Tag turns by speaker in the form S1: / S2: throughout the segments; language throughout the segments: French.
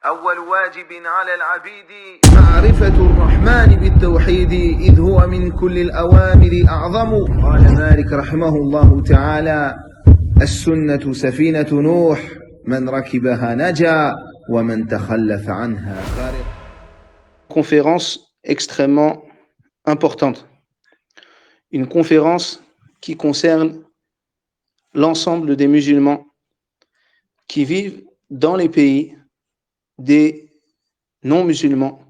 S1: أول واجب على العبيد معرفة الرحمن بالتوحيد إذ هو من كل الأوامر أعظم. قال مالك رحمه الله تعالى: السنة سفينة نوح من ركبها نجا ومن تخلف عنها غرق.
S2: Conférence extrêmement importante. Une conférence qui concerne l'ensemble des musulmans qui vivent dans les pays des non-musulmans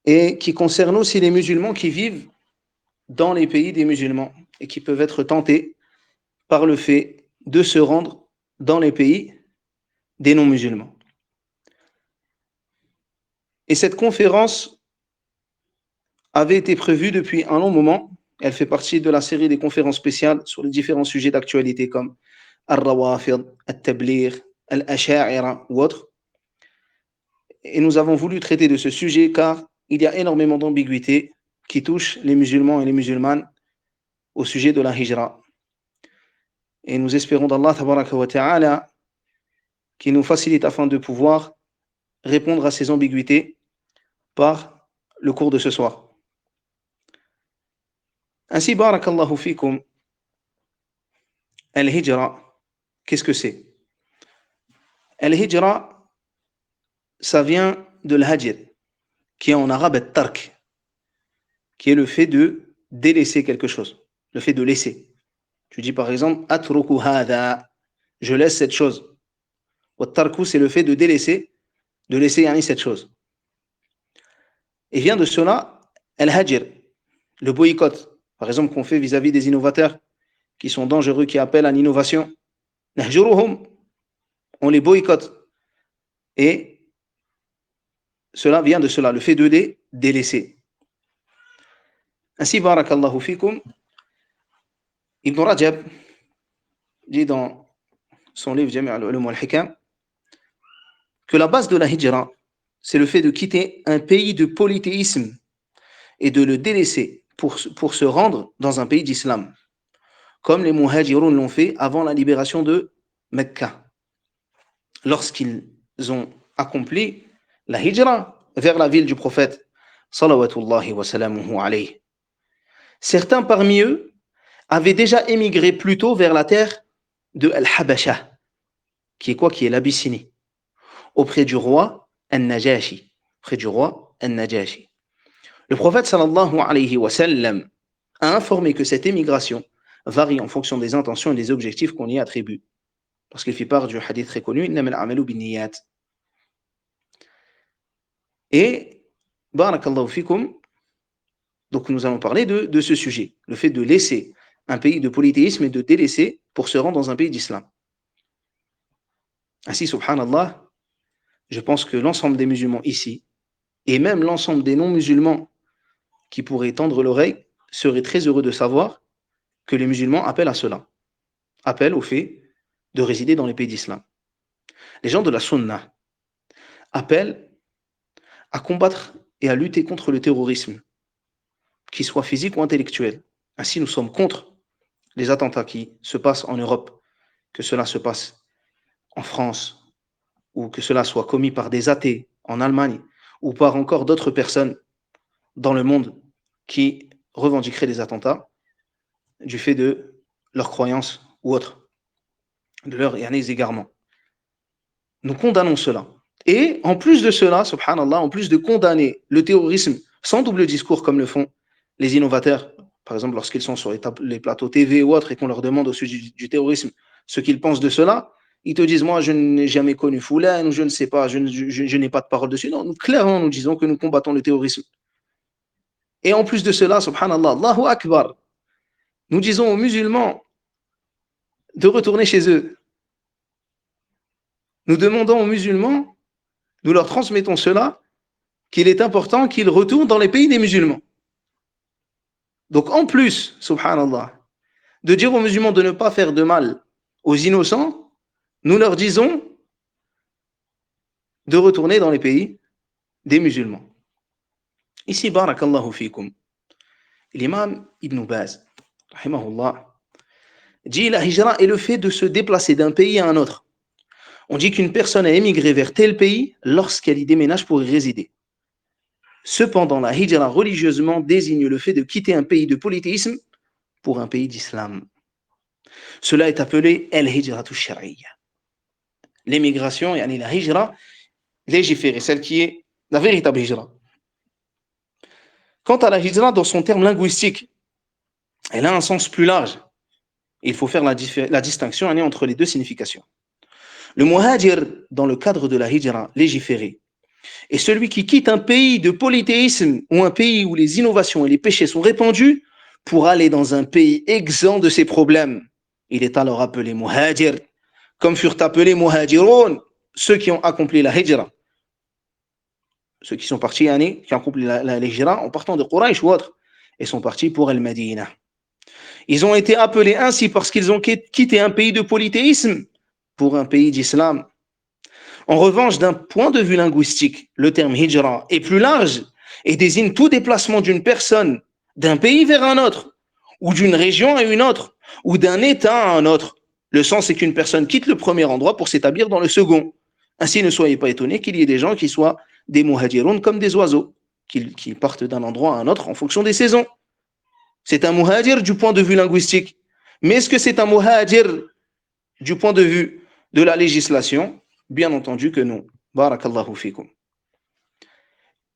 S2: et qui concerne aussi les musulmans qui vivent dans les pays des musulmans et qui peuvent être tentés par le fait de se rendre dans les pays des non-musulmans. Et cette conférence avait été prévue depuis un long moment. Elle fait partie de la série des conférences spéciales sur les différents sujets d'actualité comme Al-Rawafid, Al-Tabligh, Al-Asha'ira ou autres. Et nous avons voulu traiter de ce sujet car il y a énormément d'ambiguïtés qui touchent les musulmans et les musulmanes au sujet de la hijra. Et nous espérons d'Allah tabaraka wa ta'ala qui nous facilite afin de pouvoir répondre à ces ambiguïtés par le cours de ce soir. Ainsi, barakallahu fikum, al-hijra, qu'est-ce que c'est? Al-hijra, ça vient de l'hajr, qui est en arabe at-tark, qui est le fait de délaisser quelque chose, le fait de laisser. Tu dis par exemple, atruku hadha, je laisse cette chose. Wat-tarku, c'est le fait de laisser cette chose. Et vient de cela, al-hajr, le boycott, par exemple, qu'on fait vis-à-vis des innovateurs qui sont dangereux, qui appellent à l'innovation. Nahjuruhum, on les boycotte. Et cela vient de cela, le fait de les délaisser. Ainsi, barakallahu fikum, Ibn Rajab dit dans son livre Jami' al-Ulum wal-Hikam que la base de la hijra, c'est le fait de quitter un pays de polythéisme et de le délaisser pour se rendre dans un pays d'islam, comme les muhajiroun l'ont fait avant la libération de Mecca, lorsqu'ils ont accompli la hijra vers la ville du prophète salawatullahi wa salamuhu alayhi. Certains parmi eux avaient déjà émigré plus tôt vers la terre de Al-Habasha, qui est l'Abyssinie, auprès du roi An-Najashi. Le prophète sallallahu alayhi wa sallam a informé que cette émigration varie en fonction des intentions et des objectifs qu'on y attribue. Parce qu'il fait part du hadith très connu, innamal a'malu binniyat. Et, barakallahu fikum, donc nous allons parler de ce sujet, le fait de laisser un pays de polythéisme et de délaisser pour se rendre dans un pays d'islam. Ainsi, subhanallah, je pense que l'ensemble des musulmans ici, et même l'ensemble des non-musulmans qui pourraient tendre l'oreille, seraient très heureux de savoir que les musulmans appellent à cela, appellent au fait de résider dans les pays d'islam. Les gens de la sunna appellent à combattre et à lutter contre le terrorisme, qu'il soit physique ou intellectuel. Ainsi, nous sommes contre les attentats qui se passent en Europe, que cela se passe en France, ou que cela soit commis par des athées en Allemagne, ou par encore d'autres personnes dans le monde qui revendiqueraient des attentats du fait de leurs croyances ou autres, de leurs égarements. Nous condamnons cela. Et en plus de cela, subhanallah, en plus de condamner le terrorisme sans double discours comme le font les innovateurs, par exemple lorsqu'ils sont sur les plateaux TV ou autres et qu'on leur demande au sujet du terrorisme ce qu'ils pensent de cela, ils te disent, moi je n'ai jamais connu Foulan, ou je ne sais pas, je n'ai pas de parole dessus. Non, nous, clairement nous disons que nous combattons le terrorisme. Et en plus de cela, subhanallah, Allahu Akbar, nous disons aux musulmans de retourner chez eux. Nous demandons aux musulmans, nous leur transmettons cela, qu'il est important qu'ils retournent dans les pays des musulmans. Donc en plus, subhanallah, de dire aux musulmans de ne pas faire de mal aux innocents, nous leur disons de retourner dans les pays des musulmans. Ici, barakallahu fikum, l'imam Ibn Baz, rahimahullah, dit la hijra est le fait de se déplacer d'un pays à un autre On dit qu'une personne a émigré vers tel pays lorsqu'elle y déménage pour y résider. Cependant, la hijra religieusement désigne le fait de quitter un pays de polythéisme pour un pays d'islam. Cela est appelé el-hijratu shar'iyya. L'émigration, yani la hijra légiférée, celle qui est la véritable hijra. Quant à la hijra, dans son terme linguistique, elle a un sens plus large. Il faut faire la distinction entre les deux significations. Le muhajir, dans le cadre de la hijra légiférée, est celui qui quitte un pays de polythéisme ou un pays où les innovations et les péchés sont répandus pour aller dans un pays exempt de ces problèmes. Il est alors appelé muhajir, comme furent appelés muhajirun, ceux qui ont accompli la hijra. Ceux qui sont partis, qui ont accompli la hijra en partant de Quraysh ou autre, et sont partis pour Al-Madina. Ils ont été appelés ainsi parce qu'ils ont quitté un pays de polythéisme pour un pays d'islam. En revanche, d'un point de vue linguistique, le terme hijra est plus large et désigne tout déplacement d'une personne d'un pays vers un autre, ou d'une région à une autre, ou d'un état à un autre. Le sens est qu'une personne quitte le premier endroit pour s'établir dans le second. Ainsi, ne soyez pas étonnés qu'il y ait des gens qui soient des muhajirun comme des oiseaux, qui partent d'un endroit à un autre en fonction des saisons. C'est un muhajir du point de vue linguistique. Mais est-ce que c'est un muhajir du point de vue de la législation? Bien entendu que non. Barakallahu fikum.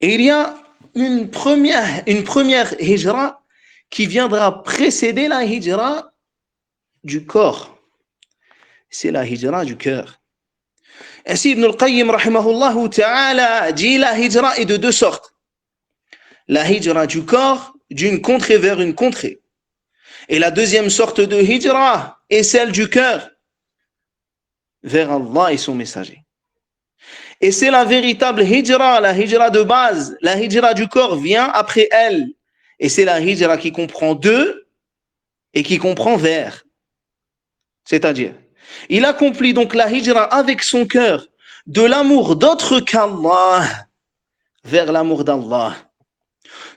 S2: Et il y a une première hijra qui viendra précéder la hijra du corps. C'est la hijra du cœur. Ainsi, Ibn al-Qayyim, rahimahullah ta'ala, dit la hijra est de deux sortes. La hijra du corps, d'une contrée vers une contrée. Et la deuxième sorte de hijra est celle du cœur, vers Allah et son messager. Et c'est la véritable hijra, la hijra de base. La hijra du corps vient après elle. Et c'est la hijra qui comprend deux et qui comprend vers. C'est-à-dire, il accomplit donc la hijra avec son cœur de l'amour d'autre qu'Allah vers l'amour d'Allah,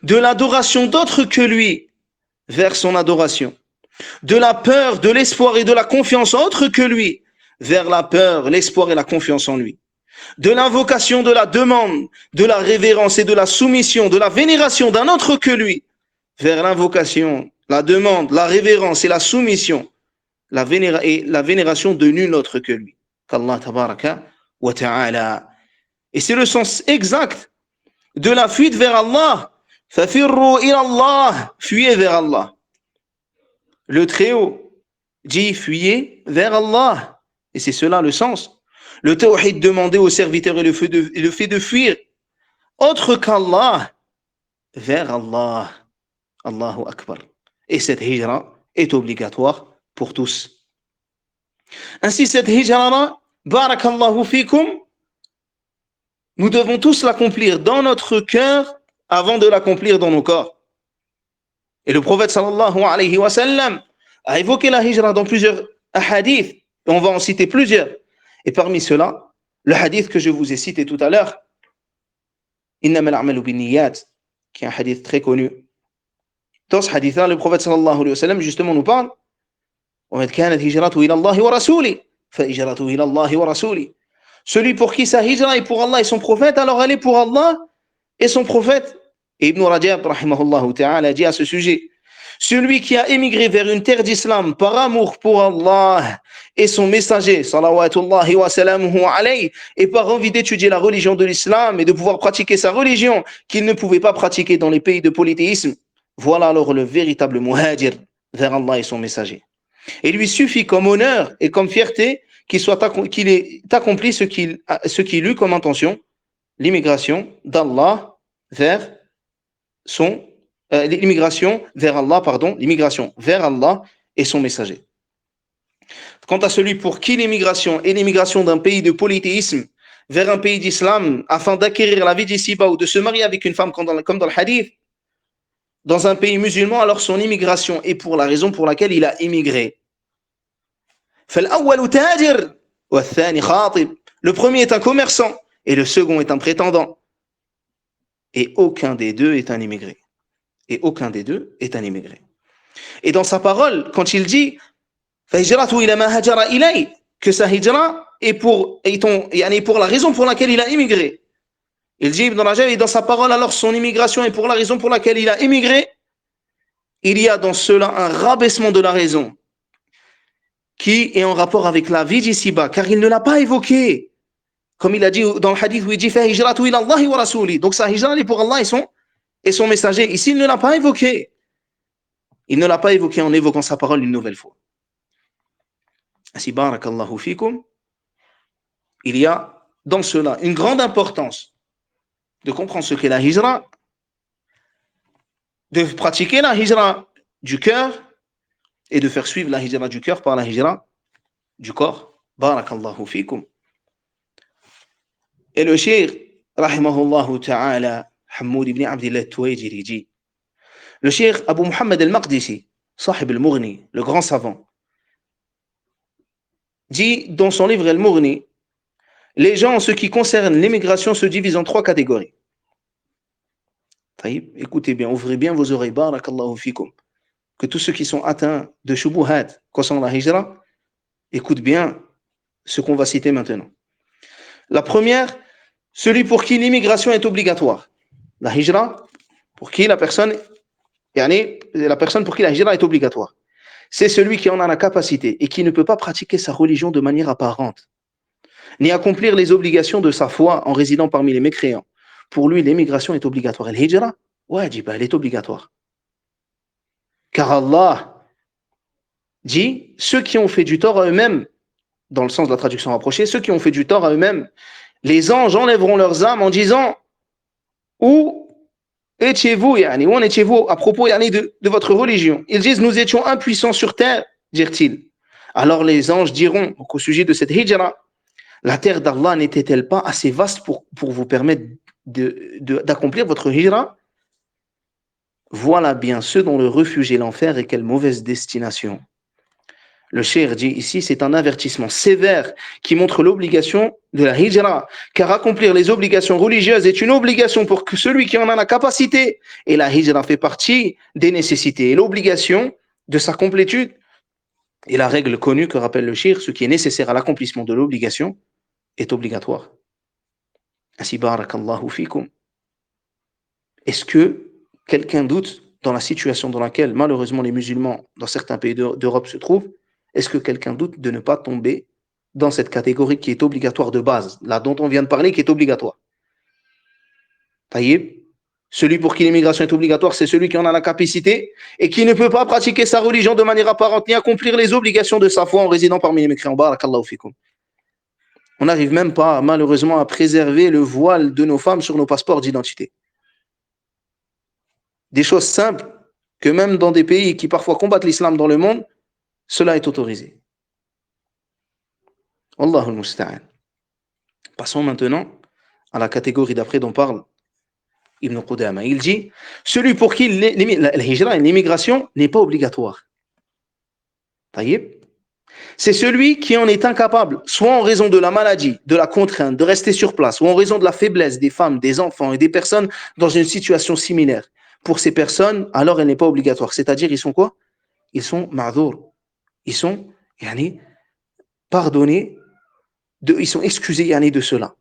S2: de l'adoration d'autre que lui vers son adoration, de la peur, de l'espoir et de la confiance autre que lui vers la peur, l'espoir et la confiance en lui, de l'invocation, de la demande, de la révérence et de la soumission, de la vénération d'un autre que lui vers l'invocation, la demande, la révérence et la soumission, la vénération de nul autre que lui, qu'Allah tabaraka wa ta'ala. Et c'est le sens exact de la fuite vers Allah. Fafirru ila Allah, fuyez vers Allah. Le Très-Haut dit fuyez vers Allah. Et c'est cela le sens. Le tawhid demandait aux serviteurs et le fait de fuir autre qu'Allah vers Allah. Allahu Akbar. Et cette hijra est obligatoire pour tous. Ainsi, cette hijra, barakallahu fikum, nous devons tous l'accomplir dans notre cœur avant de l'accomplir dans nos corps. Et le prophète sallallahu alayhi wa sallam a évoqué la hijra dans plusieurs hadiths, et on va en citer plusieurs. Et parmi ceux-là, le hadith que je vous ai cité tout à l'heure, Innamal a'malu binniyat, qui est un hadith très connu. Dans ce hadith-là, le prophète sallallahu alayhi wa sallam justement nous parle وَمَنْ كَانَتْ هِجْرَتُهُ إِلَى اللَّهِ وَرَسُولِهِ فَهِجْرَتُهُ إِلَى اللَّهِ وَرَسُولِهِ. Celui pour qui sa hijra est pour Allah et son prophète, alors elle est pour Allah et son prophète. Et Ibn Rajab, rahimahullah ta'ala, dit à ce sujet, celui qui a émigré vers une terre d'islam par amour pour Allah et son messager, salawatullahi wa salamuhu alayhi, et par envie d'étudier la religion de l'islam et de pouvoir pratiquer sa religion qu'il ne pouvait pas pratiquer dans les pays de polythéisme, voilà alors le véritable muhajir vers Allah et son messager. Et lui suffit comme honneur et comme fierté qu'il ait accompli ce qu'il eut comme intention, l'immigration d'Allah vers l'immigration vers Allah et son messager. Quant à celui pour qui l'immigration est l'immigration d'un pays de polythéisme vers un pays d'islam afin d'acquérir la vie d'ici-bas ou de se marier avec une femme comme dans le hadith, dans un pays musulman, alors son immigration est pour la raison pour laquelle il a immigré. Le premier est un commerçant et le second est un prétendant. Et aucun des deux est un immigré. Et dans sa parole, quand il dit que sa hijra et pour la raison pour laquelle il a immigré. Il dit Ibn Rajab, et dans sa parole, alors son immigration est pour la raison pour laquelle il a immigré, il y a dans cela un rabaissement de la raison qui est en rapport avec la vie d'ici-bas, car il ne l'a pas évoqué. Comme il a dit dans le hadith où il dit fa hijratu ila Allah wa rasuli. Donc sa hijra est pour Allah et son messager. Ici, il ne l'a pas évoqué. Il ne l'a pas évoqué en évoquant sa parole une nouvelle fois. Ainsi, barakallahu fikum, il y a dans cela une grande importance de comprendre ce qu'est la hijra, de pratiquer la hijra du cœur et de faire suivre la hijra du cœur par la hijra du corps. Barakallahu fikum. Et le cheikh, rahimahullahu ta'ala, Hamoud ibn Abdillah Tuwayjiri dit, le cheikh Abu Muhammad al-Maqdisi, Sahib al-Mughni, le grand savant, dit dans son livre Al-Mughni, les gens en ce qui concerne l'immigration se divisent en 3 catégories. Écoutez bien, ouvrez bien vos oreilles, barakallahu fikum, que tous ceux qui sont atteints de shubuhat concernant la hijra, écoutent bien ce qu'on va citer maintenant. La première, celui pour qui l'immigration est obligatoire. La hijra, pour qui la personne pour qui la hijra est obligatoire. C'est celui qui en a la capacité et qui ne peut pas pratiquer sa religion de manière apparente, ni accomplir les obligations de sa foi en résidant parmi les mécréants. Pour lui, l'émigration est obligatoire. Et la hijra, elle est obligatoire. Car Allah dit, ceux qui ont fait du tort à eux-mêmes, dans le sens de la traduction rapprochée, ceux qui ont fait du tort à eux-mêmes, les anges enlèveront leurs âmes en disant, où étiez-vous, où en étiez-vous à propos de votre religion? Ils disent, nous étions impuissants sur terre, dirent-ils. Alors les anges diront, au sujet de cette hijra, la terre d'Allah n'était-elle pas assez vaste pour vous permettre d'accomplir votre hijra? Voilà bien ceux dont le refuge est l'enfer et quelle mauvaise destination. Le cheikh dit ici, c'est un avertissement sévère qui montre l'obligation de la hijra, car accomplir les obligations religieuses est une obligation pour que celui qui en a la capacité, et la hijra fait partie des nécessités. Et l'obligation de sa complétude est la règle connue que rappelle le cheikh, ce qui est nécessaire à l'accomplissement de l'obligation est obligatoire. Ainsi, barakallahu fikum. Est-ce que quelqu'un doute dans la situation dans laquelle malheureusement les musulmans dans certains pays d'Europe se trouvent? Est-ce que quelqu'un doute de ne pas tomber dans cette catégorie qui est obligatoire de base, là dont on vient de parler, qui est obligatoire? Taïeb, celui pour qui l'immigration est obligatoire, c'est celui qui en a la capacité et qui ne peut pas pratiquer sa religion de manière apparente ni accomplir les obligations de sa foi en résidant parmi les mécréants. Barakallahu fikum. On n'arrive même pas, malheureusement, à préserver le voile de nos femmes sur nos passeports d'identité. Des choses simples que même dans des pays qui parfois combattent l'islam dans le monde, cela est autorisé. Allahul musta'an. Passons maintenant à la catégorie d'après dont parle Ibn Qudama. Il dit, celui pour qui la hijra et l'immigration n'est pas obligatoire. Taïeb. C'est celui qui en est incapable, soit en raison de la maladie, de la contrainte, de rester sur place, ou en raison de la faiblesse des femmes, des enfants et des personnes dans une situation similaire. Pour ces personnes, alors elle n'est pas obligatoire. C'est-à-dire, ils sont quoi? Ils sont ma'dhour. Ils sont pardonnés, ils sont excusés de cela.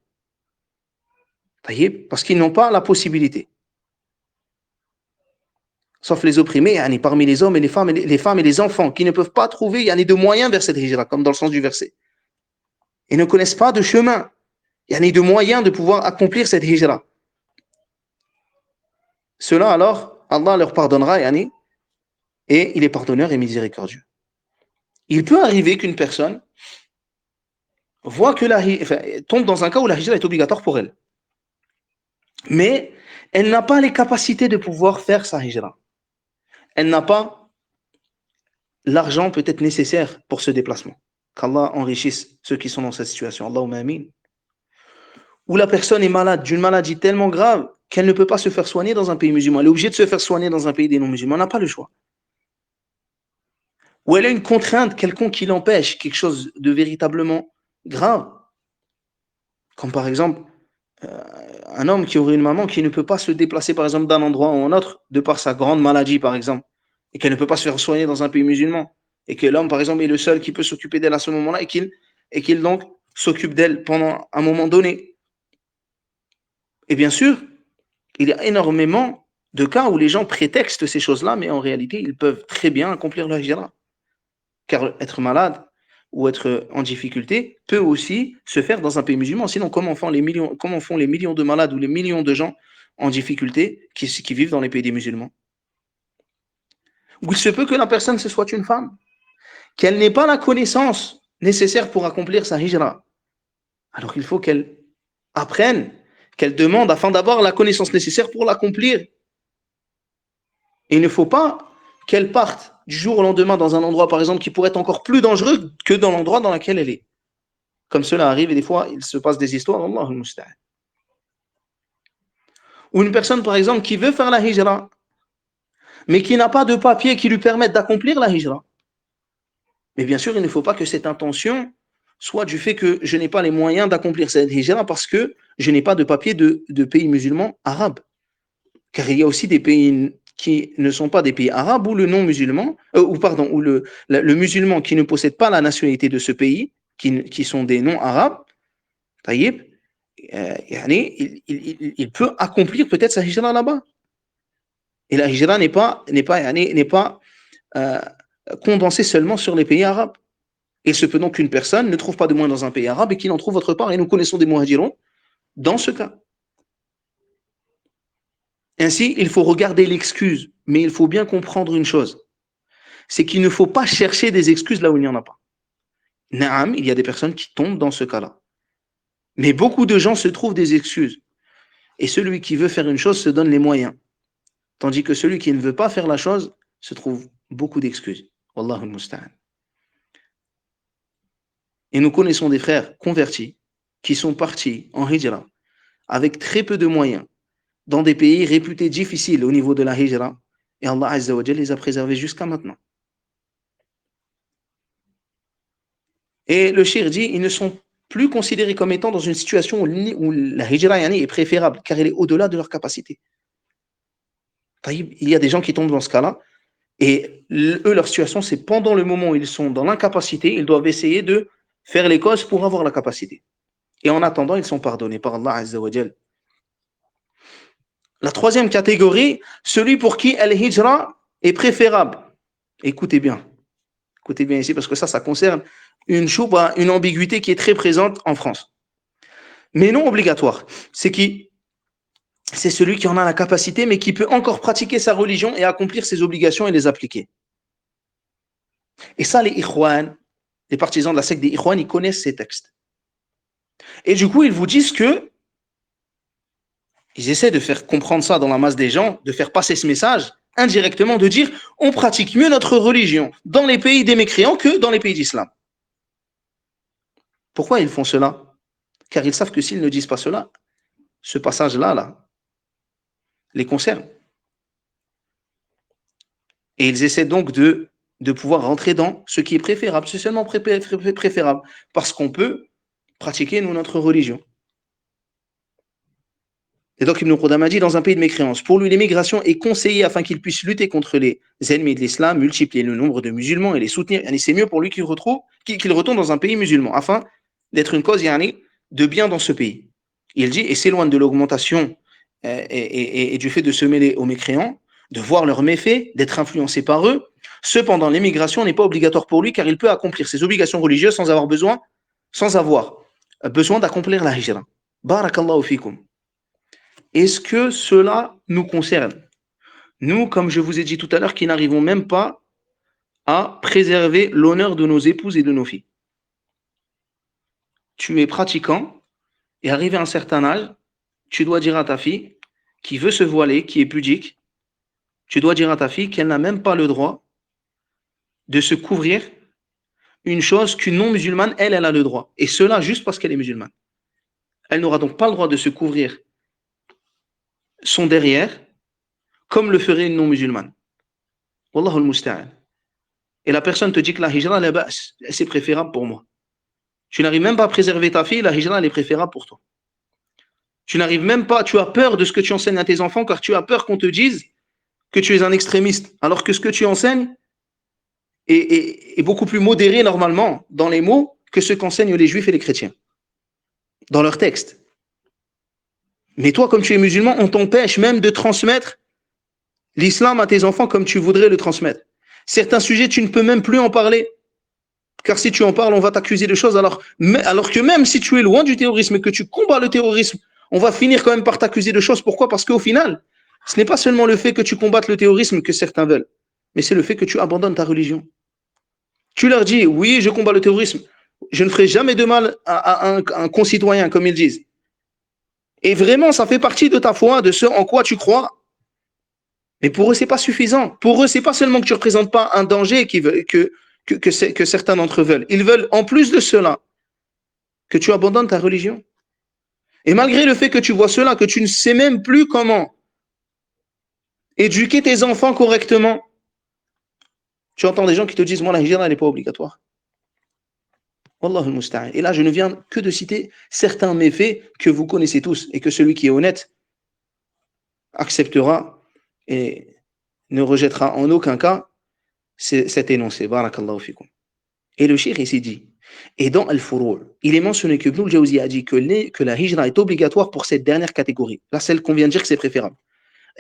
S2: Parce qu'ils n'ont pas la possibilité. Sauf les opprimés, parmi les hommes et les femmes et les enfants qui ne peuvent pas trouver de moyens vers cette hijra, comme dans le sens du verset. Ils ne connaissent pas de chemin, de moyens de pouvoir accomplir cette hijra. Cela alors, Allah leur pardonnera et il est pardonneur et miséricordieux. Il peut arriver qu'une personne voit que tombe dans un cas où la hijra est obligatoire pour elle. Mais elle n'a pas les capacités de pouvoir faire sa hijra. Elle n'a pas l'argent peut-être nécessaire pour ce déplacement. Qu'Allah enrichisse ceux qui sont dans cette situation. Allahumma amin. Ou la personne est malade d'une maladie tellement grave qu'elle ne peut pas se faire soigner dans un pays musulman. Elle est obligée de se faire soigner dans un pays des non-musulmans. Elle n'a pas le choix. Ou elle a une contrainte quelconque qui l'empêche, quelque chose de véritablement grave. Comme par exemple, un homme qui aurait une maman qui ne peut pas se déplacer par exemple d'un endroit ou un autre de par sa grande maladie par exemple, et qu'elle ne peut pas se faire soigner dans un pays musulman, et que l'homme par exemple est le seul qui peut s'occuper d'elle à ce moment-là, et qu'il donc s'occupe d'elle pendant un moment donné. Et bien sûr, il y a énormément de cas où les gens prétextent ces choses-là, mais en réalité, ils peuvent très bien accomplir la hijra. Car être malade ou être en difficulté peut aussi se faire dans un pays musulman. Sinon, comment font les millions de malades ou les millions de gens en difficulté qui vivent dans les pays des musulmans? Ou il se peut que la personne, ce soit une femme, qu'elle n'ait pas la connaissance nécessaire pour accomplir sa hijra. Alors il faut qu'elle apprenne, qu'elle demande afin d'avoir la connaissance nécessaire pour l'accomplir. Et il ne faut pas qu'elle parte du jour au lendemain dans un endroit, par exemple, qui pourrait être encore plus dangereux que dans l'endroit dans lequel elle est. Comme cela arrive, et des fois, il se passe des histoires, Allah al-Musta'an. Ou une personne, par exemple, qui veut faire la hijra, mais qui n'a pas de papier qui lui permette d'accomplir la hijra. Mais bien sûr, il ne faut pas que cette intention soit du fait que je n'ai pas les moyens d'accomplir cette hijra parce que je n'ai pas de papier de pays musulmans arabes. Car il y a aussi des pays qui ne sont pas des pays arabes où le non-musulman, où le musulman qui ne possède pas la nationalité de ce pays, qui sont des non-arabes, taïb, il peut accomplir peut-être sa hijra là-bas. Et la hijra n'est pas condensée seulement sur les pays arabes. Il se peut donc qu'une personne ne trouve pas de moyens dans un pays arabe et qu'il en trouve autre part. Et nous connaissons des muhajirons dans ce cas. Ainsi, il faut regarder l'excuse, mais il faut bien comprendre une chose. C'est qu'il ne faut pas chercher des excuses là où il n'y en a pas. Naam, il y a des personnes qui tombent dans ce cas-là. Mais beaucoup de gens se trouvent des excuses. Et celui qui veut faire une chose se donne les moyens. Tandis que celui qui ne veut pas faire la chose se trouve beaucoup d'excuses. Wallahu al-musta'an. Et nous connaissons des frères convertis qui sont partis en hijra avec très peu de moyens dans des pays réputés difficiles au niveau de la hijra. Et Allah Azza wa Jal les a préservés jusqu'à maintenant. Et le shir dit, ils ne sont plus considérés comme étant dans une situation où la hijra est préférable, car elle est au-delà de leur capacité. Il y a des gens qui tombent dans ce cas-là, et eux, leur situation, c'est pendant le moment où ils sont dans l'incapacité, ils doivent essayer de faire les causes pour avoir la capacité. Et en attendant, ils sont pardonnés par Allah Azza wa Jal. La troisième catégorie, celui pour qui al-hijra est préférable. Écoutez bien ici, parce que ça concerne une chouba, une ambiguïté qui est très présente en France. Mais non obligatoire. C'est celui qui en a la capacité, mais qui peut encore pratiquer sa religion et accomplir ses obligations et les appliquer. Et ça, les ikhwan, les partisans de la secte des ikhwan, ils connaissent ces textes. Et du coup, ils vous disent que ils essaient de faire comprendre ça dans la masse des gens, de faire passer ce message indirectement, de dire on pratique mieux notre religion dans les pays des mécréants que dans les pays d'islam. Pourquoi ils font cela? Car ils savent que s'ils ne disent pas cela, ce passage-là, les concerne. Et ils essaient donc de pouvoir rentrer dans ce qui est préférable. C'est seulement préférable parce qu'on peut pratiquer notre religion. Et donc Ibn Qudama a dit dans un pays de mécréance, pour lui l'émigration est conseillée afin qu'il puisse lutter contre les ennemis de l'islam, multiplier le nombre de musulmans et les soutenir. Et c'est mieux pour lui qu'il retourne dans un pays musulman afin d'être une cause de bien dans ce pays. Il dit, et s'éloigne de l'augmentation et du fait de se mêler aux mécréants, de voir leurs méfaits, d'être influencé par eux. Cependant, l'émigration n'est pas obligatoire pour lui car il peut accomplir ses obligations religieuses sans avoir besoin d'accomplir la hijra. Barakallahu fikum. Est-ce que cela nous concerne? Nous, comme je vous ai dit tout à l'heure, qui n'arrivons même pas à préserver l'honneur de nos épouses et de nos filles. Tu es pratiquant et arrivé à un certain âge, tu dois dire à ta fille qui veut se voiler, qui est pudique, tu dois dire à ta fille qu'elle n'a même pas le droit de se couvrir une chose qu'une non-musulmane, elle a le droit. Et cela juste parce qu'elle est musulmane. Elle n'aura donc pas le droit de se couvrir son derrière comme le ferait une non-musulmane. Wallahu al-musta'an. Et la personne te dit que la hijra, c'est préférable pour moi. Tu n'arrives même pas à préserver ta fille, la hijra, elle est préférable pour toi. Tu n'arrives même pas, tu as peur de ce que tu enseignes à tes enfants car tu as peur qu'on te dise que tu es un extrémiste, alors que ce que tu enseignes est beaucoup plus modéré normalement dans les mots que ce qu'enseignent les juifs et les chrétiens. dans leurs textes. Mais toi, comme tu es musulman, on t'empêche même de transmettre l'islam à tes enfants comme tu voudrais le transmettre. Certains sujets, tu ne peux même plus en parler. Car si tu en parles, on va t'accuser de choses. Alors que même si tu es loin du terrorisme et que tu combats le terrorisme, on va finir quand même par t'accuser de choses. Pourquoi? Parce qu'au final, ce n'est pas seulement le fait que tu combattes le terrorisme que certains veulent, mais c'est le fait que tu abandonnes ta religion. Tu leur dis, oui, je combats le terrorisme. Je ne ferai jamais de mal à un concitoyen, comme ils disent. Et vraiment, ça fait partie de ta foi, de ce en quoi tu crois. Mais pour eux, c'est pas suffisant. Pour eux, c'est pas seulement que tu ne représentes pas un danger que certains d'entre eux veulent. Ils veulent, en plus de cela, que tu abandonnes ta religion. Et malgré le fait que tu vois cela, que tu ne sais même plus comment éduquer tes enfants correctement, tu entends des gens qui te disent, moi, la hijra, elle n'est pas obligatoire. Wallahu al-musta'an. Et là, je ne viens que de citer certains méfaits que vous connaissez tous et que celui qui est honnête acceptera et ne rejettera en aucun cas cet énoncé. Barakallahu fikum. Et le cheikh ici dit, et dans Al-Furu', il est mentionné que Ibn al-Jawzi a dit que la hijra est obligatoire pour cette dernière catégorie. Là, celle qu'on vient de dire que c'est préférable.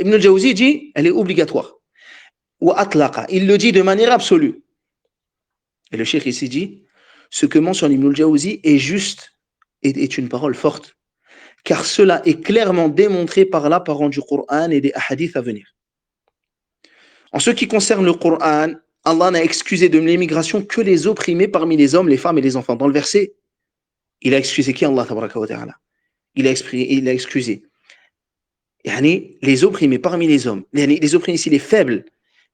S2: Ibn al-Jawzi dit, elle est obligatoire. Ou atlaqa, il le dit de manière absolue. Et le cheikh ici dit, ce que mentionne Ibn al-Jawzi est juste et est une parole forte, car cela est clairement démontré par l'apparent du Coran et des hadiths à venir. En ce qui concerne le Coran, Allah n'a excusé de l'émigration que les opprimés parmi les hommes, les femmes et les enfants. Dans le verset, il a excusé qui? Allah tabaraka wa ta'ala. Il a excusé les opprimés parmi les hommes, les opprimés ici, les faibles,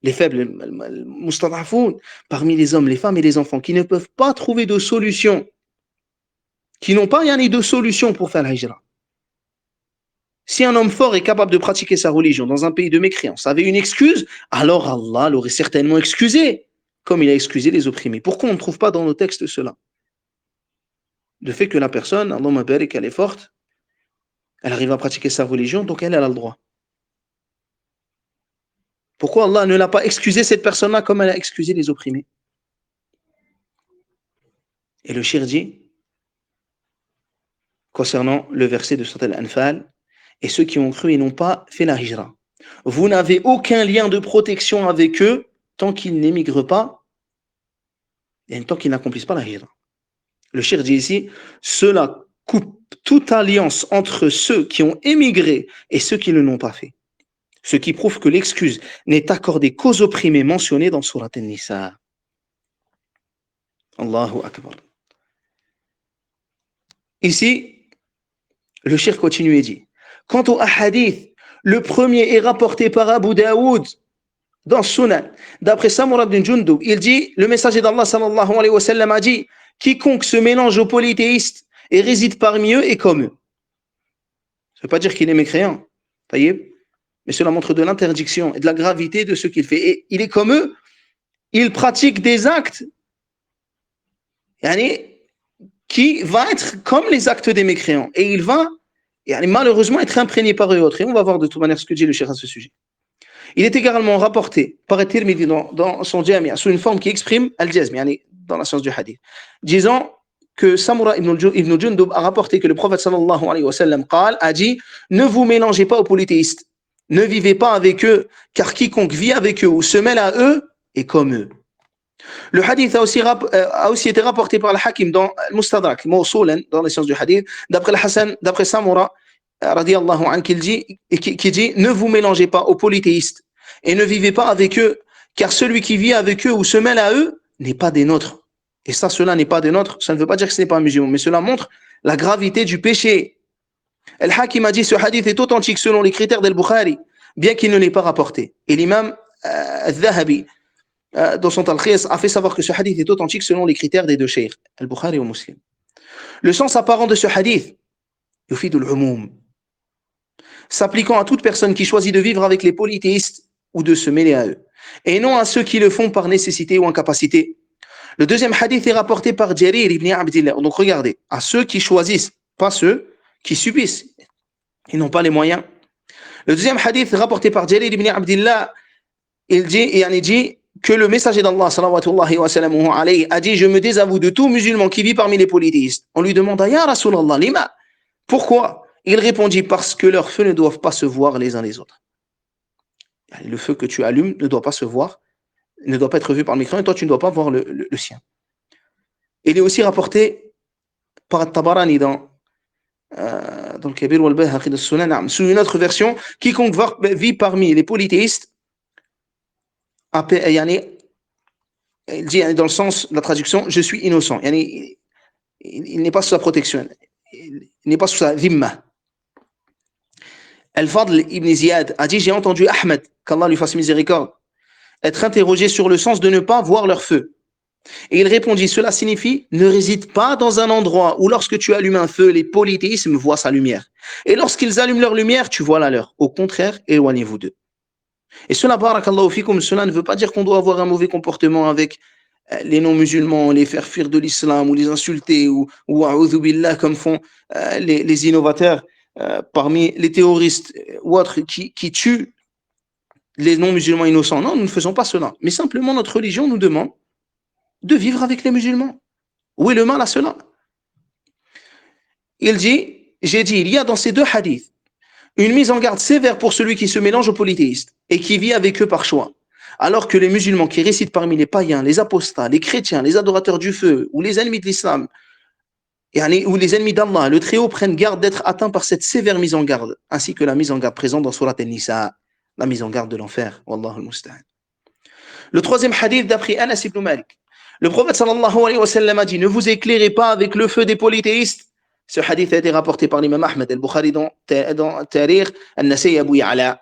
S2: mustad'afoun, parmi les hommes, les femmes et les enfants, qui ne peuvent pas trouver de solution, qui n'ont pas de solution pour faire la hijra. Si un homme fort est capable de pratiquer sa religion dans un pays de mécréance avait une excuse, alors Allah l'aurait certainement excusé, comme il a excusé les opprimés. Pourquoi on ne trouve pas dans nos textes cela? Le fait que la personne, Allah barik, qu'elle est forte, elle arrive à pratiquer sa religion, donc elle a le droit. Pourquoi Allah ne l'a pas excusé cette personne-là comme elle a excusé les opprimés? Et le shir dit, concernant le verset de Surat Al-Anfal, et ceux qui ont cru et n'ont pas fait la hijra. Vous n'avez aucun lien de protection avec eux tant qu'ils n'émigrent pas et tant qu'ils n'accomplissent pas la hijra. Le shir dit ici, cela coupe toute alliance entre ceux qui ont émigré et ceux qui ne l'ont pas fait. Ce qui prouve que l'excuse n'est accordée qu'aux opprimés mentionnés dans Surat An-Nisa. Allahu Akbar. Ici, le shir continue et dit, quant au hadith, le premier est rapporté par Abu Daoud dans Sunan. D'après Samura ibn Jundub, il dit, le messager d'Allah sallallahu alayhi wa sallam a dit, quiconque se mélange aux polythéistes et réside parmi eux est comme eux. Ça ne veut pas dire qu'il est mécréant, mais cela montre de l'interdiction et de la gravité de ce qu'il fait. Et il est comme eux, il pratique des actes qui vont être comme les actes des mécréants. Et il va malheureusement être imprégné par eux autres. Et on va voir de toute manière ce que dit le cheikh à ce sujet. Il est également rapporté par At-Tirmidhi dans son Jami' sous une forme qui exprime al-jazm, dans la science du hadith, disant que Samura ibn Jundub a rapporté que le prophète sallallahu alayhi wa sallam a dit, ne vous mélangez pas aux polythéistes, ne vivez pas avec eux, car quiconque vit avec eux ou se mêle à eux est comme eux. Le hadith a aussi été rapporté par le Hakim dans Al-Mustadrak, Mawsoulan, dans les sciences du hadith, d'après Samura, radiyallahu anhu, qui dit, ne vous mélangez pas aux polythéistes et ne vivez pas avec eux, car celui qui vit avec eux ou se mêle à eux n'est pas des nôtres. Et ça, cela n'est pas des nôtres. Ça ne veut pas dire que ce n'est pas un musulman, mais cela montre la gravité du péché. Al-Hakim a dit, ce hadith est authentique selon les critères d'Al-Bukhari, bien qu'il ne l'ait pas rapporté. Et l'imam Al-Dhahabi, dans son Talkhis, a fait savoir que ce hadith est authentique selon les critères des deux cheikhs, Al-Bukhari ou Muslim. Le sens apparent de ce hadith, yufidul umum, s'appliquant à toute personne qui choisit de vivre avec les polythéistes ou de se mêler à eux, et non à ceux qui le font par nécessité ou incapacité. Le deuxième hadith est rapporté par Jarir ibn Abdillah. Donc regardez, à ceux qui choisissent, pas ceux qui subissent, ils n'ont pas les moyens. Le deuxième hadith rapporté par Jarir ibn Abdillah, il dit que le messager d'Allah sallallahu wa sallam alayhi a dit, je me désavoue de tout musulman qui vit parmi les polythéistes. On lui demanda, ya Rasulallah, lima, Pourquoi? Il répondit, parce que leurs feux ne doivent pas se voir les uns les autres. Le feu que tu allumes ne doit pas se voir, ne doit pas être vu par le micro, et toi tu ne dois pas voir le sien. Il est aussi rapporté par Tabarani dans le Kabir wal Bayhaqi de Sunan, sous une autre version, quiconque vit parmi les polythéistes, il dit dans le sens de la traduction, je suis innocent. Il n'est pas sous sa protection, il n'est pas sous sa dhimma. Al-Fadl ibn Ziyad a dit, j'ai entendu Ahmed, qu'Allah lui fasse miséricorde, être interrogé sur le sens de ne pas voir leur feu. Et il répondit, cela signifie, ne réside pas dans un endroit où lorsque tu allumes un feu, les polythéismes voient sa lumière. Et lorsqu'ils allument leur lumière, tu vois la leur. Au contraire, éloignez-vous d'eux. Et cela, barakallahu fikum, cela ne veut pas dire qu'on doit avoir un mauvais comportement avec les non-musulmans, les faire fuir de l'islam, ou les insulter, ou a'udhu billah, comme font les innovateurs parmi les terroristes ou autres qui tuent les non-musulmans innocents. Non, nous ne faisons pas cela. Mais simplement, notre religion nous demande de vivre avec les musulmans. Où est le mal à cela? Il dit, j'ai dit, il y a dans ces deux hadiths une mise en garde sévère pour celui qui se mélange aux polythéistes et qui vit avec eux par choix. Alors que les musulmans qui récitent parmi les païens, les apostats, les chrétiens, les adorateurs du feu ou les ennemis de l'islam, ou les ennemis d'Allah, le Très-Haut prennent garde d'être atteints par cette sévère mise en garde, ainsi que la mise en garde présente dans Surat An-Nisa, la mise en garde de l'enfer. Wallahu al-musta'an. Le troisième hadith d'après Anas ibn Malik. Le prophète sallallahu alayhi wa sallam a dit, ne vous éclairez pas avec le feu des polythéistes. Ce hadith a été rapporté par l'imam Ahmed al-Bukhari dans Tariq al-Nasai Abu Ya'la.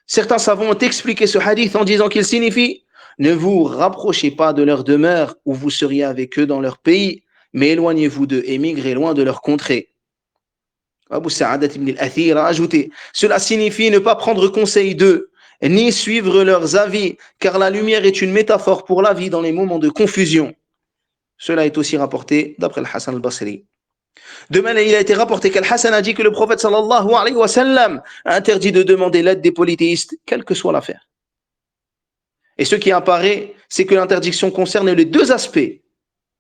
S2: Certains savants ont expliqué ce hadith en disant qu'il signifie, ne vous rapprochez pas de leur demeure où vous seriez avec eux dans leur pays, mais éloignez-vous d'eux et migrez loin de leur contrée. Abu Sa'adat ibn al-Athir a ajouté, cela signifie ne pas prendre conseil d'eux, ni suivre leurs avis, car la lumière est une métaphore pour la vie dans les moments de confusion. Cela est aussi rapporté d'après le Hassan al-Basri. De même, il a été rapporté qu'Al-Hassan a dit que le prophète sallallahu alayhi wa sallam a interdit de demander l'aide des polythéistes, quelle que soit l'affaire. Et ce qui apparaît, c'est que l'interdiction concerne les deux aspects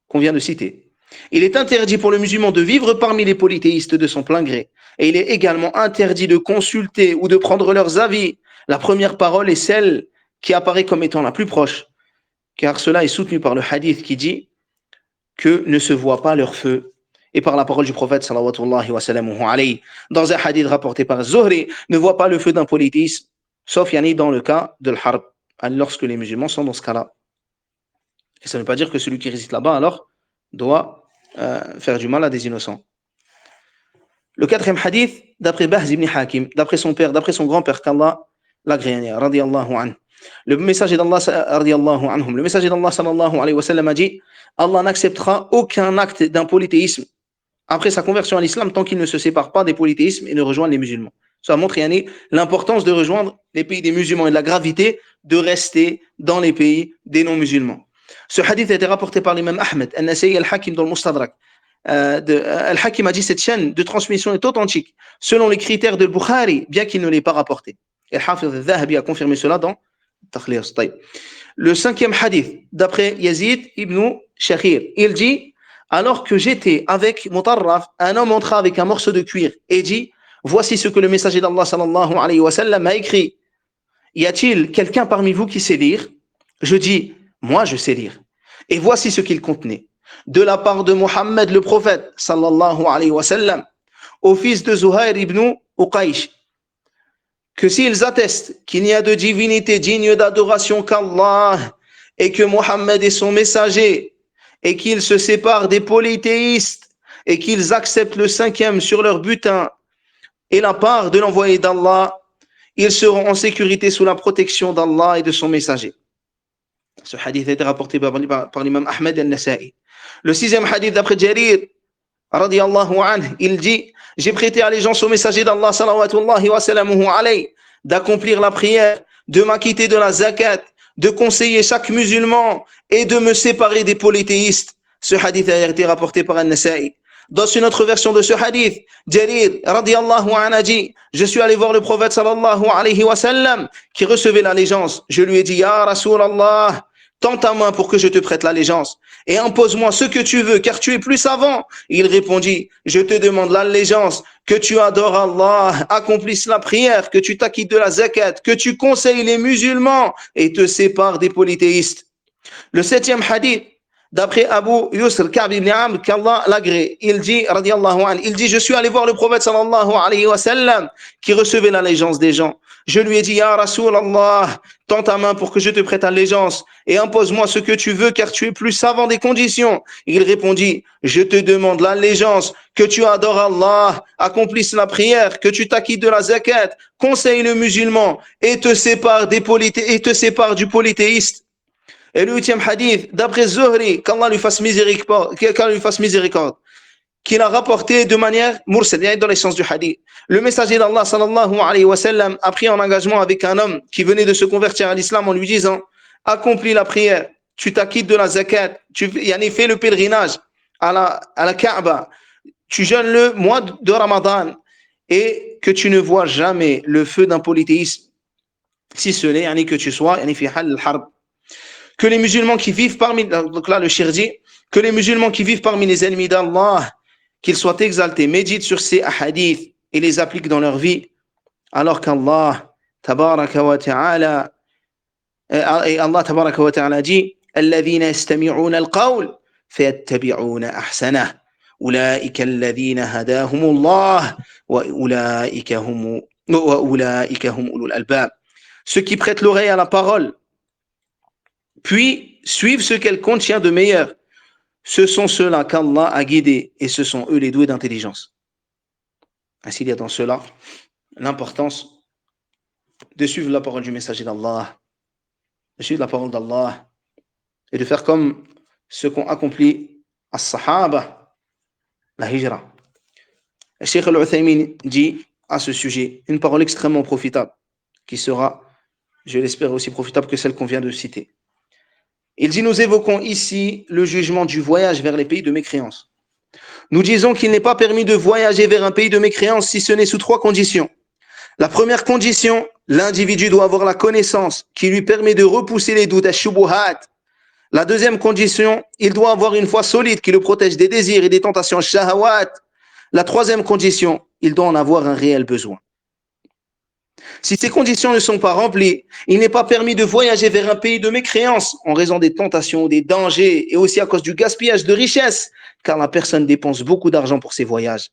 S2: qu'on vient de citer. Il est interdit pour le musulman de vivre parmi les polythéistes de son plein gré. Et il est également interdit de consulter ou de prendre leurs avis. La première parole est celle qui apparaît comme étant la plus proche, car cela est soutenu par le hadith qui dit que ne se voit pas leur feu. Et par la parole du prophète sallallahu wa sallamuhu alayhi, dans un hadith rapporté par Zuhri, ne voit pas le feu d'un polythéisme, sauf dans le cas de l'harb, lorsque les musulmans sont dans ce cas-là. Et ça ne veut pas dire que celui qui réside là-bas, alors, doit faire du mal à des innocents. Le quatrième hadith, d'après Bahz ibn Hakim, d'après son père, d'après son grand-père, qu'Allah l'agréé, radiyallahu anhu. Le messager d'Allah, radiyallahu anhum, le messager d'Allah sallallahu alayhi wa sallam a dit, Allah n'acceptera aucun acte d'un polythéisme après sa conversion à l'islam tant qu'il ne se sépare pas des polythéismes et ne rejoint les musulmans. Ça montre l'importance de rejoindre les pays des musulmans et de la gravité de rester dans les pays des non-musulmans. Ce hadith a été rapporté par l'imam Ahmed, An-Nasai al-Hakim dans le Mustadrak. Al-Hakim a dit cette chaîne de transmission est authentique selon les critères de Bukhari, bien qu'il ne l'ait pas rapporté. Et Al-Hafiz al-Dhahabi a confirmé cela dans Takhlias. Le cinquième hadith, d'après Yazid ibn Shakhir, il dit, alors que j'étais avec Mutarraf, un homme entra avec un morceau de cuir et dit, voici ce que le messager d'Allah sallallahu alayhi wa sallam a écrit. Y a-t-il quelqu'un parmi vous qui sait lire? Je dis, moi je sais lire. Et voici ce qu'il contenait. De la part de Mohammed le prophète sallallahu alayhi wa sallam, au fils de Zuhair ibn Uqaysh, que s'ils attestent qu'il n'y a de divinité digne d'adoration qu'Allah et que Mohammed est son messager et qu'ils se séparent des polythéistes et qu'ils acceptent le cinquième sur leur butin et la part de l'envoyé d'Allah, ils seront en sécurité sous la protection d'Allah et de son messager. Ce hadith a été rapporté par l'imam Ahmed al-Nasai. Le sixième hadith d'après Jarir, radiyallahu anhu, il dit, j'ai prêté allégeance au messager d'Allah salawatullahi wa salamuhu alayhi d'accomplir la prière, de m'acquitter de la zakat, de conseiller chaque musulman et de me séparer des polythéistes. Ce hadith a été rapporté par An-Nasai. Dans une autre version de ce hadith, Jarir radiyallahu anhu a dit, je suis allé voir le prophète sallallahu alayhi wa sallam qui recevait l'allégeance. Je lui ai dit, ya Rasulallah, tends ta main pour que je te prête l'allégeance et impose-moi ce que tu veux, car tu es plus savant. Il répondit, je te demande l'allégeance, que tu adores Allah, accomplisses la prière, que tu t'acquittes de la zakat, que tu conseilles les musulmans et te sépares des polythéistes. Le 7e hadith, d'après Abu Yusr Ka'b ibn Amr, qu'Allah l'agrée, il dit, radiallahu anhu, il dit, je suis allé voir le prophète sallallahu alayhi wa sallam, qui recevait l'allégeance des gens. Je lui ai dit, Ya Rasulallah, tends ta main pour que je te prête allégeance et impose-moi ce que tu veux, car tu es plus savant des conditions. Il répondit, je te demande l'allégeance, que tu adores Allah, accomplisses la prière, que tu t'acquittes de la zakat, conseille le musulman et te sépare du polythéiste. Et le 8e hadith, d'après Zuhri, qu'Allah lui fasse miséricorde, qu'il a rapporté de manière mursal, dans les sens du hadith. Le messager d'Allah sallallahu alayhi wa sallam a pris un engagement avec un homme qui venait de se convertir à l'islam en lui disant, accomplis la prière, tu t'acquittes de la zakat, tu fais le pèlerinage à la Kaaba, tu jeûnes le mois de Ramadan et que tu ne vois jamais le feu d'un polythéisme, si ce n'est que tu sois fi hal al-harb. Que les musulmans qui vivent parmi, donc là le shir dit, que les musulmans qui vivent parmi les ennemis d'Allah, qu'ils soient exaltés, méditent sur ces hadiths et les appliquent dans leur vie, alors qu'Allah tabaraka wa ta'ala dit, الذين يستمعون القول فيتبعون أحسنه أولئك الذين هداهم الله وأولئك هم أولو الألباب. Ceux qui prêtent l'oreille à la parole puis suivent ce qu'elle contient de meilleur. Ce sont ceux-là qu'Allah a guidés et ce sont eux les doués d'intelligence. Ainsi, il y a dans cela l'importance de suivre la parole du messager d'Allah, de suivre la parole d'Allah et de faire comme ceux qu'ont accompli as-sahaba, la hijra. Le Cheikh Al-Uthaymin dit à ce sujet une parole extrêmement profitable qui sera, je l'espère, aussi profitable que celle qu'on vient de citer. Il dit, nous évoquons ici le jugement du voyage vers les pays de mécréance. Nous disons qu'il n'est pas permis de voyager vers un pays de mécréance si ce n'est sous 3 conditions. La première condition, l'individu doit avoir la connaissance qui lui permet de repousser les doutes à shubuhat. La deuxième condition, il doit avoir une foi solide qui le protège des désirs et des tentations shahawat. La troisième condition, il doit en avoir un réel besoin. Si ces conditions ne sont pas remplies, il n'est pas permis de voyager vers un pays de mécréance en raison des tentations, des dangers et aussi à cause du gaspillage de richesses, car la personne dépense beaucoup d'argent pour ses voyages.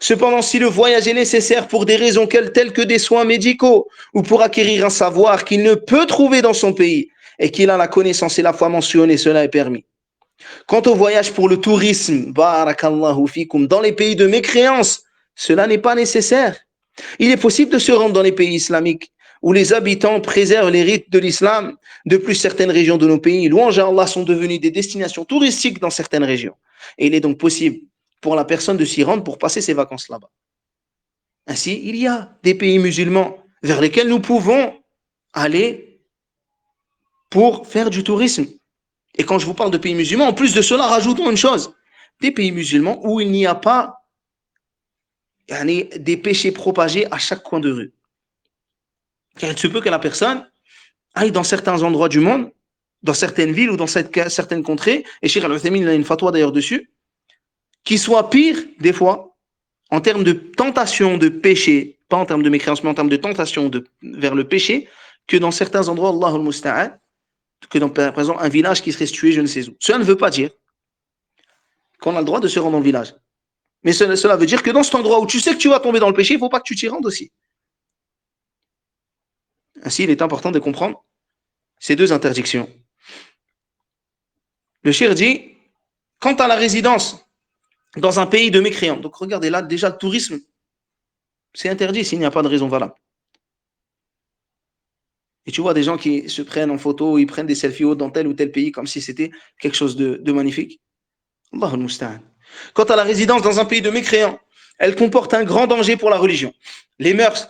S2: Cependant, si le voyage est nécessaire pour des raisons telles que des soins médicaux ou pour acquérir un savoir qu'il ne peut trouver dans son pays et qu'il a la connaissance et la foi mentionnées, cela est permis. Quant au voyage pour le tourisme, barakallahu fikum, dans les pays de mécréance, cela n'est pas nécessaire. Il est possible de se rendre dans les pays islamiques où les habitants préservent les rites de l'islam. De plus, certaines régions de nos pays, louange à Allah, sont devenues des destinations touristiques dans certaines régions. Et il est donc possible pour la personne de s'y rendre pour passer ses vacances là-bas. Ainsi, il y a des pays musulmans vers lesquels nous pouvons aller pour faire du tourisme. Et quand je vous parle de pays musulmans, en plus de cela, rajoutons une chose. Des pays musulmans où il n'y a pas des péchés propagés à chaque coin de rue. Car il se peut que la personne aille dans certains endroits du monde, dans certaines villes ou dans certaines contrées, et Cheikh Al-Uthaymin a une fatwa d'ailleurs dessus, qui soit pire, des fois, en termes de tentation de péché, pas en termes de mécréance, mais en termes de tentation vers le péché, que dans certains endroits, Allahul Musta'an, que dans, par exemple, un village qui serait situé je ne sais où. Cela ne veut pas dire qu'on a le droit de se rendre dans le village. Mais cela veut dire que dans cet endroit où tu sais que tu vas tomber dans le péché, il ne faut pas que tu t'y rendes aussi. Ainsi, il est important de comprendre ces 2 interdictions. Le shir dit, quant à la résidence dans un pays de mécréants, donc regardez là, déjà le tourisme, c'est interdit s'il n'y a pas de raison valable. Et tu vois des gens qui se prennent en photo, ils prennent des selfies dans tel ou tel pays comme si c'était quelque chose de magnifique. Allahul Musta'an. Quant à la résidence dans un pays de mécréants, elle comporte un grand danger pour la religion, les mœurs,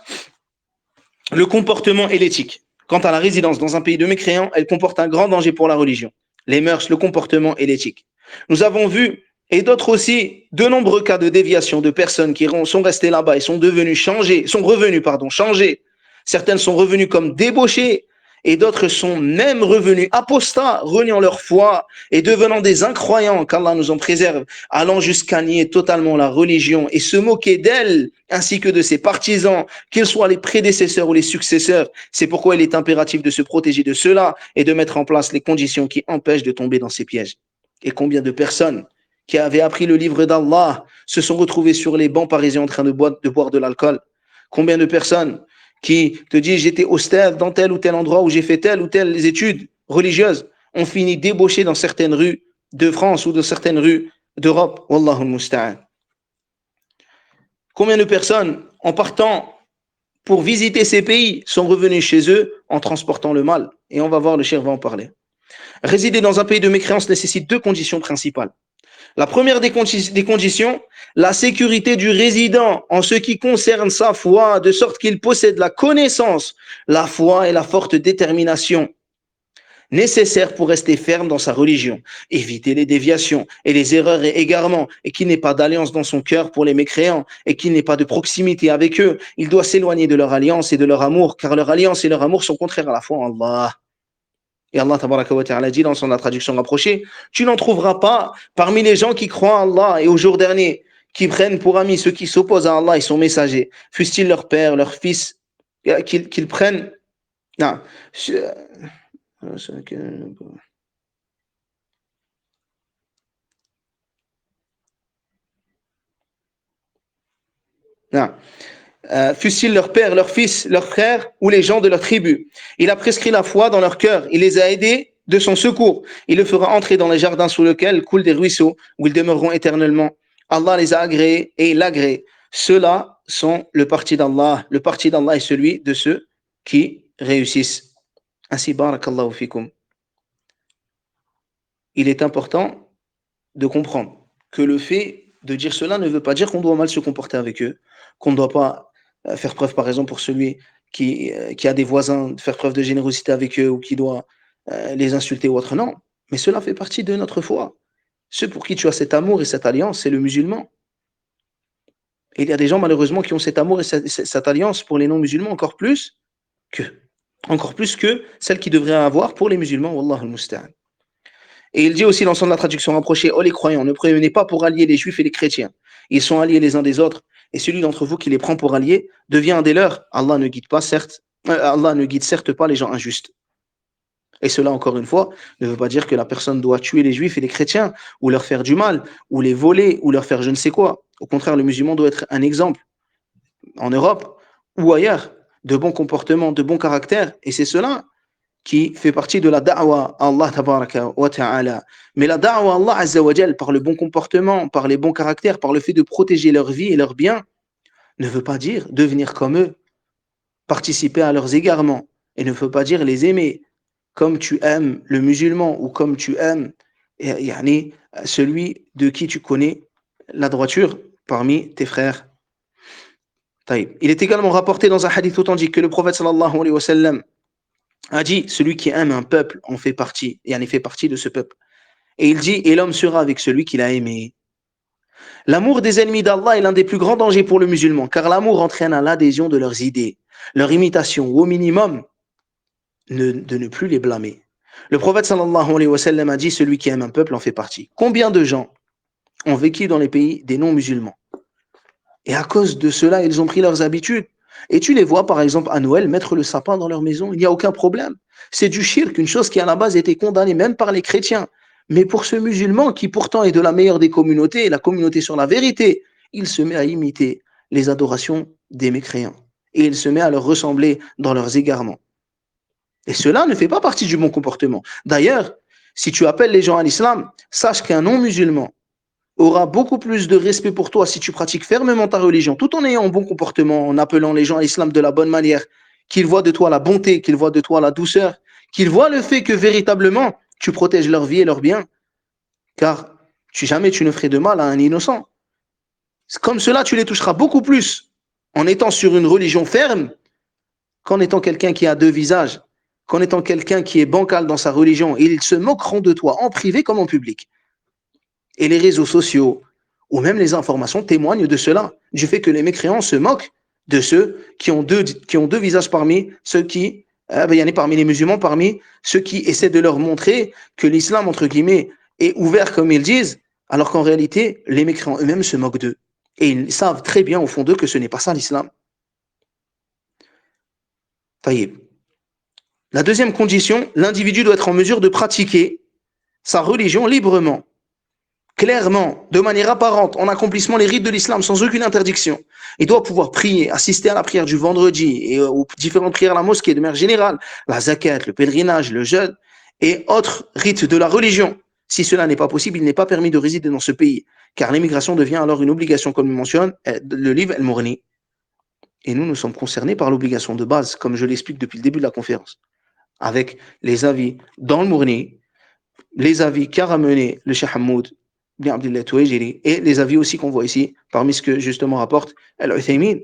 S2: le comportement et l'éthique. Quant à la résidence dans un pays de mécréants, elle comporte un grand danger pour la religion, les mœurs, le comportement et l'éthique. Nous avons vu, et d'autres aussi, de nombreux cas de déviation de personnes qui sont restées là-bas et sont revenues changées. Certaines sont revenues comme débauchées et d'autres sont même revenus apostats, reniant leur foi et devenant des incroyants, qu'Allah nous en préserve, allant jusqu'à nier totalement la religion et se moquer d'elle, ainsi que de ses partisans, qu'ils soient les prédécesseurs ou les successeurs. C'est pourquoi il est impératif de se protéger de cela et de mettre en place les conditions qui empêchent de tomber dans ces pièges. Et combien de personnes qui avaient appris le livre d'Allah se sont retrouvées sur les bancs parisiens en train de boire de l'alcool? Combien de personnes qui te disent j'étais austère dans tel ou tel endroit où j'ai fait telle ou telle études religieuses ont fini débauchés dans certaines rues de France ou dans certaines rues d'Europe. Wallahu musta'an. Combien de personnes, en partant pour visiter ces pays, sont revenus chez eux en transportant le mal? Et on va voir, le cheikh va en parler. Résider dans un pays de mécréance nécessite deux conditions principales. La première des conditions, la sécurité du résident en ce qui concerne sa foi, de sorte qu'il possède la connaissance, la foi et la forte détermination nécessaires pour rester ferme dans sa religion, éviter les déviations et les erreurs et égarements, et qu'il n'ait pas d'alliance dans son cœur pour les mécréants, et qu'il n'ait pas de proximité avec eux. Il doit s'éloigner de leur alliance et de leur amour, car leur alliance et leur amour sont contraires à la foi en Allah. Et Allah tabaraka wa ta'ala dit dans la traduction rapprochée, tu n'en trouveras pas parmi les gens qui croient en Allah et au jour dernier, qui prennent pour amis ceux qui s'opposent à Allah et son messager, fussent-ils leur père, leur fils, qu'ils prennent... Non. Non. Fussent-ils leur père, leur fils, leur frère ou les gens de leur tribu. Il a prescrit la foi dans leur cœur. Il les a aidés de son secours. Il le fera entrer dans les jardins sous lesquels coulent des ruisseaux, où ils demeureront éternellement. Allah les a agréés et il l'agrée. Ceux-là sont le parti d'Allah. Le parti d'Allah est celui de ceux qui réussissent. Ainsi, barakallahu fikum. Il est important de comprendre que le fait de dire cela ne veut pas dire qu'on doit mal se comporter avec eux, qu'on ne doit pas faire preuve, par exemple, pour celui qui a des voisins, de faire preuve de générosité avec eux ou qui doit les insulter ou autre. Non, mais cela fait partie de notre foi. Ceux pour qui tu as cet amour et cette alliance, c'est le musulman. Et il y a des gens, malheureusement, qui ont cet amour et cette alliance pour les non-musulmans encore plus que celle qu'ils devraient avoir pour les musulmans. Wallahu al-musta'an. Et il dit aussi dans la traduction rapprochée, oh les croyants, ne prenez pas pour alliés les juifs et les chrétiens. Ils sont alliés les uns des autres. Et celui d'entre vous qui les prend pour alliés devient un des leurs. Allah ne guide certes pas les gens injustes. Et cela, encore une fois, ne veut pas dire que la personne doit tuer les juifs et les chrétiens, ou leur faire du mal, ou les voler, ou leur faire je ne sais quoi. Au contraire, le musulman doit être un exemple, en Europe ou ailleurs, de bon comportement, de bon caractère. Et c'est cela qui fait partie de la da'wa à Allah tabaraka wa ta'ala. Mais la da'wa à Allah azza wa jal, par le bon comportement, par les bons caractères, par le fait de protéger leur vie et leurs biens, ne veut pas dire devenir comme eux, participer à leurs égarements, et ne veut pas dire les aimer comme tu aimes le musulman ou comme tu aimes celui de qui tu connais la droiture parmi tes frères. Il est également rapporté dans un hadith authentique que le prophète sallallahu alayhi wa sallam a dit, celui qui aime un peuple en fait partie, et en fait partie de ce peuple. Et il dit, et l'homme sera avec celui qu'il a aimé. L'amour des ennemis d'Allah est l'un des plus grands dangers pour le musulman, car l'amour entraîne à l'adhésion de leurs idées, leur imitation, ou au minimum, de ne plus les blâmer. Le prophète sallallahu alayhi wa sallam a dit, celui qui aime un peuple en fait partie. Combien de gens ont vécu dans les pays des non-musulmans? Et à cause de cela, ils ont pris leurs habitudes. Et tu les vois, par exemple, à Noël, mettre le sapin dans leur maison. Il n'y a aucun problème. C'est du shirk, une chose qui à la base était condamnée même par les chrétiens. Mais pour ce musulman, qui pourtant est de la meilleure des communautés, la communauté sur la vérité, il se met à imiter les adorations des mécréants. Et il se met à leur ressembler dans leurs égarements. Et cela ne fait pas partie du bon comportement. D'ailleurs, si tu appelles les gens à l'islam, sache qu'un non-musulman aura beaucoup plus de respect pour toi si tu pratiques fermement ta religion, tout en ayant un bon comportement, en appelant les gens à l'islam de la bonne manière, qu'ils voient de toi la bonté, qu'ils voient de toi la douceur, qu'ils voient le fait que véritablement, tu protèges leur vie et leurs biens, car jamais tu ne ferais de mal à un innocent. Comme cela, tu les toucheras beaucoup plus en étant sur une religion ferme qu'en étant quelqu'un qui a deux visages, qu'en étant quelqu'un qui est bancal dans sa religion. Et ils se moqueront de toi en privé comme en public. Et les réseaux sociaux, ou même les informations témoignent de cela, du fait que les mécréants se moquent de ceux qui ont deux visages parmi ceux qui parmi les musulmans, parmi ceux qui essaient de leur montrer que l'islam, entre guillemets, est ouvert comme ils disent, alors qu'en réalité, les mécréants eux-mêmes se moquent d'eux. Et ils savent très bien au fond d'eux que ce n'est pas ça l'islam. Taïb. La deuxième condition, l'individu doit être en mesure de pratiquer sa religion librement, clairement, de manière apparente, en accomplissant les rites de l'islam sans aucune interdiction. Il doit pouvoir prier, assister à la prière du vendredi et aux différentes prières à la mosquée de manière générale, la zakat, le pèlerinage, le jeûne et autres rites de la religion. Si cela n'est pas possible, il n'est pas permis de résider dans ce pays, car l'immigration devient alors une obligation, comme le mentionne le livre El-Mourni. Et nous sommes concernés par l'obligation de base, comme je l'explique depuis le début de la conférence, avec les avis dans le Mourni, les avis qu'a ramené le Cheikh Hamoud ibn Abdullah Tuwajiri et les avis aussi qu'on voit ici, parmi ce que justement rapporte Al-Uthaymin.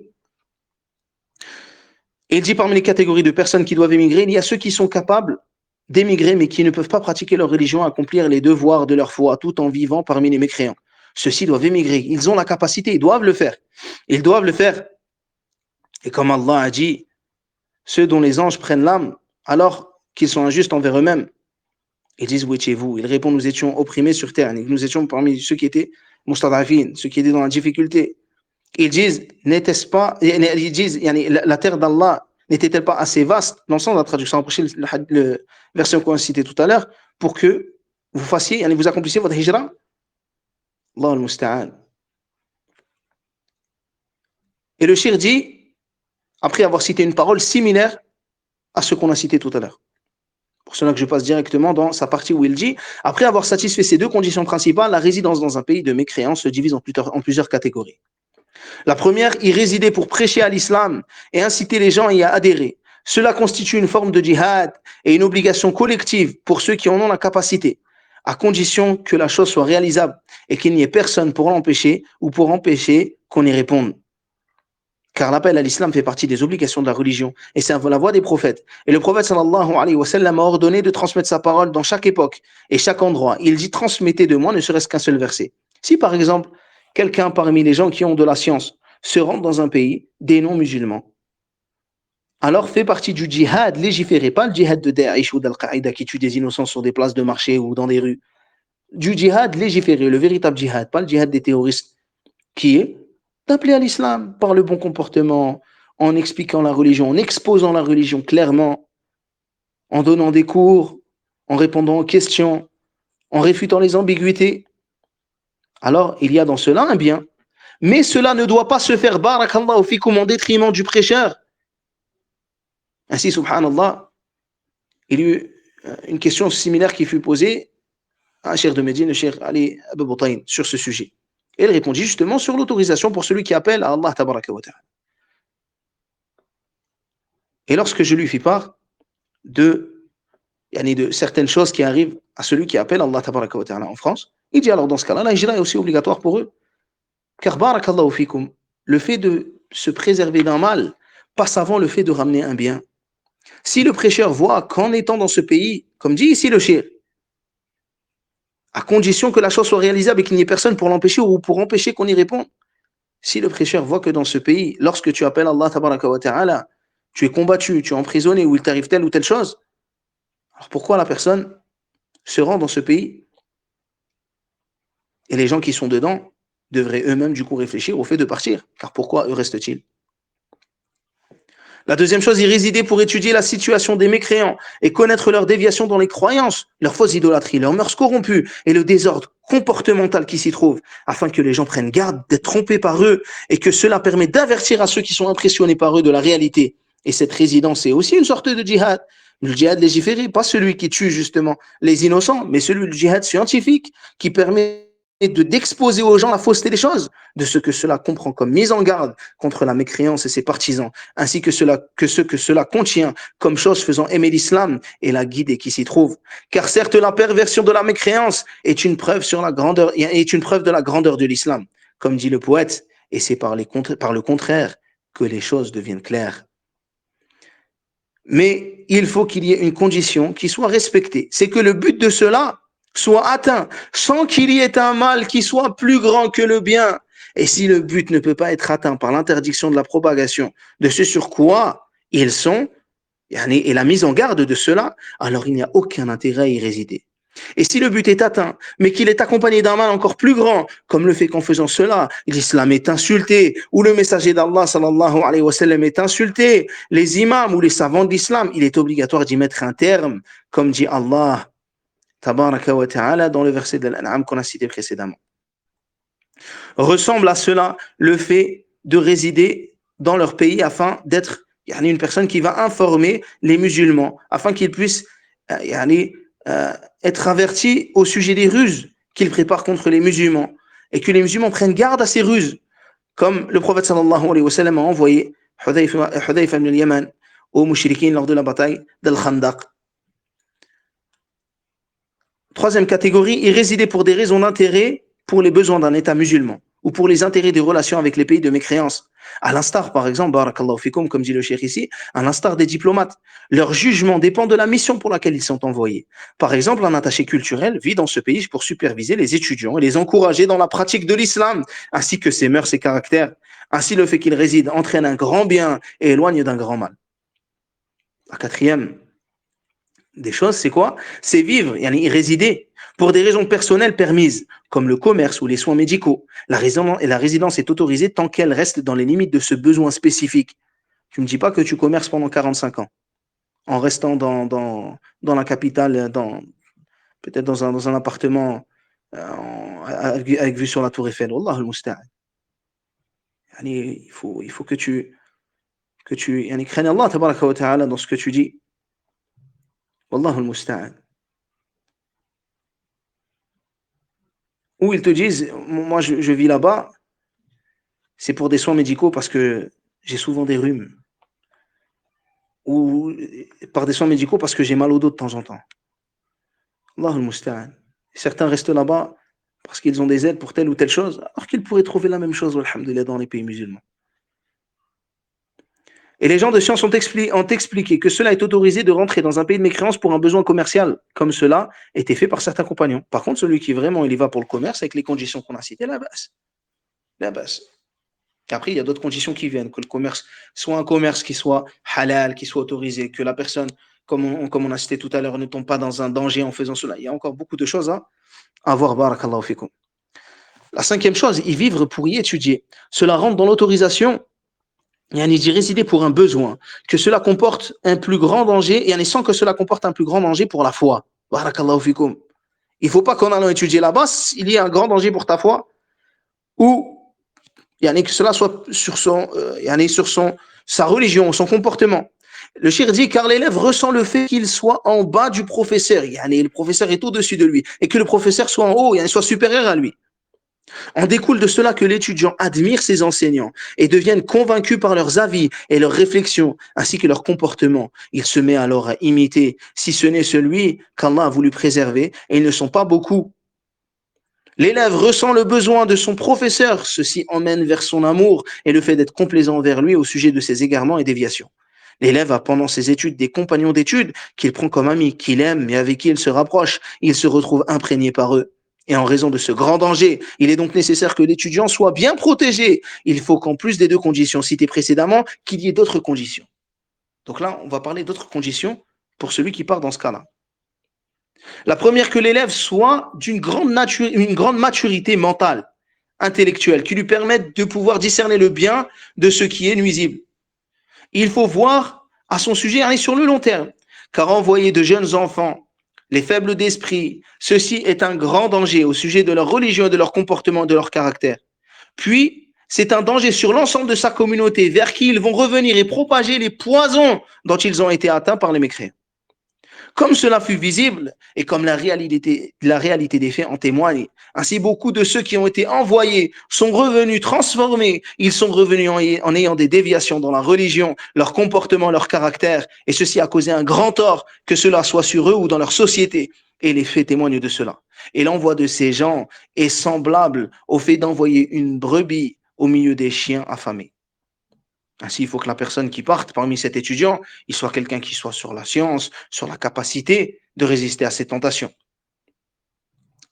S2: Il dit parmi les catégories de personnes qui doivent émigrer, il y a ceux qui sont capables d'émigrer mais qui ne peuvent pas pratiquer leur religion, accomplir les devoirs de leur foi tout en vivant parmi les mécréants. Ceux-ci doivent émigrer, ils ont la capacité, ils doivent le faire. Ils doivent le faire. Et comme Allah a dit, ceux dont les anges prennent l'âme alors qu'ils sont injustes envers eux-mêmes, ils disent où étiez-vous? Ils répondent nous étions opprimés sur terre, nous étions parmi ceux qui étaient mustadafin, ceux qui étaient dans la difficulté. Ils disent n'était-ce pas, ils disent la terre d'Allah n'était-elle pas assez vaste, dans le sens de la traduction, approchez le verset qu'on a cité tout à l'heure, pour que vous fassiez, vous accomplissiez votre hijra. Allah al-Musta'an. Et le shir dit, après avoir cité une parole similaire à ce qu'on a cité tout à l'heure. Pour cela que je passe directement dans sa partie où il dit, après avoir satisfait ces deux conditions principales, la résidence dans un pays de mécréants se divise en plusieurs catégories. La première, y résider pour prêcher à l'islam et inciter les gens à y adhérer. Cela constitue une forme de djihad et une obligation collective pour ceux qui en ont la capacité, à condition que la chose soit réalisable et qu'il n'y ait personne pour l'empêcher ou pour empêcher qu'on y réponde. Car l'appel à l'islam fait partie des obligations de la religion et c'est la voie des prophètes. Et le prophète sallallahu alayhi wa sallam a ordonné de transmettre sa parole dans chaque époque et chaque endroit. Il dit transmettez de moi ne serait-ce qu'un seul verset. Si par exemple, quelqu'un parmi les gens qui ont de la science se rend dans un pays des non-musulmans, alors fait partie du djihad légiféré, pas le djihad de Daesh ou d'Al-Qaïda qui tue des innocents sur des places de marché ou dans des rues. Du djihad légiféré, le véritable djihad, pas le djihad des terroristes, qui est d'appeler à l'islam par le bon comportement, en expliquant la religion, en exposant la religion clairement, en donnant des cours, en répondant aux questions, en réfutant les ambiguïtés. Alors, il y a dans cela un bien. Mais cela ne doit pas se faire, barakallahu fikoum, en détriment du prêcheur. Ainsi, subhanallah, il y a eu une question similaire qui fut posée à un cheikh de Médine, le cheikh Ali Abu Boutaïn, sur ce sujet. Et il répondit justement sur l'autorisation pour celui qui appelle à Allah tabaraka wa ta'ala. Et lorsque je lui fis part de certaines choses qui arrivent à celui qui appelle Allah tabaraka wa ta'ala en France, il dit alors dans ce cas-là, la hijra est aussi obligatoire pour eux. Car barakallahu fikum, le fait de se préserver d'un mal passe avant le fait de ramener un bien. Si le prêcheur voit qu'en étant dans ce pays, comme dit ici le cheikh, à condition que la chose soit réalisable et qu'il n'y ait personne pour l'empêcher ou pour empêcher qu'on y réponde. Si le prêcheur voit que dans ce pays, lorsque tu appelles Allah tabaraka wa ta'ala, tu es combattu, tu es emprisonné ou il t'arrive telle ou telle chose, alors pourquoi la personne se rend dans ce pays? Et les gens qui sont dedans devraient eux-mêmes du coup réfléchir au fait de partir, car pourquoi eux restent-ils? La deuxième chose, y résider pour étudier la situation des mécréants et connaître leurs déviations dans les croyances, leurs fausses idolâtries, leurs mœurs corrompues et le désordre comportemental qui s'y trouve, afin que les gens prennent garde d'être trompés par eux et que cela permet d'avertir à ceux qui sont impressionnés par eux de la réalité. Et cette résidence est aussi une sorte de djihad. Le djihad légiféré, pas celui qui tue justement les innocents, mais celui du djihad scientifique qui permet d'exposer aux gens la fausseté des choses, de ce que cela comprend comme mise en garde contre la mécréance et ses partisans, ainsi que ce que cela contient comme chose faisant aimer l'islam et la guider qui s'y trouve. Car certes, la perversion de la mécréance est une preuve de la grandeur de l'islam, comme dit le poète, et c'est par le contraire que les choses deviennent claires. Mais il faut qu'il y ait une condition qui soit respectée, c'est que le but de cela soit atteint, sans qu'il y ait un mal qui soit plus grand que le bien. Et si le but ne peut pas être atteint par l'interdiction de la propagation de ce sur quoi ils sont, et la mise en garde de cela, alors il n'y a aucun intérêt à y résider. Et si le but est atteint, mais qu'il est accompagné d'un mal encore plus grand, comme le fait qu'en faisant cela, l'islam est insulté, ou le messager d'Allah sallallahu alayhi wa sallam est insulté, les imams ou les savants de l'islam, il est obligatoire d'y mettre un terme, comme dit Allah tabaraka wa ta'ala dans le verset de l'An'am qu'on a cité précédemment. Ressemble à cela le fait de résider dans leur pays afin d'être une personne qui va informer les musulmans, afin qu'ils puissent être avertis au sujet des ruses qu'ils préparent contre les musulmans et que les musulmans prennent garde à ces ruses, comme le prophète sallallahu alayhi wa sallam a envoyé Hudayfa ibn al-Yaman aux mouchriquins lors de la bataille d'Al-Khandaq. Troisième catégorie, y résider pour des raisons d'intérêt pour les besoins d'un État musulman ou pour les intérêts des relations avec les pays de mécréance. À l'instar, par exemple, barakallahu fikum, comme dit le cheikh ici, à l'instar des diplomates, leur jugement dépend de la mission pour laquelle ils sont envoyés. Par exemple, un attaché culturel vit dans ce pays pour superviser les étudiants et les encourager dans la pratique de l'islam, ainsi que ses mœurs et caractères. Ainsi, le fait qu'il réside entraîne un grand bien et éloigne d'un grand mal. La quatrième des choses, c'est quoi? C'est vivre, y résider pour des raisons personnelles permises, comme le commerce ou les soins médicaux. La résidence est autorisée tant qu'elle reste dans les limites de ce besoin spécifique. Tu ne me dis pas que tu commerces pendant 45 ans, en restant dans la capitale, peut-être dans un appartement avec vue sur la tour Eiffel. Wallah al-musta'an. Il faut que tu craignes Allah tabaraka wa ta'ala dans ce que tu dis. Wallahu al-musta'an. Ou ils te disent, moi je vis là-bas, c'est pour des soins médicaux parce que j'ai souvent des rhumes. Ou par des soins médicaux parce que j'ai mal au dos de temps en temps. Allahu al-musta'an. Certains restent là-bas parce qu'ils ont des aides pour telle ou telle chose, alors qu'ils pourraient trouver la même chose, alhamdoulilah, dans les pays musulmans. Et les gens de science ont expliqué que cela est autorisé de rentrer dans un pays de mécréance pour un besoin commercial, comme cela était fait par certains compagnons. Par contre, celui qui vraiment il y va pour le commerce, avec les conditions qu'on a citées, la base. Après, il y a d'autres conditions qui viennent, que le commerce soit un commerce qui soit halal, qui soit autorisé, que la personne, comme on a cité tout à l'heure, ne tombe pas dans un danger en faisant cela. Il y a encore beaucoup de choses à voir, barakallahu fikum. La cinquième chose, y vivre pour y étudier. Cela rentre dans l'autorisation d'y résider pour un besoin, que cela comporte un plus grand danger, et sans que cela comporte un plus grand danger pour la foi. Barakallahu fikum. Il ne faut pas qu'en allant étudier là-bas, il y ait un grand danger pour ta foi, ou que cela soit sur sa religion, son comportement. Le cheikh dit, car l'élève ressent le fait qu'il soit en bas du professeur, le professeur est au-dessus de lui, et que le professeur soit en haut, soit supérieur à lui. En découle de cela que l'étudiant admire ses enseignants et devienne convaincu par leurs avis et leurs réflexions, ainsi que leur comportement. Il se met alors à imiter, si ce n'est celui qu'Allah a voulu préserver, et ils ne sont pas beaucoup. L'élève ressent le besoin de son professeur, ceci emmène vers son amour et le fait d'être complaisant envers lui au sujet de ses égarements et déviations. L'élève a pendant ses études des compagnons d'études qu'il prend comme amis, qu'il aime et avec qui il se rapproche. Il se retrouve imprégné par eux. Et en raison de ce grand danger, il est donc nécessaire que l'étudiant soit bien protégé. Il faut qu'en plus des deux conditions citées précédemment, qu'il y ait d'autres conditions. Donc là, on va parler d'autres conditions pour celui qui part dans ce cas-là. La première, que l'élève soit d'une grande maturité mentale, intellectuelle, qui lui permette de pouvoir discerner le bien de ce qui est nuisible. Il faut voir à son sujet aller sur le long terme, car envoyer de jeunes enfants, les faibles d'esprit, ceci est un grand danger au sujet de leur religion, de leur comportement, de leur caractère. Puis, c'est un danger sur l'ensemble de sa communauté, vers qui ils vont revenir et propager les poisons dont ils ont été atteints par les mécréants. Comme cela fut visible et comme la réalité des faits en témoigne, ainsi beaucoup de ceux qui ont été envoyés sont revenus transformés, ils sont revenus en ayant des déviations dans la religion, leur comportement, leur caractère, et ceci a causé un grand tort, que cela soit sur eux ou dans leur société, et les faits témoignent de cela. Et l'envoi de ces gens est semblable au fait d'envoyer une brebis au milieu des chiens affamés. Ainsi, il faut que la personne qui parte parmi cet étudiant, il soit quelqu'un qui soit sur la science, sur la capacité de résister à ces tentations.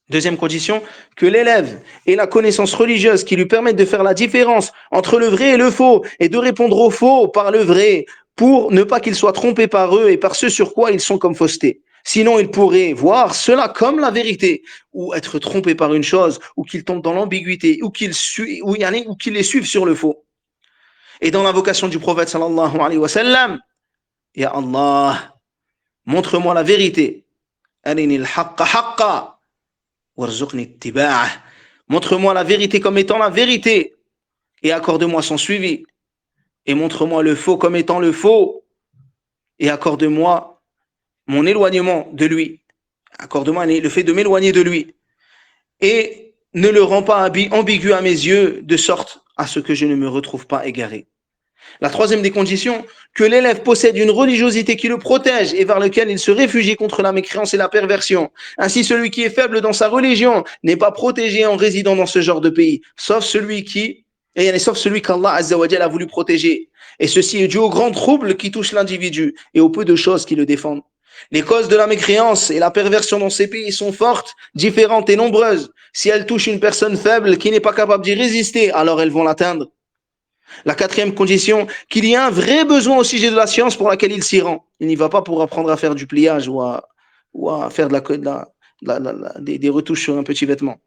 S2: Deuxième condition, que l'élève ait la connaissance religieuse qui lui permette de faire la différence entre le vrai et le faux et de répondre au faux par le vrai pour ne pas qu'ils soient trompés par eux et par ce sur quoi ils sont comme faussetés. Sinon, ils pourraient voir cela comme la vérité, ou être trompés par une chose, ou qu'ils tombent dans l'ambiguïté, ou qu'ils les suivent sur le faux. Et dans l'invocation du prophète sallallahu alayhi wa sallam, Ya Allah, montre-moi la vérité. Arini al-haqqa haqqa, warzuqni ittiba'ah. Montre-moi la vérité comme étant la vérité, et accorde-moi son suivi. Et montre-moi le faux comme étant le faux, et accorde-moi mon éloignement de lui. Accorde-moi le fait de m'éloigner de lui. Et ne le rends pas ambigu à mes yeux, de sorte à ce que je ne me retrouve pas égaré. La troisième des conditions, que l'élève possède une religiosité qui le protège et vers laquelle il se réfugie contre la mécréance et la perversion. Ainsi, celui qui est faible dans sa religion n'est pas protégé en résidant dans ce genre de pays, sauf celui qu'Allah Azza wa Jalla a voulu protéger. Et ceci est dû au grand trouble qui touche l'individu et aux peu de choses qui le défendent. Les causes de la mécréance et la perversion dans ces pays sont fortes, différentes et nombreuses. Si elles touchent une personne faible qui n'est pas capable d'y résister, alors elles vont l'atteindre. La quatrième condition, qu'il y a un vrai besoin au sujet de la science pour laquelle il s'y rend. Il n'y va pas pour apprendre à faire du pliage ou à faire des retouches sur un petit vêtement.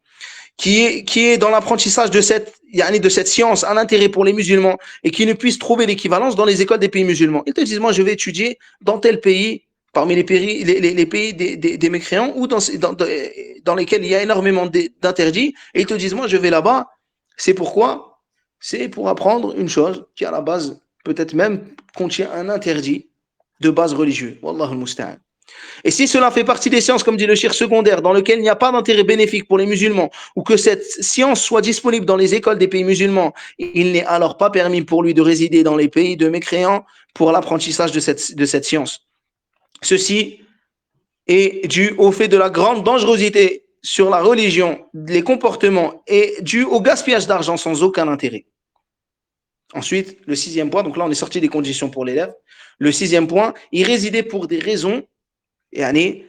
S2: Qui est dans l'apprentissage de cette science un intérêt pour les musulmans et qui ne puisse trouver l'équivalence dans les écoles des pays musulmans. Ils te disent, moi je vais étudier dans tel pays, parmi les pays des mécréants ou dans lesquels il y a énormément d'interdits, et ils te disent, moi je vais là-bas, c'est pourquoi? C'est pour apprendre une chose qui à la base peut-être même contient un interdit de base religieux. Wallahu musta'an. Et si cela fait partie des sciences, comme dit le cheikh, secondaires, dans lesquelles il n'y a pas d'intérêt bénéfique pour les musulmans, ou que cette science soit disponible dans les écoles des pays musulmans, il n'est alors pas permis pour lui de résider dans les pays de mécréants pour l'apprentissage de cette science. Ceci est dû au fait de la grande dangerosité sur la religion, les comportements, et dû au gaspillage d'argent sans aucun intérêt. Ensuite, le sixième point, donc là on est sorti des conditions pour l'élève. Le sixième point, y résider pour des raisons de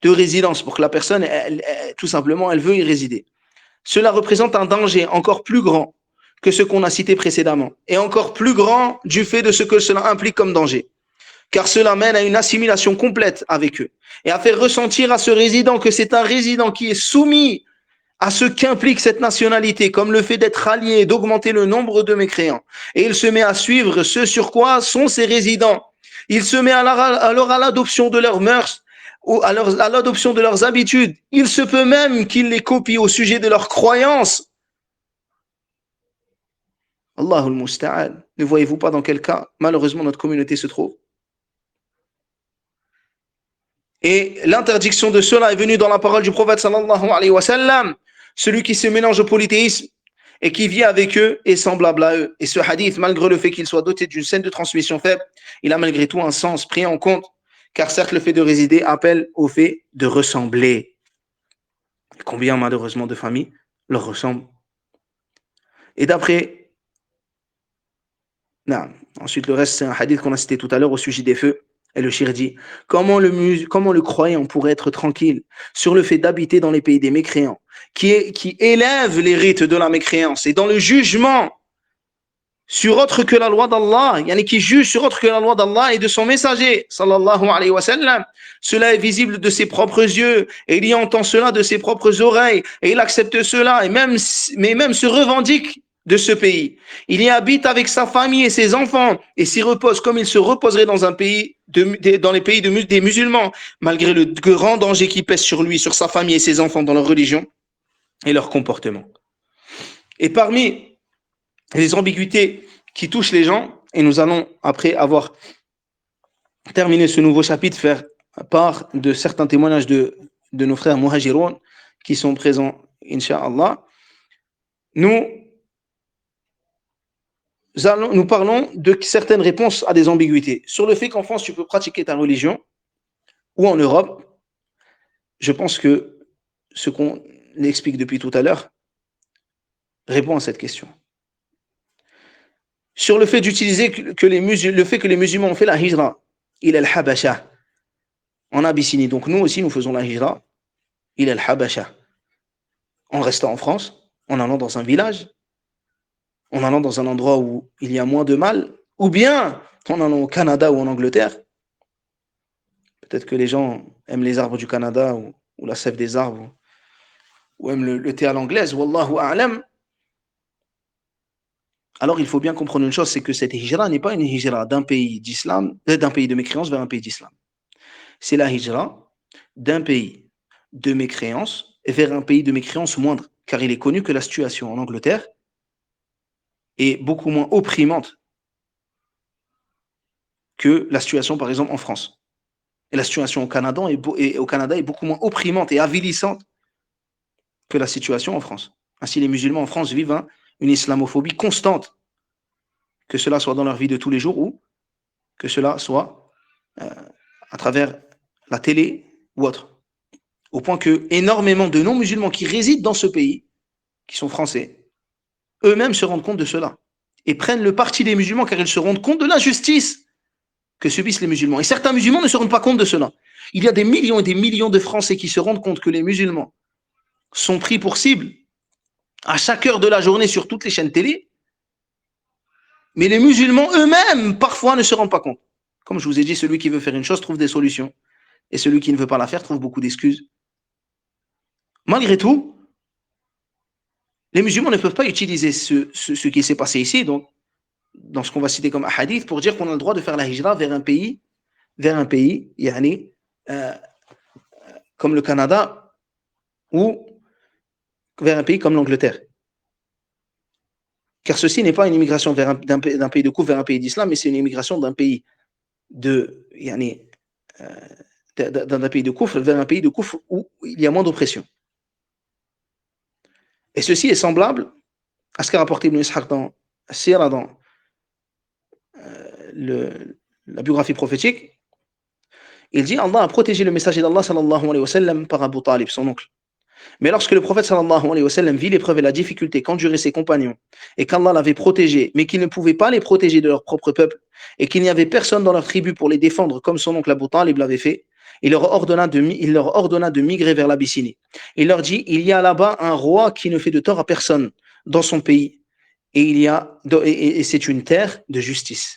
S2: résidence, pour que la personne, tout simplement, elle veut y résider. Cela représente un danger encore plus grand que ce qu'on a cité précédemment, et encore plus grand du fait de ce que cela implique comme danger. Car cela mène à une assimilation complète avec eux, et à faire ressentir à ce résident que c'est un résident qui est soumis à ce qu'implique cette nationalité, comme le fait d'être allié et d'augmenter le nombre de mécréants. Et il se met à suivre ce sur quoi sont ces résidents. Il se met alors à l'adoption de leurs mœurs, à l'adoption de leurs habitudes. Il se peut même qu'il les copie au sujet de leurs croyances. Allahul musta'an. Ne voyez-vous pas dans quel cas, malheureusement, notre communauté se trouve? Et l'interdiction de cela est venue dans la parole du prophète sallallahu alayhi wa sallam. Celui qui se mélange au polythéisme et qui vit avec eux est semblable à eux. Et ce hadith, malgré le fait qu'il soit doté d'une chaîne de transmission faible, il a malgré tout un sens pris en compte, car certes le fait de résider appelle au fait de ressembler. Combien malheureusement de familles leur ressemblent. Et d'après, ensuite le reste c'est un hadith qu'on a cité tout à l'heure au sujet des feux. Et le shir dit, comment le croyant pourrait être tranquille sur le fait d'habiter dans les pays des mécréants, qui élève les rites de la mécréance et dans le jugement sur autre que la loi d'Allah, qui juge sur autre que la loi d'Allah et de son messager, sallallahu alayhi wa sallam. Cela est visible de ses propres yeux, et il y entend cela de ses propres oreilles, et il accepte cela, mais même se revendique de ce pays. Il y habite avec sa famille et ses enfants, et s'y repose comme il se reposerait dans un pays dans les pays des musulmans, malgré le grand danger qui pèse sur lui, sur sa famille et ses enfants dans leur religion et leur comportement. Et parmi les ambiguïtés qui touchent les gens, et nous allons, après avoir terminé ce nouveau chapitre, faire part de certains témoignages de nos frères muhajiroun qui sont présents, incha'Allah. Nous parlons de certaines réponses à des ambiguïtés. Sur le fait qu'en France, tu peux pratiquer ta religion, ou en Europe, je pense que ce qu'on explique depuis tout à l'heure répond à cette question. Sur le fait d'utiliser le fait que les musulmans ont fait la hijra, il est al-Habasha, en Abyssinie. Donc nous aussi, nous faisons la hijra, il est al-Habasha, en restant en France, en allant dans un village, en allant dans un endroit où il y a moins de mal, Ou bien, on en a au Canada ou en Angleterre. Peut-être que les gens aiment les arbres du Canada ou la sève des arbres ou aiment le thé à l'anglaise. Wallahu a'lam. Alors, il faut bien comprendre une chose, c'est que cette hijra n'est pas une hijra d'un pays d'islam, d'un pays de mécréance vers un pays d'islam. C'est la hijra d'un pays de mécréance vers un pays de mécréance moindre. Car il est connu que la situation en Angleterre est beaucoup moins opprimante que la situation, par exemple, en France. Et la situation au Canada est beaucoup moins opprimante et avilissante que la situation en France. Ainsi, les musulmans en France vivent une islamophobie constante, que cela soit dans leur vie de tous les jours ou que cela soit à travers la télé ou autre. Au point que énormément de non-musulmans qui résident dans ce pays, qui sont français, eux-mêmes se rendent compte de cela et prennent le parti des musulmans car ils se rendent compte de l'injustice que subissent les musulmans. Et certains musulmans ne se rendent pas compte de cela. Il y a des millions et des millions de Français qui se rendent compte que les musulmans sont pris pour cible à chaque heure de la journée sur toutes les chaînes télé, mais les musulmans eux-mêmes parfois ne se rendent pas compte. Comme je vous ai dit, celui qui veut faire une chose trouve des solutions et celui qui ne veut pas la faire trouve beaucoup d'excuses. Malgré tout, les musulmans ne peuvent pas utiliser ce qui s'est passé ici, donc dans ce qu'on va citer comme hadith, pour dire qu'on a le droit de faire la hijra vers un pays yani, comme le Canada ou vers un pays comme l'Angleterre. Car ceci n'est pas une immigration d'un pays de coufre vers un pays d'islam, mais c'est une immigration d'un pays yani, d'un pays de coufre vers un pays de coufre où il y a moins d'oppression. Et ceci est semblable à ce qu'a rapporté Ibn Ishaq dans Sira, dans la biographie prophétique. Il dit Allah a protégé le messager d'Allah sallallahu alayhi wa sallam par Abu Talib, son oncle. Mais lorsque le prophète sallallahu alayhi wa sallam vit l'épreuve et la difficulté qu'enduraient ses compagnons et qu'Allah l'avait protégé, mais qu'il ne pouvait pas les protéger de leur propre peuple et qu'il n'y avait personne dans leur tribu pour les défendre comme son oncle Abu Talib l'avait fait, il leur ordonna de migrer vers l'Abyssinie. Il leur dit, il y a là-bas un roi qui ne fait de tort à personne dans son pays et c'est une terre de justice.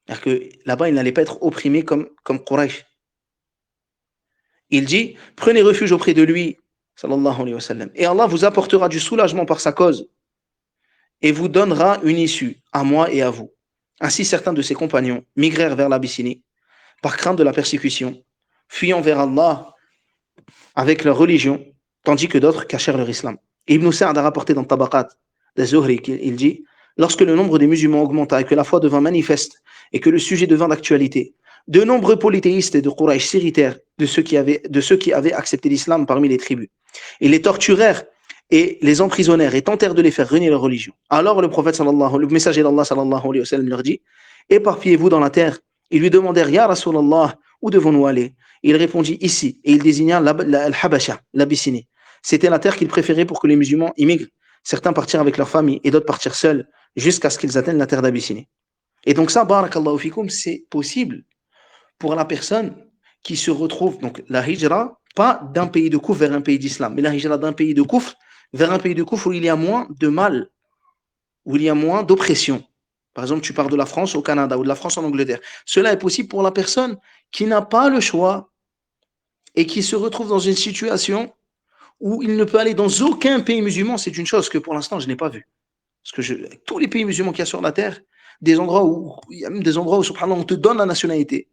S2: C'est-à-dire que là-bas, il n'allait pas être opprimé comme Quraysh. Il dit, prenez refuge auprès de lui, sallallahu alayhi wa sallam, et Allah vous apportera du soulagement par sa cause et vous donnera une issue à moi et à vous. Ainsi, certains de ses compagnons migrèrent vers l'Abyssinie par crainte de la persécution, fuyant vers Allah avec leur religion, tandis que d'autres cachèrent leur islam. Et Ibn Sa'd a rapporté dans Tabaqat de Zuhri, il dit, lorsque le nombre des musulmans augmenta et que la foi devint manifeste et que le sujet devint d'actualité, de nombreux polythéistes de Quraysh s'irritèrent de ceux qui avaient accepté l'islam parmi les tribus. Ils les torturèrent et les emprisonnèrent et tentèrent de les faire renier leur religion. Alors le messager d'Allah sallallahu alayhi wa sallam leur dit, éparpillez-vous dans la terre. Ils lui demandèrent, Ya Rasulallah, où devons-nous aller? Il répondit, ici, et il désigna l'Habasha, l'Abyssinie. C'était la terre qu'il préférait pour que les musulmans immigrent. Certains partirent avec leur famille et d'autres partirent seuls jusqu'à ce qu'ils atteignent la terre d'Abyssinie. Et donc ça, barakallahu fikum, c'est possible pour la personne qui se retrouve, donc la hijra, pas d'un pays de coufre vers un pays d'islam, mais la hijra d'un pays de coufre vers un pays de coufre où il y a moins de mal, où il y a moins d'oppression. Par exemple, tu pars de la France au Canada ou de la France en Angleterre. Cela est possible pour la personne qui n'a pas le choix et qui se retrouve dans une situation où il ne peut aller dans aucun pays musulman. C'est une chose que pour l'instant, je n'ai pas vue. Parce que tous les pays musulmans qu'il y a sur la terre, il y a même des endroits où, subhanallah, on te donne la nationalité.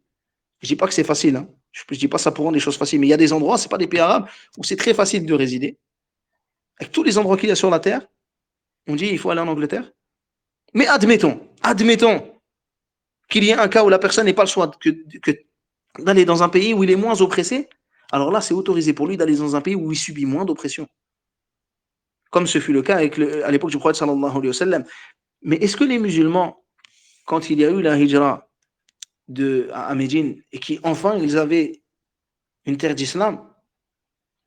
S2: Je ne dis pas que c'est facile. Hein. Je ne dis pas ça pour rendre les choses faciles. Mais il y a des endroits, ce n'est pas des pays arabes, où c'est très facile de résider. Avec tous les endroits qu'il y a sur la terre, on dit il faut aller en Angleterre. Mais admettons qu'il y ait un cas où la personne n'ait pas le choix que d'aller dans un pays où il est moins oppressé. Alors là, c'est autorisé pour lui d'aller dans un pays où il subit moins d'oppression. Comme ce fut le cas à l'époque du prophète sallallahu alayhi wa sallam. Mais est-ce que les musulmans, quand il y a eu la hijra à Médine et qu'enfin ils avaient une terre d'islam,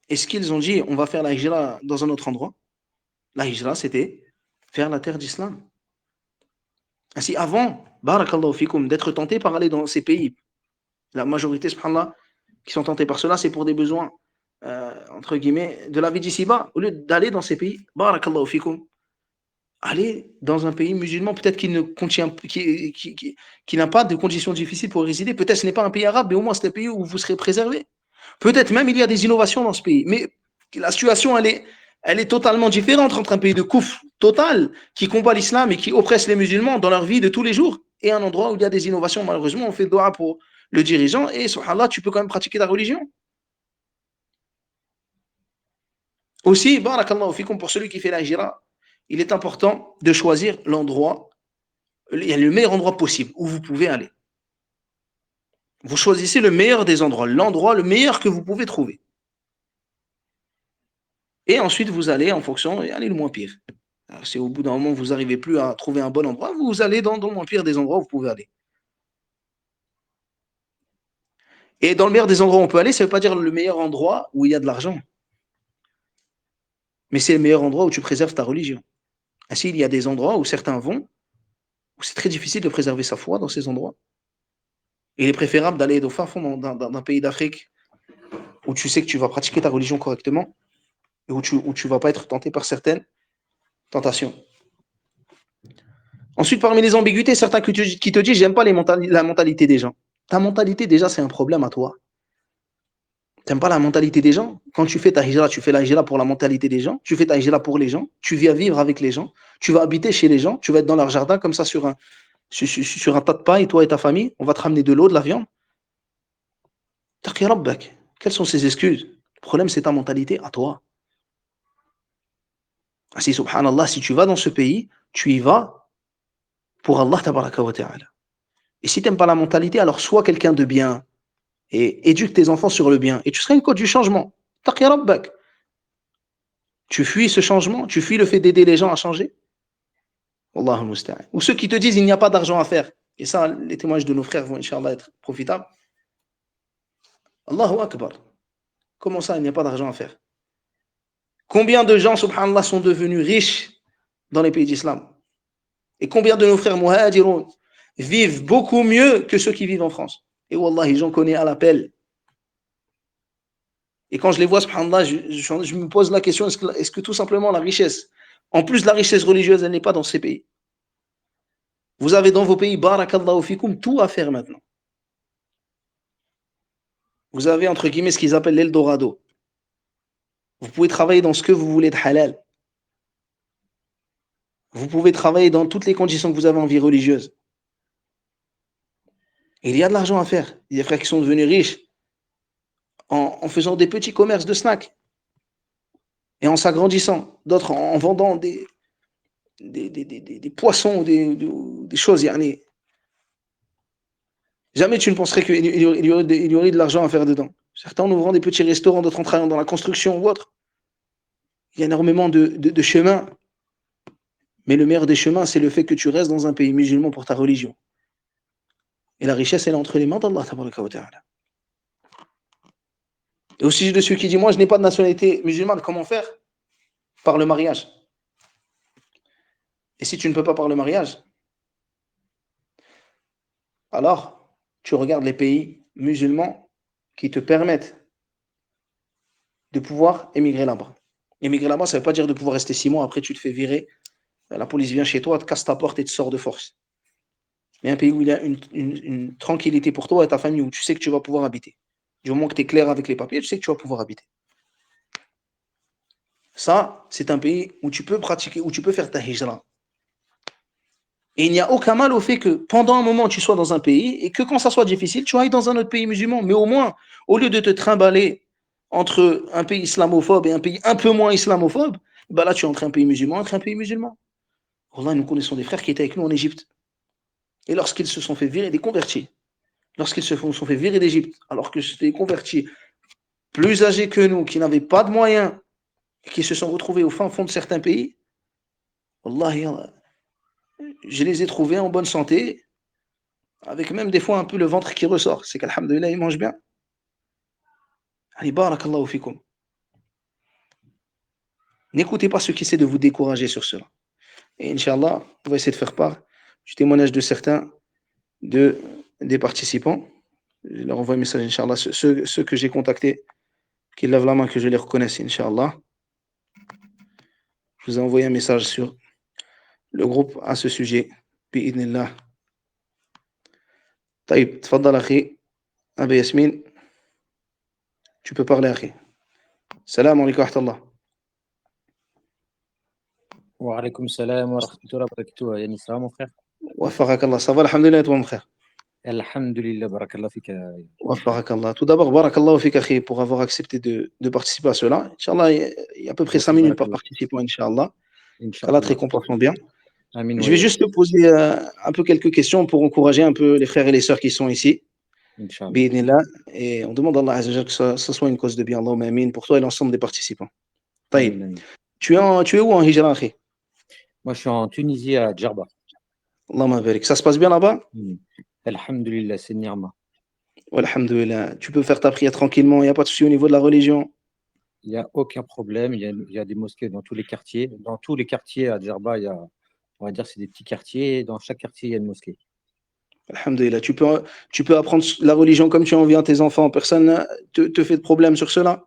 S2: est-ce qu'ils ont dit on va faire la hijra dans un autre endroit? La hijra, c'était faire la terre d'islam. Ainsi, avant, barakallahu fikum, d'être tenté par aller dans ces pays, la majorité, subhanallah, qui sont tentés par cela, c'est pour des besoins, entre guillemets, de la vie d'ici-bas. Au lieu d'aller dans ces pays, barakallahu fikum, allez dans un pays musulman, peut-être qu'il ne contient, qui n'a pas de conditions difficiles pour résider. Peut-être ce n'est pas un pays arabe, mais au moins c'est un pays où vous serez préservé. Peut-être même il y a des innovations dans ce pays, mais la situation, elle est totalement différente entre un pays de kouf total qui combat l'islam et qui oppresse les musulmans dans leur vie de tous les jours et un endroit où il y a des innovations. Malheureusement, on fait doha pour le dirigeant et subhanallah, tu peux quand même pratiquer ta religion. Aussi, barakallahu fikum, pour celui qui fait la hijra, il est important de choisir l'endroit, le meilleur endroit possible où vous pouvez aller. Vous choisissez le meilleur des endroits, l'endroit le meilleur que vous pouvez trouver. Et ensuite, vous allez en fonction, et allez le moins pire. Alors, si au bout d'un moment, vous n'arrivez plus à trouver un bon endroit, vous allez dans le moins pire des endroits où vous pouvez aller. Et dans le meilleur des endroits où on peut aller, ça ne veut pas dire le meilleur endroit où il y a de l'argent. Mais c'est le meilleur endroit où tu préserves ta religion. Ainsi, il y a des endroits où certains vont, où c'est très difficile de préserver sa foi dans ces endroits. Il est préférable d'aller au fin fond d'un pays d'Afrique où tu sais que tu vas pratiquer ta religion correctement et où tu ne vas pas être tenté par certaines tentations. Ensuite, parmi les ambiguïtés, certains qui te disent j'aime pas la mentalité des gens. Ta mentalité, déjà, c'est un problème à toi. Tu n'aimes pas la mentalité des gens. Quand tu fais ta hijra, tu fais la hijra pour la mentalité des gens. Tu fais ta hijra pour les gens. Tu viens vivre avec les gens. Tu vas habiter chez les gens. Tu vas être dans leur jardin comme ça sur un tas de paille, toi et ta famille. On va te ramener de l'eau, de la viande. Taqi rabbak. Quelles sont ces excuses? Le problème, c'est ta mentalité à toi. Si, subhanallah, si tu vas dans ce pays, tu y vas pour Allah tabaraka wa ta'ala. Et si tu n'aimes pas la mentalité, alors sois quelqu'un de bien et éduque tes enfants sur le bien. Et tu seras une cause du changement. Taqi rabbak. Tu fuis ce changement, tu fuis le fait d'aider les gens à changer. Wallahu musta'an. Ou ceux qui te disent il n'y a pas d'argent à faire. Et ça, les témoignages de nos frères vont, Inch'Allah, être profitables. Allahu Akbar. Comment ça, il n'y a pas d'argent à faire? Combien de gens, subhanallah, sont devenus riches dans les pays d'islam? Et combien de nos frères muhajiroun vivent beaucoup mieux que ceux qui vivent en France? Et wallahi, j'en connais à l'appel. Et quand je les vois, subhanallah, je me pose la question, est-ce que tout simplement la richesse, en plus de la richesse religieuse, elle n'est pas dans ces pays? Vous avez dans vos pays, barakallahu fikum, tout à faire maintenant. Vous avez, entre guillemets, ce qu'ils appellent l'Eldorado. Vous pouvez travailler dans ce que vous voulez de halal. Vous pouvez travailler dans toutes les conditions que vous avez en vie religieuse. Et il y a de l'argent à faire. Il y a des frères qui sont devenus riches en faisant des petits commerces de snacks et en s'agrandissant. D'autres en vendant des poissons, des choses. Jamais tu ne penserais qu'il y aurait de l'argent à faire dedans. Certains en ouvrant des petits restaurants, d'autres en travaillant dans la construction ou autre. Il y a énormément de chemins. Mais le meilleur des chemins, c'est le fait que tu restes dans un pays musulman pour ta religion. Et la richesse, elle est entre les mains d'Allah. Et au sujet de ceux qui disent, moi, je n'ai pas de nationalité musulmane, comment faire? Par le mariage. Et si tu ne peux pas par le mariage, alors tu regardes les pays musulmans qui te permettent de pouvoir émigrer là-bas. Émigrer là-bas, ça ne veut pas dire de pouvoir rester 6 mois, après tu te fais virer, la police vient chez toi, te casse ta porte et te sort de force. Mais un pays où il y a une tranquillité pour toi et ta famille, où tu sais que tu vas pouvoir habiter. Du moment que tu es clair avec les papiers, tu sais que tu vas pouvoir habiter. Ça, c'est un pays où tu peux pratiquer, où tu peux faire ta hijra. Et il n'y a aucun mal au fait que pendant un moment, tu sois dans un pays et que quand ça soit difficile, tu ailles dans un autre pays musulman. Mais au moins, au lieu de te trimballer entre un pays islamophobe et un pays un peu moins islamophobe, ben là, tu es entre un pays musulman et un pays musulman. Allah, nous connaissons des frères qui étaient avec nous en Égypte. Et lorsqu'ils se sont fait virer des convertis, lorsqu'ils se sont fait virer d'Égypte, alors que c'était des convertis plus âgés que nous, qui n'avaient pas de moyens, et qui se sont retrouvés au fin fond de certains pays, Wallahi, je les ai trouvés en bonne santé, avec même des fois un peu le ventre qui ressort. C'est qu'alhamdoulilah, ils mangent bien. Allez, barakallahu fikum. N'écoutez pas ceux qui essaient de vous décourager sur cela. Et Inch'Allah, on va essayer de faire part du témoignage de certains des participants. Je leur envoie un message, Inch'Allah. Ceux que j'ai contactés, qui lèvent la main, que je les reconnaisse, Inch'Allah. Je vous ai envoyé un message sur le groupe à ce sujet. Bi'idnillah. طيب تفضل أخي أبي ياسمين. Tu peux parler أخي. السلام عليكم ورحمة الله.
S3: وعليكم السلام ورحمة الله وبركاته. يعني ça va mon frère?
S2: وفقك الله. Ça va alhamdulillah toi mon frère.
S3: Alhamdulillah, barakallah fik.
S2: وفقك الله. Tout d'abord, barakallah fik أخي pour avoir accepté de participer à cela. Inch'Allah, il y a à peu près 5 minutes par
S3: Barakallah.
S2: participant, Inch'Allah.
S3: Inch'Allah.
S2: Qu'Allah te récompense bien.
S3: Amin.
S2: Je vais juste te poser un peu quelques questions pour encourager un peu les frères et les sœurs qui sont ici.
S3: Inch'Allah.
S2: Bi'idnillah. Et on demande à Allah Azza wa Jal que ce soit une cause de bien. Allahumma amin pour toi et l'ensemble des participants. طيب.
S3: Amin, amin.
S2: Tu es où en hijra, أخي?
S3: Moi, je suis en Tunisie à Djerba.
S2: Allahumma barik. Ça se passe bien là-bas?
S3: Alhamdulillah, c'est Nirma.
S2: Alhamdulillah. Tu peux faire ta prière tranquillement, il n'y a pas de souci au niveau de la religion.
S3: Il n'y a aucun problème. Il y a des mosquées dans tous les quartiers. Dans tous les quartiers à Djerba, il y a, on va dire, c'est des petits quartiers. Dans chaque quartier, il y a une mosquée.
S2: Alhamdulillah. Tu peux apprendre la religion comme tu en viens à tes enfants. Personne te fait de problème sur cela?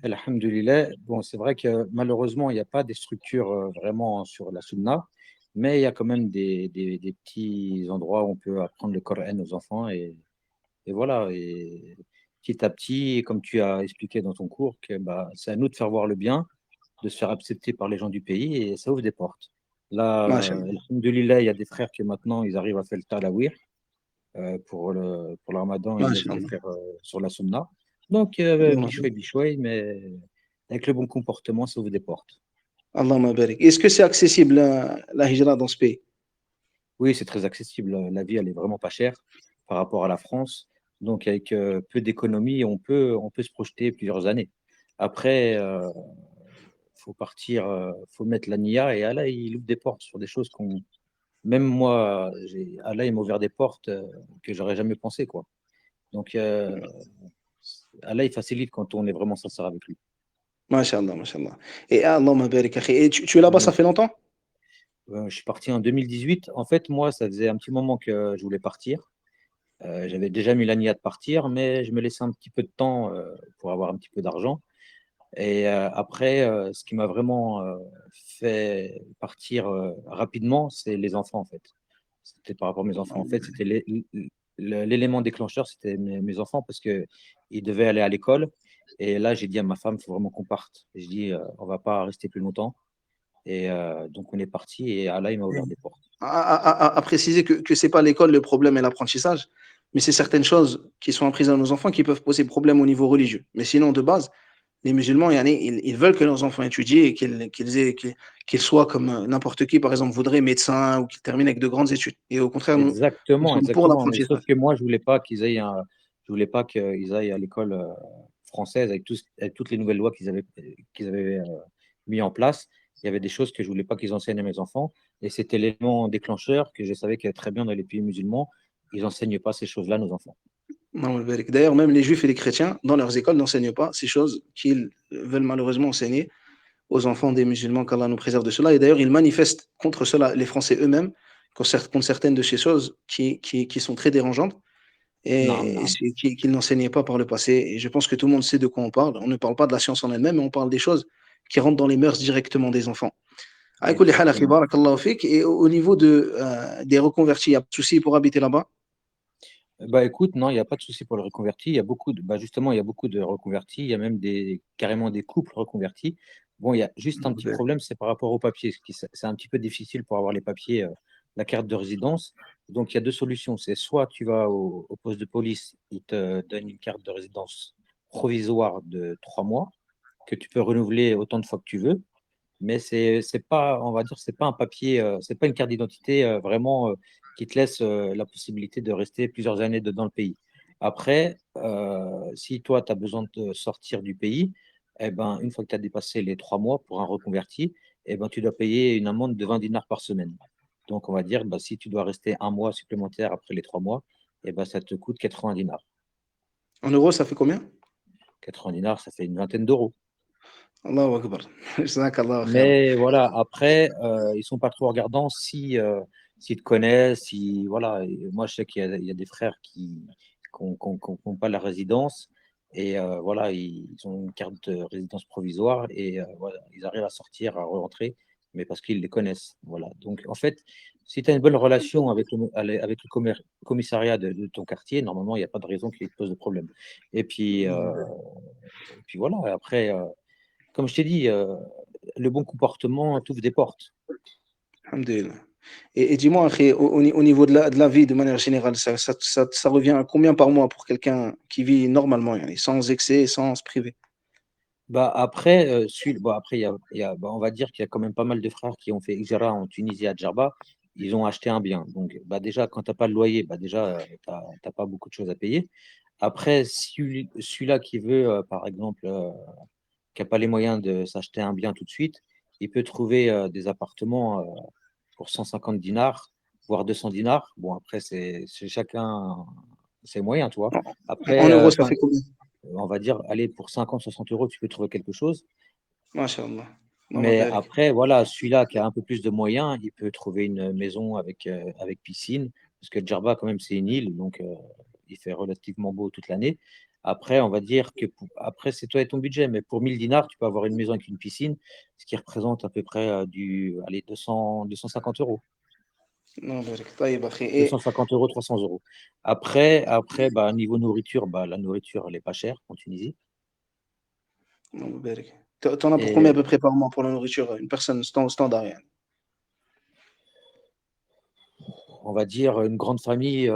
S3: Alhamdulillah. Bon, c'est vrai que malheureusement, il n'y a pas des structures vraiment sur la sunna, mais il y a quand même des petits endroits où on peut apprendre le Coran aux enfants. Et voilà. Et petit à petit, comme tu as expliqué dans ton cours, que bah, c'est à nous de faire voir le bien, de se faire accepter par les gens du pays, et ça ouvre des portes. Là,
S2: Masha'Allah.
S3: alhamdulillah, il y a des frères qui maintenant, ils arrivent à faire le talawir pour le ramadan, ils aident les
S2: Masha'Allah.
S3: frères sur la sunna. Donc,
S2: Allahumma
S3: bichoué, mais avec le bon comportement, ça ouvre des portes.
S2: Allahumma barik. Est-ce que c'est accessible la hijra dans ce pays?
S3: Oui, c'est très accessible. La vie, elle est vraiment pas chère par rapport à la France. Donc, avec peu d'économies, on peut se projeter plusieurs années. Après, faut partir, faut mettre la nia et Allah, il ouvre des portes sur des choses qu'on. Même moi, Allah, il m'a ouvert des portes que j'aurais jamais pensé, quoi. Donc, Allah, il facilite quand on est vraiment sincère avec lui.
S2: Masha'Allah, Masha'Allah. Et Allahumma barik, akhi. Et tu es là-bas, ça fait longtemps?
S3: Je suis parti en 2018. En fait, moi, ça faisait un petit moment que je voulais partir. J'avais déjà mis la nia de partir, mais je me laissais un petit peu de temps pour avoir un petit peu d'argent. Et après, ce qui m'a vraiment fait partir rapidement, c'est les enfants, en fait. C'était par rapport à mes enfants. En fait, c'était l'élément déclencheur, c'était mes enfants, parce qu'ils devaient aller à l'école. Et là, j'ai dit à ma femme, il faut vraiment qu'on parte. Et je dis, on va pas rester plus longtemps. Et donc, on est parti et Allah, il m'a ouvert des portes.
S2: À préciser que ce n'est pas l'école le problème et l'apprentissage, mais c'est certaines choses qui sont apprises à nos enfants qui peuvent poser problème au niveau religieux. Mais sinon, de base, les musulmans, ils veulent que leurs enfants étudient et qu'ils soient comme n'importe qui, par exemple, voudrait médecin ou qu'ils terminent avec de grandes études. Et au contraire, nous
S3: Exactement,
S2: sommes pour
S3: exactement. Mais sauf
S2: l'apprentissage.
S3: que moi, je voulais pas je voulais pas qu'ils aillent à l'école française avec, avec toutes les nouvelles lois qu'ils avaient mis en place. Il y avait des choses que je voulais pas qu'ils enseignent à mes enfants. Et c'était l'élément déclencheur que je savais qu'il y avait très bien dans les pays musulmans. Ils n'enseignent pas ces choses-là à nos enfants.
S2: D'ailleurs, même les juifs et les chrétiens, dans leurs écoles, n'enseignent pas ces choses qu'ils veulent malheureusement enseigner aux enfants des musulmans, qu'Allah nous préserve de cela. Et d'ailleurs, ils manifestent contre cela, les Français eux-mêmes, contre certaines de ces choses qui sont très dérangeantes
S3: Non,
S2: et
S3: non.
S2: qu'ils n'enseignaient pas par le passé. Et je pense que tout le monde sait de quoi on parle. On ne parle pas de la science en elle-même, mais on parle des choses qui rentrent dans les mœurs directement des enfants.
S3: Exactement.
S2: Et au niveau des reconvertis, il n'y a pas de souci pour habiter là-bas?
S3: Bah écoute, non, il n'y a pas de souci pour le reconverti. Il y a beaucoup justement, il y a beaucoup de reconvertis. Il y a même carrément des couples reconvertis. Bon, il y a juste un petit problème, c'est par rapport aux papiers. C'est un petit peu difficile pour avoir les papiers, la carte de résidence. Donc, il y a deux solutions. C'est soit tu vas au poste de police, ils te donnent une carte de résidence provisoire de 3 mois que tu peux renouveler autant de fois que tu veux. Mais c'est pas, on va dire, c'est pas un papier, c'est pas une carte d'identité vraiment qui te laisse la possibilité de rester plusieurs années dans le pays. Après, si toi, tu as besoin de sortir du pays, eh ben, une fois que tu as dépassé les 3 mois pour un reconverti, eh ben, tu dois payer une amende de 20 dinars par semaine. Donc, on va dire, bah, si tu dois rester un mois supplémentaire après les 3 mois, eh ben, ça te coûte 80 dinars.
S2: En euros, ça fait combien?
S3: 80 dinars, ça fait une vingtaine d'euros.
S2: Allahu Akbar. Jazakallahu khairan.
S3: Mais voilà, après, ils sont pas trop regardants s'ils te connaissent. Si, voilà. Et moi, je sais qu'il y a des frères qui n'ont pas la résidence. Et voilà, ils ont une carte de résidence provisoire. Et voilà, ils arrivent à sortir, à rentrer mais parce qu'ils les connaissent. Voilà. Donc, en fait, si tu as une bonne relation avec le commissariat de ton quartier, normalement, il n'y a pas de raison qu'il te pose de problème. Et puis voilà, après, comme je t'ai dit, le bon comportement t'ouvre des portes.
S2: Alhamdulillah. Et dis-moi, Akhi, au niveau de la vie de manière générale, ça revient à combien par mois pour quelqu'un qui vit normalement, yani, sans excès, sans se priver?
S3: Bah après, on va dire qu'il y a quand même pas mal de frères qui ont fait Hijra en Tunisie à Djerba. Ils ont acheté un bien. Donc, bah déjà, quand tu n'as pas le loyer, bah déjà, tu n'as pas beaucoup de choses à payer. Après, celui-là qui veut, par exemple, qui n'a pas les moyens de s'acheter un bien tout de suite, il peut trouver des appartements pour 150 dinars, voire 200 dinars. Bon, après, c'est chacun ses moyens, tu vois.
S2: En
S3: Après,
S2: euros, ça fait combien?
S3: on va dire, allez, pour 50, 60 euros, tu peux trouver quelque chose.
S2: Masha'Allah. Allahumma
S3: Mais
S2: barik.
S3: après, voilà, celui-là qui a un peu plus de moyens, il peut trouver une maison avec piscine, parce que Djerba, quand même, c'est une île, donc il fait relativement beau toute l'année. Après, on va dire que après, c'est toi et ton budget, mais pour 1000 dinars, tu peux avoir une maison avec une piscine, ce qui représente à peu près allez, 250 euros.
S2: Allahumma barik. Taïb, Akhi.
S3: 250 euros, 300 euros. Après bah, niveau nourriture, bah, la nourriture, elle n'est pas chère en Tunisie.
S2: Allahumma barik. T'en as pour combien à
S3: Et
S2: peu près par mois pour la nourriture? Une personne standard, yani.
S3: on va dire une grande famille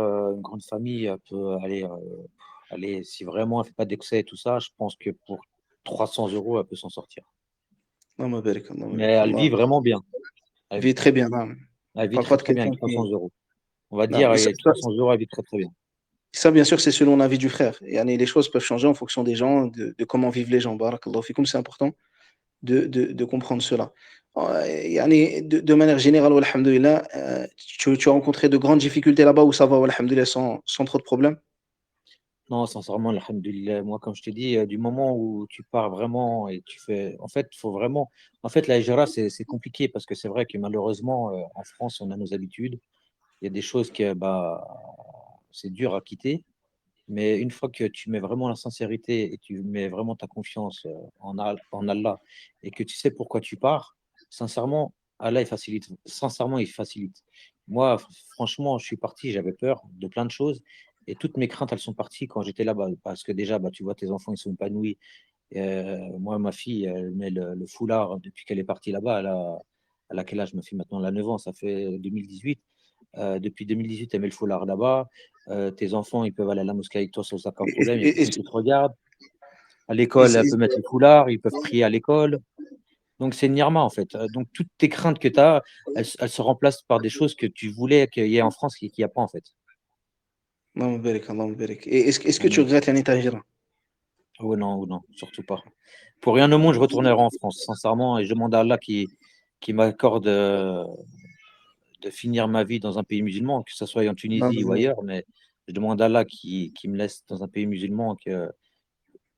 S3: peut aller, si vraiment elle ne fait pas d'excès et tout ça, je pense que pour 300 euros, elle peut s'en sortir.
S2: Allahumma barik. Allahumma
S3: Mais
S2: barik.
S3: elle
S2: Allah
S3: vit vraiment bien. Elle
S2: vit
S3: vit,
S2: très bien, hein.
S3: elle
S2: On
S3: vit
S2: parle pas
S3: très
S2: de
S3: très bien
S2: quelqu'un
S3: avec
S2: qui
S3: 300
S2: est.
S3: euros. On va
S2: Non,
S3: dire,
S2: mais
S3: avec 300 euros, elle vit très très bien.
S2: ça, bien sûr, c'est selon l'avis du frère. Yani, les choses peuvent changer en fonction des gens, de comment vivent les gens. Barakallahu fikum, c'est important de comprendre cela. Yani, de manière générale, alhamdoulilah, tu as rencontré de grandes difficultés là-bas où ça va, alhamdoulilah, sans trop de problèmes?
S3: Non, sincèrement, alhamdoulilah, moi, comme je te dis, du moment où tu pars vraiment et tu fais. En fait, faut vraiment. En fait, la hijra, c'est compliqué parce que c'est vrai que malheureusement, en France, on a nos habitudes. Il y a des choses que bah, c'est dur à quitter. Mais une fois que tu mets vraiment la sincérité et tu mets vraiment ta confiance en Allah et que tu sais pourquoi tu pars, sincèrement, Allah, il facilite. Sincèrement, il facilite. Moi, franchement, je suis parti, j'avais peur de plein de choses et toutes mes craintes, elles sont parties quand j'étais là-bas. Parce que déjà, bah, tu vois, tes enfants, ils sont épanouis. Moi, ma fille, elle met le foulard depuis qu'elle est partie là-bas. Elle a quel âge, ma fille, maintenant? Elle a 9 ans, ça fait 2018. Depuis 2018, elle met le foulard là-bas. Tes enfants, ils peuvent aller à la mosquée avec toi sans aucun problème, il n'y a
S2: Et, et,
S3: personne qui te regarde. À
S2: et-
S3: l'école, elle
S2: et-
S3: peut mettre le foulard, ils peuvent prier à l'école. Donc, c'est une nirma, en fait. Donc, toutes tes craintes que tu as, elles se remplacent par des choses que tu voulais qu'il y ait en France et qu'il n'y a pas, en fait.
S2: Allahumma barik, Allahumma barik. Et est-ce que tu
S3: Mm.
S2: regrettes yani, ta hijra?
S3: Oh non, surtout pas. Pour rien au monde, je retournerai en France, sincèrement, et je demande à Allah qui m'accorde de finir ma vie dans un pays musulman, que ce soit en Tunisie ou ailleurs, mais je demande à Allah qui me laisse dans un pays musulman, que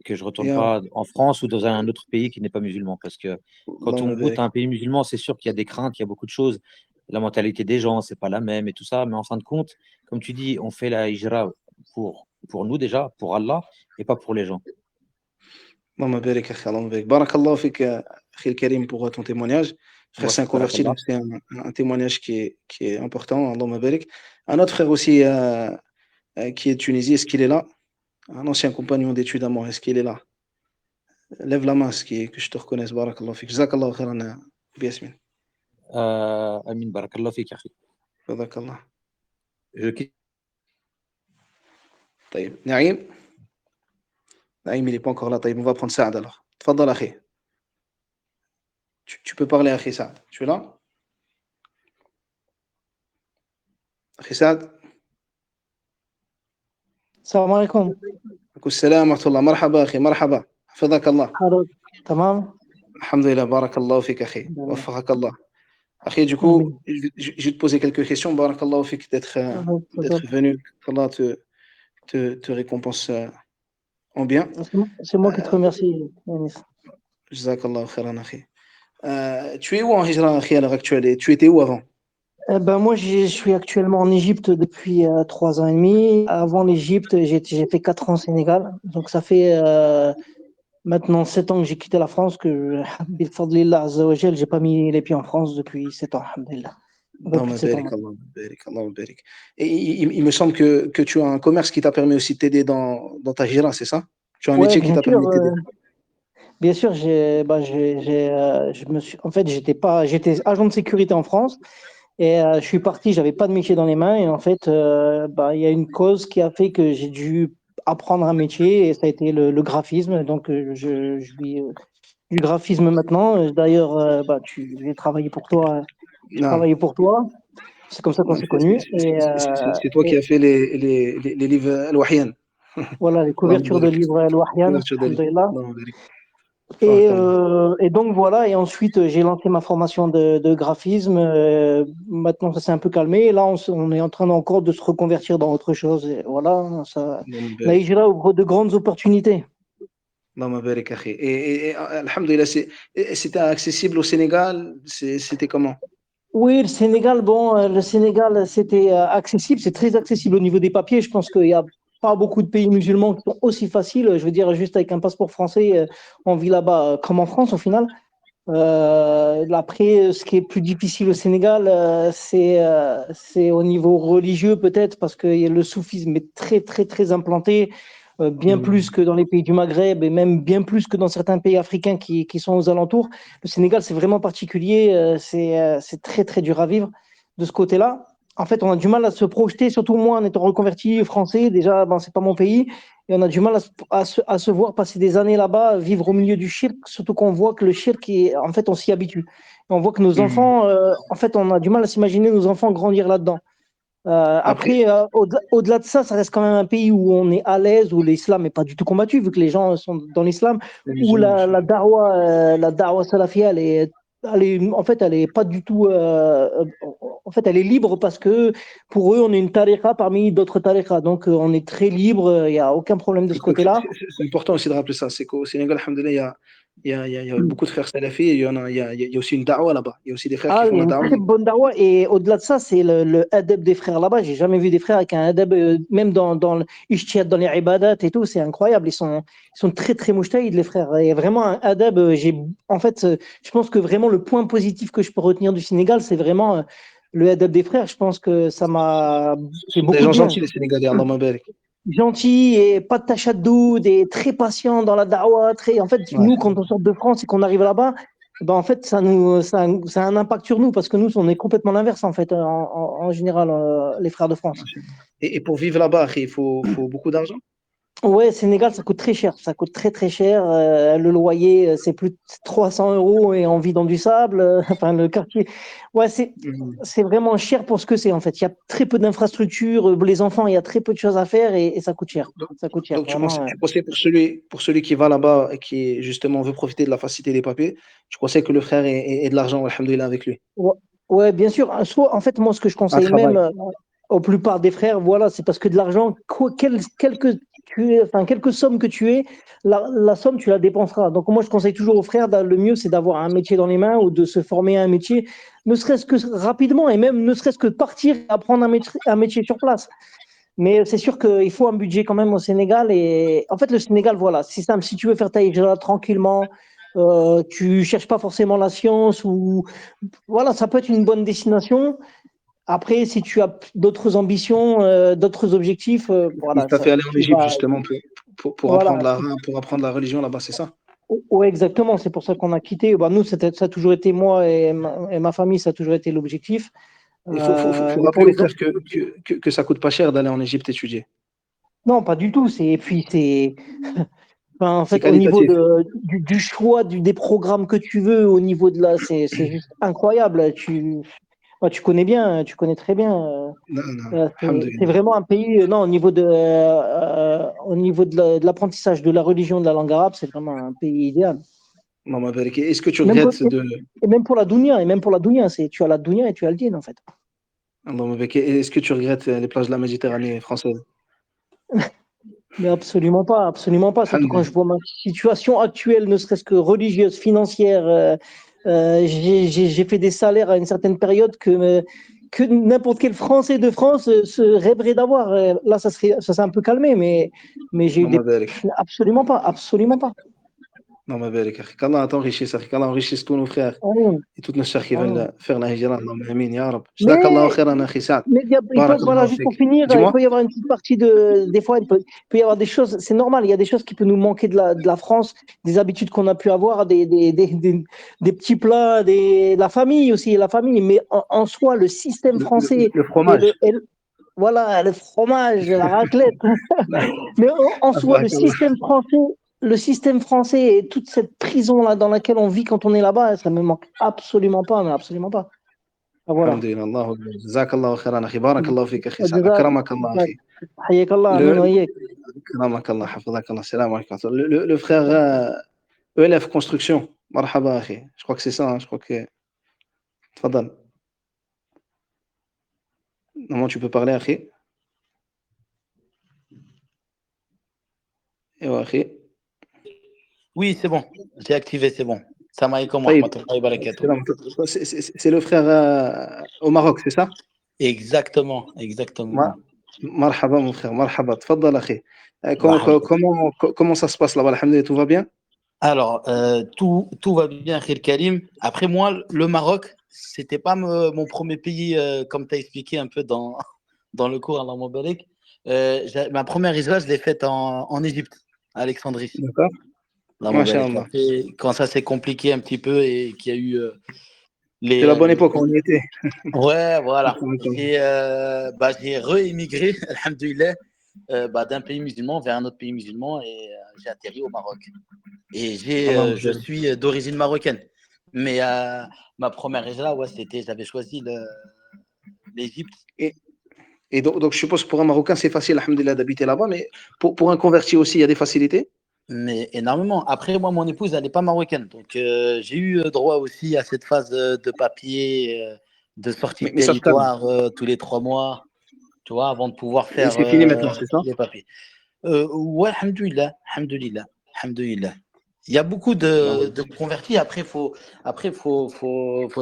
S3: je ne retourne
S2: Ya,
S3: pas en France ou dans un autre pays qui n'est pas musulman. Parce que quand on
S2: Allahumma
S3: goûte à
S2: barik.
S3: un pays musulman, c'est sûr qu'il y a des craintes, il y a beaucoup de choses. La mentalité des gens, c'est pas la même et tout ça. Mais en fin de compte, comme tu dis, on fait la hijra pour nous déjà, pour Allah, et pas pour les gens.
S2: Allahumma barik, akhi, Allahumma barik. Barakallahu fik, akhi al-Karim, pour ton témoignage. Frère,
S3: Wa
S2: c'est un
S3: fik
S2: converti,
S3: barakallah.
S2: donc c'est un témoignage qui est important. Allahumma barik. Un autre frère aussi qui est de Tunisie, est-ce qu'il est là? Un ancien compagnon d'études à moi, est-ce qu'il est là? Lève la main, que je te reconnaisse. Barakallahu fik. Jazakallahu khairan, Biasmin.
S3: Amin, barakallah fik, akhi.
S2: Barakallah.
S3: Je quitte.
S2: طيب Naïm, Naïm, il n'est pas encore là. طيب, on va prendre Saad alors. Tfaddal, akhi. Tu peux parler, akhi Saad. Tu es là? Akhi Saad?
S4: السلام عليكم.
S2: عليكم السلام ورحمة الله. مرحبا أخي، مرحبا. حفظك الله.
S4: حضرتك تمام؟
S2: الحمد لله. بارك الله فيك أخي.
S4: الحمد لله.
S2: وفقك الله. Akhi, du
S4: آمين.
S2: coup, je vais te poser quelques questions. بارك الله فيك d'être
S4: تفضل.
S2: venu. Qu'Allah te récompense en bien.
S4: C'est moi qui te remercie, Yanis.
S2: جزاك الله خيرا أخي. Tu es où en Hijra, Akhi, à l'heure actuelle? Et tu étais où avant?
S4: Moi, je suis actuellement en Égypte depuis 3 ans et demi. Avant l'Égypte, j'ai fait 4 ans au Sénégal. Donc, ça fait maintenant 7 ans que j'ai quitté la France, que, bifadlillah azza wa jal, j'ai pas mis les pieds en France depuis 7 ans, alhamdulillah. Un peu plus
S2: Non,
S4: de 7 ans.
S2: Allah barik, Allah barik. Et il me semble que tu as un commerce qui t'a permis aussi de t'aider dans ta gira, c'est ça? Tu as un
S4: Ouais,
S2: métier qui t'a permis de t'aider.
S4: bien sûr, je me suis, en fait, j'étais agent de sécurité en France et je suis parti, j'avais pas de métier dans les mains et en fait, il y a une cause qui a fait que j'ai dû apprendre un métier et ça a été le graphisme. Donc, je vis du graphisme maintenant. D'ailleurs, j'ai travaillé pour toi, j'ai
S2: Non,
S4: travaillé pour toi. C'est comme ça qu'on
S2: non,
S4: s'est connus
S2: c'est toi qui as fait les livres Al-Wahyan.
S4: voilà les
S2: Allah
S4: couvertures de
S2: barik.
S4: livres Al-Wahyan,
S2: Couverture de livres.
S4: alhamdulillah.
S2: Allah barik. Barakallah.
S4: Et donc voilà, et ensuite j'ai lancé ma formation de graphisme. Maintenant ça s'est un peu calmé. Et là on est en train encore de se reconvertir dans autre chose. Et voilà,
S2: Allah
S4: la
S2: barik.
S4: hijra ouvre de grandes opportunités.
S2: Allah barik, akhi. Alhamdulillah, c'était accessible au Sénégal? C'était comment?
S4: Oui, le Sénégal, le Sénégal c'était accessible, c'est très accessible au niveau des papiers. Je pense qu'il n'y a pas beaucoup de pays musulmans qui sont aussi faciles. Je veux dire, juste avec un passeport français, on vit là-bas comme en France au final. Après, ce qui est plus difficile au Sénégal, c'est au niveau religieux peut-être, parce que le soufisme est très, très, très implanté, bien plus
S2: Hmm.
S4: que dans les pays du Maghreb et même bien plus que dans certains pays africains qui sont aux alentours. Le Sénégal, c'est vraiment particulier, c'est très, très dur à vivre de ce côté-là. En fait, on a du mal à se projeter, surtout moi en étant reconverti français. Déjà, ben, c'est pas mon pays. Et on a du mal à se voir passer des années là-bas, vivre au milieu du shirk, surtout qu'on voit que le shirk, en fait, on s'y habitue. Et on voit que nos
S2: Hmm.
S4: enfants, en fait, on a du mal à s'imaginer nos enfants grandir là-dedans.
S2: Après,
S4: Après, au-delà de ça, ça reste quand même un pays où on est à l'aise, où l'islam n'est pas du tout combattu, vu que les gens sont dans l'islam,
S2: les
S4: où
S2: musulmans,
S4: la dawa salafia, en fait, elle est pas du tout, en fait, elle est libre parce que pour eux, on est une tariqa parmi d'autres tariqas. Donc, on est très libre, il n'y a aucun problème de ce côté-là.
S2: c'est important aussi de rappeler ça. C'est qu'au Sénégal, alhamdoulilah, il y a beaucoup de frères salafis et il y a aussi une da'wa là-bas. Il y a aussi des frères qui
S4: Ah,
S2: font
S4: il y a
S2: la
S4: une
S2: da'wa.
S4: très bonne dawa. Et au-delà de ça, c'est le adab des frères là-bas. J'ai jamais vu des frères avec un adab, même dans le ijtihad, dans les ibadat et tout. C'est incroyable. Ils sont très, très mouchtaïd, les frères. Et vraiment, un adab, en fait, je pense que vraiment le point positif que je peux retenir du Sénégal, c'est vraiment le adab des frères. Je pense que ça m'a
S2: Ce
S4: fait
S2: sont des
S4: beaucoup de
S2: gens
S4: bien.
S2: gentils, les Sénégalais, Allah m'abarak.
S4: Gentil et pas de tachaddoud et très patient dans la dawa. En fait,
S2: Ouais.
S4: nous, quand on sort de France et qu'on arrive là-bas, ben, en fait, ça a un impact sur nous parce que nous, on est complètement l'inverse, en fait, en général, les frères de France.
S2: Et pour vivre là-bas, faut beaucoup d'argent?
S4: Ouais, Sénégal, ça coûte très cher. Ça coûte très, très cher. Le loyer, c'est plus de 300 euros et on vit dans du sable. Enfin, le quartier. Ouais,
S2: Mhm.
S4: c'est vraiment cher pour ce que c'est, en fait. Il y a très peu d'infrastructures. Les enfants, il y a très peu de choses à faire et ça coûte cher.
S2: Donc,
S4: Ça coûte cher,
S2: donc
S4: vraiment.
S2: tu conseilles pour celui qui va là-bas et qui justement veut profiter de la facilité des papiers, tu conseilles que le frère ait de l'argent, alhamdoulilah, avec lui.
S4: Ouais, ouais, bien sûr. Soit, en fait, moi, ce que je
S2: Un
S4: conseille même
S2: travail.
S4: aux plupart des frères, voilà, c'est parce que de l'argent, quelque somme que tu aies, la somme, tu la dépenseras. Donc, moi, je conseille toujours aux frères, le mieux, c'est d'avoir un métier dans les mains ou de se former à un métier, ne serait-ce que rapidement et même ne serait-ce que partir et apprendre un métier sur place. Mais c'est sûr qu'il faut un budget quand même au Sénégal. Et en fait, le Sénégal, voilà, c'est simple. Si tu veux faire ta hijra tranquillement, tu cherches pas forcément la science ou voilà, ça peut être une bonne destination. Après, si tu as d'autres ambitions, d'autres objectifs,
S2: Il
S4: voilà,
S2: t'a fait aller en
S4: tu
S2: Égypte
S4: vas,
S2: justement
S4: voilà.
S2: pour apprendre la religion là-bas, c'est ça?
S4: Ouais, exactement. C'est pour ça qu'on a quitté. Bah, nous, ça a toujours été moi et ma famille, ça a toujours été l'objectif.
S2: Il faut
S4: Et pour
S2: rappeler aux
S4: les
S2: frères que ça coûte pas cher d'aller en Égypte étudier.
S4: non, pas du tout. Et puis c'est, enfin, en
S2: C'est
S4: fait, au niveau
S2: qualitatif.
S4: du choix des programmes que tu veux, au niveau de c'est juste incroyable. Tu connais bien, tu connais très bien.
S2: Non, non,
S4: C'est
S2: alhamdoulilah.
S4: vraiment un pays, non, au niveau de l'apprentissage de la religion de la langue arabe, c'est vraiment un pays idéal.
S2: Maman Barik. Est-ce que tu
S4: Même,
S2: regrettes de.
S4: et même pour la dunya, tu as la dunya et tu as le din, en fait.
S2: Maman Barik, est-ce que tu regrettes les plages de la Méditerranée française?
S4: Mais absolument pas, absolument pas. Surtout quand je
S2: Alhamdoulilah.
S4: vois ma situation actuelle, ne serait-ce que religieuse, financière. J'ai fait des salaires à une certaine période que n'importe quel Français de France se rêverait d'avoir. Là, ça s'est un peu calmé, mais j'ai eu
S2: Maman Barik.
S4: absolument pas, absolument pas.
S2: Allahumma barik, akhi. Qu'Allah t'enrichisse, akhi. Qu'Allah enrichisse tous nos frères
S4: Amin.
S2: et toutes nos sœurs qui
S4: Amin.
S2: veulent faire la hijra. Allahumma amin, ya Rab.
S4: Mais
S2: Jazakallahu khairan, akhi Saad.
S4: Mais voilà,
S2: Barakallahu
S4: juste pour
S2: fik.
S4: finir, il
S2: Dis-moi.
S4: peut y avoir une petite partie des fois, il peut y avoir des choses, c'est normal, il y a des choses qui peuvent nous manquer de la France, des habitudes qu'on a pu avoir, des petits plats, la famille aussi, la famille, mais en soi, le système français,
S2: Le fromage.
S4: voilà, le fromage, la raclette, mais en soi, le système français et toute cette prison-là dans laquelle on vit quand on est là-bas, ça me manque absolument pas, mais absolument pas. Voilà.
S2: Alhamdulillah, Allahu Akbar. Jazakallahu khairan, akhi. Barakallahu fik, akhi Saad.
S4: جزاك
S2: Akramakallah, akhi.
S4: حياك الله امين وإياك.
S2: Akramakallah, hafizakallah. Salam alaikum. Le frère ELF Construction. Marhaba, akhi. Je crois que c'est ça, hein. Je crois que. Tfadal. Normalement, tu peux parler, akhi. Et ouais, akhi.
S5: Oui, c'est bon. J'ai activé, c'est bon. Salam alaikum wa
S2: Taïb.
S5: rahmatullahi wa barakatuh.
S2: C'est le frère au Maroc, c'est ça?
S5: Exactement, exactement.
S2: Marhaba, mon frère. Marhaba. Tfadal, akhi.
S5: Marhaba.
S2: Comment ça se passe là-bas? Alhamdulillah, tout va bien?
S5: Alors, tout va bien, Khir Karim. Après, moi, le Maroc, c'était pas mon premier pays, comme tu as expliqué un peu dans le cours, Allah Moubarak. Ma première hijra, je l'ai faite en Égypte, à Alexandrie.
S2: D'accord.
S5: Allah
S2: Masha'Allah.
S5: Moubarak. Après, quand ça s'est compliqué un petit peu et qu'il y a eu
S2: C'est la bonne époque, on y était.
S5: Ouais, voilà. J'ai réémigré, alhamdoulilah, d'un pays musulman vers un autre pays musulman et j'ai atterri au Maroc. Et je suis d'origine marocaine. Mais ma première hijra, j'avais choisi l'Égypte.
S2: Et donc, je suppose que pour un Marocain, c'est facile, alhamdoulilah, d'habiter là-bas, mais pour un converti aussi, il y a des facilités?
S5: Mais énormément. Après, moi, mon épouse, elle n'est pas marocaine. Donc, j'ai eu droit aussi à cette phase de papier, de sortie de territoire tous les 3 mois, tu vois, avant de pouvoir faire
S2: c'est fini maintenant, c'est ça?
S5: les papiers. Ouais, alhamdoulilah, alhamdoulilah, alhamdoulilah. Il y a beaucoup de convertis. Après, faut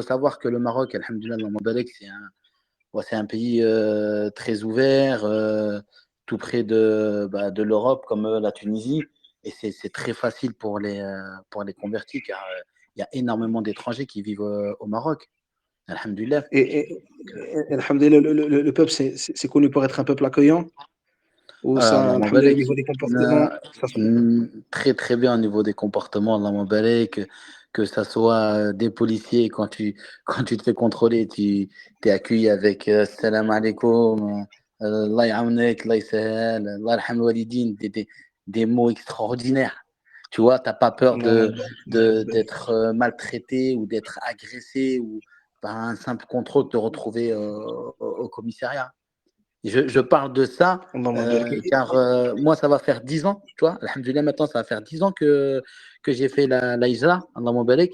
S5: savoir que le Maroc, alhamdoulilah, c'est un pays très ouvert, tout près de l'Europe, comme la Tunisie. Et c'est très facile pour les convertis, car il y a énormément d'étrangers qui vivent au Maroc. Alhamdulillah.
S2: Et alhamdulillah, le peuple, c'est connu pour être un peuple accueillant? Ou ça, alhamdulillah, au niveau des comportements,
S5: très très bien au niveau des comportements, Allah Moubarak, que ça soit des policiers, quand tu te fais contrôler, tu es accueilli avec salam alaikum, Allah ya'awnek, Allah yasahal, Allah yarham walidin, des mots extraordinaires. Tu vois, tu n'as pas peur d'être maltraité ou d'être agressé ou par un simple contrôle de te retrouver au commissariat. Je parle de ça car moi, ça va faire 10 ans, tu vois. Alhamdoulilah, maintenant, ça va faire 10 ans que j'ai fait la hijra, Allah Moubarak.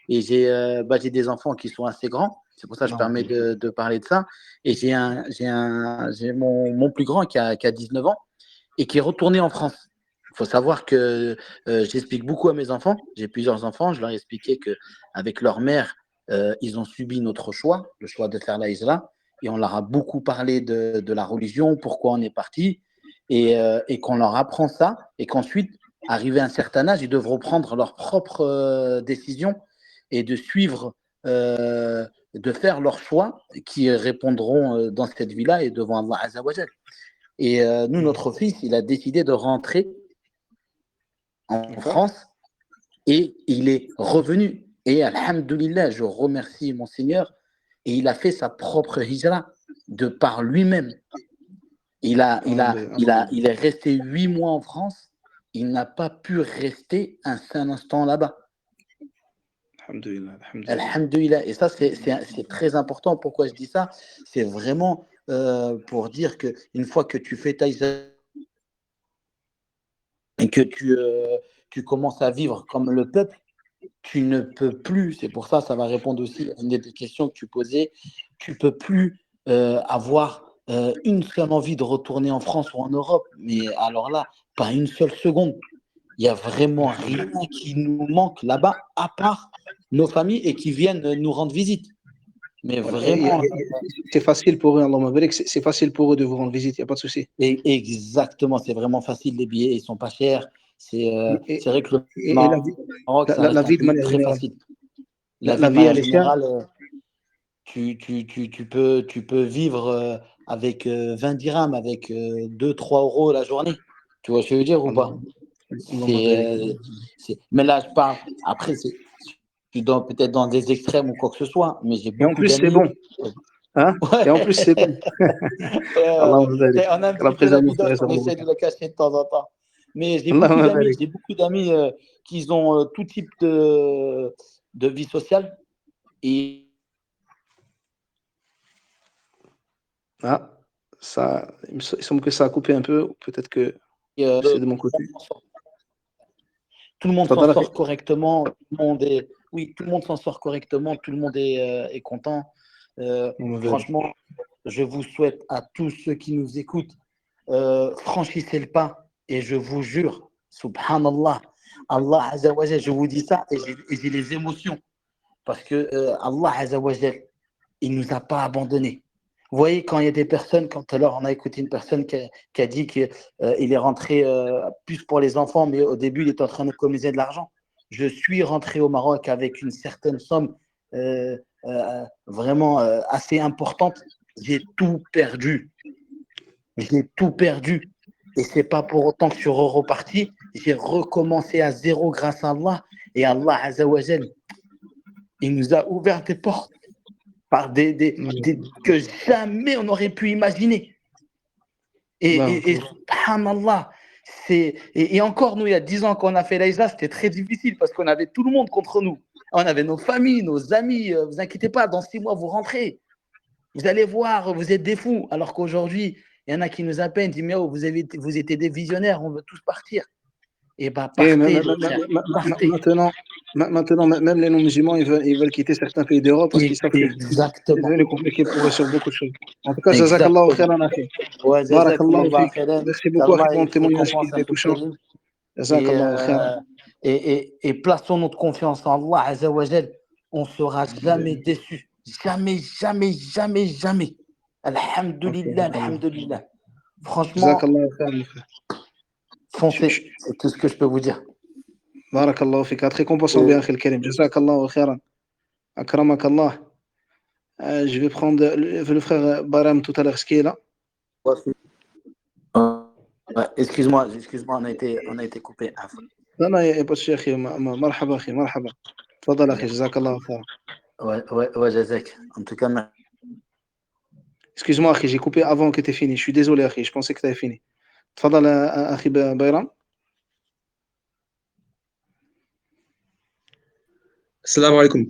S5: Et j'ai des enfants qui sont assez grands. C'est pour ça que je permets de parler de ça. Et j'ai mon plus grand qui a 19 ans et qui est retourné en France. Il faut savoir que j'explique beaucoup à mes enfants. J'ai plusieurs enfants. Je leur ai expliqué qu'avec leur mère, ils ont subi notre choix, le choix de faire la hijra. Et on leur a beaucoup parlé de la religion, pourquoi on est parti, et qu'on leur apprend ça, et qu'ensuite, arrivé à un certain âge, ils devront prendre leurs propres décisions et de suivre, de faire leurs choix qui répondront dans cette vie-là et devant Allah Azza wa Jal. Et nous, notre fils, il a décidé de rentrer en France et il est revenu. Et alhamdoulilah, je remercie mon Seigneur. Et il a fait sa propre hijra de par lui-même. Il est resté 8 mois en France. Il n'a pas pu rester un seul instant là-bas.
S2: Alhamdoulilah.
S5: Alhamdoulilah. Et ça, c'est très important. Pourquoi je dis ça? C'est vraiment pour dire qu'une fois que tu fais ta hijra et que tu commences à vivre comme le peuple, tu ne peux plus, c'est pour ça, ça va répondre aussi à une des questions que tu posais, tu ne peux plus avoir une seule envie de retourner en France ou en Europe, mais alors là, pas une seule seconde. Il n'y a vraiment rien qui nous manque là-bas, à part nos familles et qui viennent nous rendre visite. Mais vraiment.
S2: C'est facile pour eux, Allah Moubarak, c'est facile pour eux de vous rendre visite, il n'y a pas de souci.
S5: Exactement, c'est vraiment facile, les billets, ils ne sont pas chers. C'est vrai que le
S2: Et la vie,
S5: Maroc, ça
S2: la
S5: reste un
S2: vie de
S5: pays
S2: manière
S5: très
S2: générale.
S5: facile. La
S2: La
S5: vie de
S2: vie,
S5: manière
S2: elle est chère.
S5: générale, tu peux vivre avec 20 dirhams, avec 2-3 euros la journée. Tu vois ce que je veux dire ou
S2: Allah,
S5: pas?
S2: Allahumma barik.
S5: Mais là, je parle. Après, je suis peut-être dans des extrêmes ou quoi que ce soit, mais j'ai
S2: Et en
S5: beaucoup
S2: plus, c'est
S5: d'amis.
S2: bon. Hein? Et en plus, c'est bon.
S5: Ouais, ouais.
S2: Allahumma barik.
S5: On a un
S2: Que la
S5: petit peu la
S2: préserve
S5: bidoche,
S2: sur
S5: on
S2: le
S5: essaie de le cacher de temps en temps. Mais
S2: Allahumma barik.
S5: j'ai beaucoup d'amis qui ont tout type de vie sociale. Et
S2: Ah, ça, il me semble que ça a coupé un peu. Ou peut-être que c'est de mon côté.
S5: tout le monde s'en
S2: Tfadal, akhi.
S5: sort correctement. Oui, tout le monde s'en sort correctement. Tout le monde est content.
S2: Allahumma barik.
S5: Franchement, je vous souhaite à tous ceux qui nous écoutent, franchissez le pas. Et je vous jure, subhanallah, Allah Azza wa Jal, je vous dis ça et j'ai les émotions. Parce que Allah Azza wa Jal, il ne nous a pas abandonnés. Vous voyez, quand il y a des personnes, quand tout à l'heure on a écouté une personne qui a dit qu'il est rentré plus pour les enfants, mais au début il était en train d'économiser de l'argent. Je suis rentré au Maroc avec une certaine somme vraiment assez importante. J'ai tout perdu. J'ai tout perdu. Et c'est pas pour autant que je suis reparti. J'ai recommencé à zéro grâce à Allah. Et Allah Azza wa Jal, il nous a ouvert des portes par que jamais on aurait pu imaginer. Et subhanallah, et encore, nous, il y a 10 ans qu'on a fait l'Aïsa, c'était très difficile parce qu'on avait tout le monde contre nous. On avait nos familles, nos amis. Vous inquiétez pas, dans 6 mois, vous rentrez. Vous allez voir, vous êtes des fous. Alors qu'aujourd'hui, il y en a qui nous appellent, disent mais oh, vous étiez des visionnaires, on veut tous partir. Et bah, partez, partez.
S2: Maintenant, même les non-musulmans, ils veulent quitter certains pays d'Europe parce qu'ils savent que c'est
S5: Exactement.
S2: devenu compliqué pour eux sur beaucoup de choses. En tout cas,
S5: Exactement.
S2: jazakallahu khairan, akhi.
S5: Ouais,
S2: Barakallahu
S5: jazakumullah
S2: fik.
S5: khairan.
S2: Merci beaucoup, akhi,
S5: Qu'Allah
S2: pour ton
S5: il te
S2: témoignage qui
S5: récompense un
S2: était
S5: peu
S2: touchant.
S5: Karim.
S2: Jazakallahu khairan.
S5: Et plaçons notre confiance en Allah Azza wa Jal. On ne sera jamais déçus. Jamais, jamais, jamais, jamais. Alhamdulillah, alhamdulillah. Franchement,
S2: Jazakallahu khairan.
S5: foncez. C'est tout ce que je peux vous dire.
S2: Barakallahu fik. Récompensant bien, akhi al-karim. Jazakallahu khairan. Akramak Allah. Je vais prendre le frère Baram tout à l'heure, ce qui est là.
S5: Excuse-moi, on a été coupé.
S2: Non, il n'y a pas de souci, akhi. Marhaba, akhi. Marhaba. Tfadal, akhi. Jazakallahu khairan.
S5: Ouais, Jazak. En tout cas,
S2: Excuse-moi, akhi, j'ai coupé avant que tu aies fini. Je suis désolé, akhi. Je pensais que tu avais fini. Tfadal, akhi Bayram.
S6: Assalamu alaikum.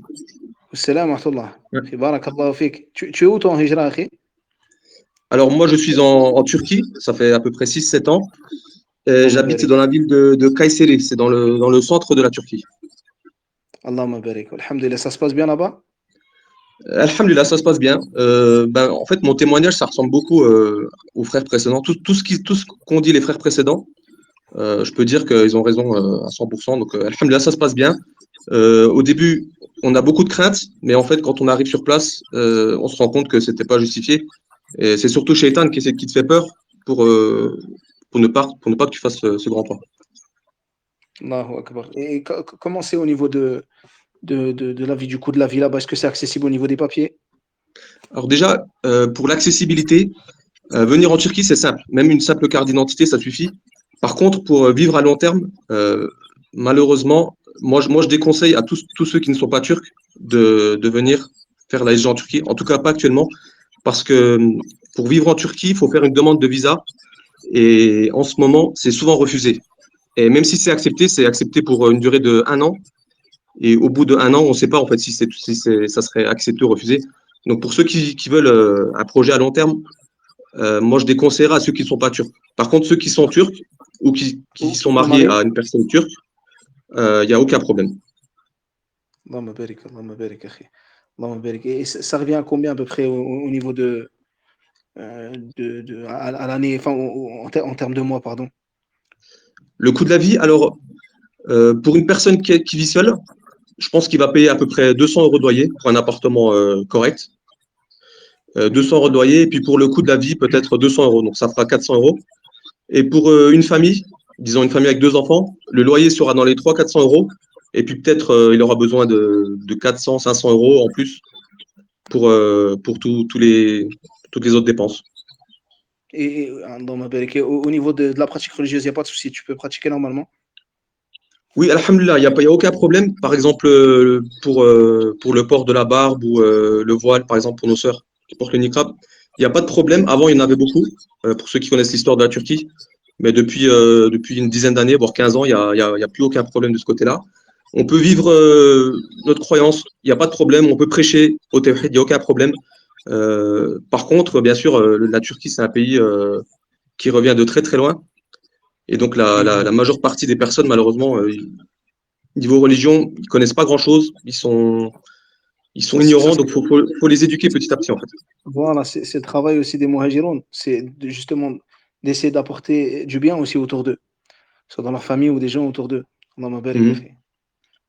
S2: Salam wa rahmatullah. Barakallahu fik. Tu es où ton hijra, akhi?
S6: Alors, moi, je suis en Turquie. Ça fait à peu près 6-7 ans. J'habite dans la ville de Kayseri. C'est dans le centre de la Turquie.
S2: Allahumma barik. Alhamdulillah, ça se passe bien là-bas?
S6: Alhamdulillah, ça se passe bien. En fait, mon témoignage, ça ressemble beaucoup aux frères précédents. Tout ce qu'ont dit les frères précédents, je peux dire qu'ils ont raison à 100%. Donc, alhamdulillah, ça se passe bien. Au début, on a beaucoup de craintes, mais en fait, quand on arrive sur place, on se rend compte que c'était pas justifié. Et c'est surtout Shaitan qui te fait peur pour ne pas que tu fasses ce grand pas.
S2: Allahu Akbar. Et comment c'est au niveau de la vie, du coût de la vie là-bas? Est-ce que c'est accessible au niveau des papiers?
S6: Alors déjà, pour l'accessibilité, venir en Turquie, c'est simple. Même une simple carte d'identité, ça suffit. Par contre, pour vivre à long terme, malheureusement, moi, je déconseille à tous ceux qui ne sont pas turcs de venir faire la hijra en Turquie. En tout cas, pas actuellement. Parce que pour vivre en Turquie, il faut faire une demande de visa. Et en ce moment, c'est souvent refusé. Et même si c'est accepté pour une durée de 1 an. Et au bout d'1 an, on ne sait pas en fait si ça serait accepté ou refusé. Donc pour ceux qui veulent un projet à long terme, moi je déconseillerais à ceux qui ne sont pas turcs. Par contre, ceux qui sont turcs ou qui sont mariés à une personne turque, il n'y a aucun problème.
S2: Allahumma barik, akhi. Allahumma barik. Et ça revient à combien à peu près au niveau à l'année, enfin en termes de mois, pardon?
S6: Le coût de la vie, alors pour une personne qui vit seule, je pense qu'il va payer à peu près 200 € de loyer pour un appartement correct. 200 € de loyer, et puis pour le coût de la vie, peut-être 200 €. Donc ça fera 400 €. Et pour une famille, disons une famille avec 2 enfants, le loyer sera dans les 300-400 euros. Et puis peut-être il aura besoin de 400-500 euros en plus pour toutes les autres dépenses.
S2: Et au niveau de la pratique religieuse, il n'y a pas de souci, tu peux pratiquer normalement.
S6: Oui, alhamdoulilah, il y a aucun problème. Par exemple, pour le port de la barbe ou le voile, par exemple, pour nos sœurs qui portent le niqab, il n'y a pas de problème. Avant, il y en avait beaucoup, pour ceux qui connaissent l'histoire de la Turquie. Mais depuis une dizaine d'années, voire 15 ans, il y a plus aucun problème de ce côté-là. On peut vivre notre croyance, il n'y a pas de problème. On peut prêcher au tawhid, il n'y a aucun problème. Par contre, bien sûr, la Turquie, c'est un pays qui revient de très très loin. Et donc, la majeure partie des personnes, malheureusement, niveau religion, ils connaissent pas grand-chose. Ils sont ignorants, donc faut les éduquer petit à petit, en fait.
S2: Voilà, c'est le travail aussi des muhajiroun, c'est justement d'essayer d'apporter du bien aussi autour d'eux, soit dans leur famille ou des gens autour d'eux. Allahumma barik
S6: Mhm.
S2: akhi.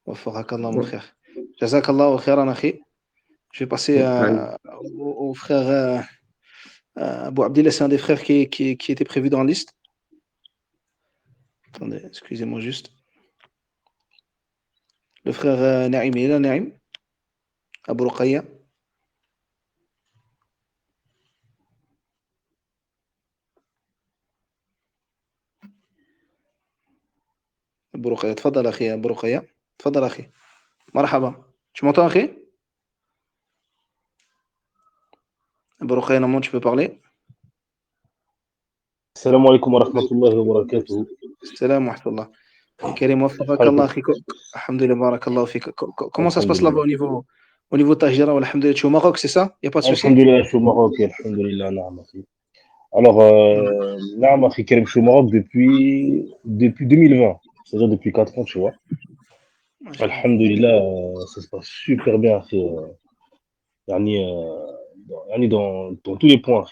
S2: Waffaqak Allah, mon frère. Jazakallahu khairan akhi. Je vais passer au frère Abou Abdillah, c'est un des frères qui était prévu dans la liste. Attendez, excusez-moi juste. Le frère Naïm, il est là, Naïm Abou Ruqayya. أبو رقية تفضل أخي أبو رقية تفضل أخي مرحبا tu m'entends أخي أبو رقية normalement tu peux parler
S7: السلام عليكم ورحمة الله وبركاته.
S2: السلام ورحمة الله أخي كريم وفقك الله أخي الحمد لله بارك الله فيك comment ça se passe là-bas au niveau de Tahjira والحمد لله tu es au Maroc c'est ça il y a pas de souci
S7: الحمد لله je suis au Maroc الحمد لله نعم أخي. Alors نعم أخي كريم je suis au Maroc depuis 2020 c'est-à-dire depuis 4 ans tu vois. الحمد لله ça se passe super bien أخي يعني dans tous les points.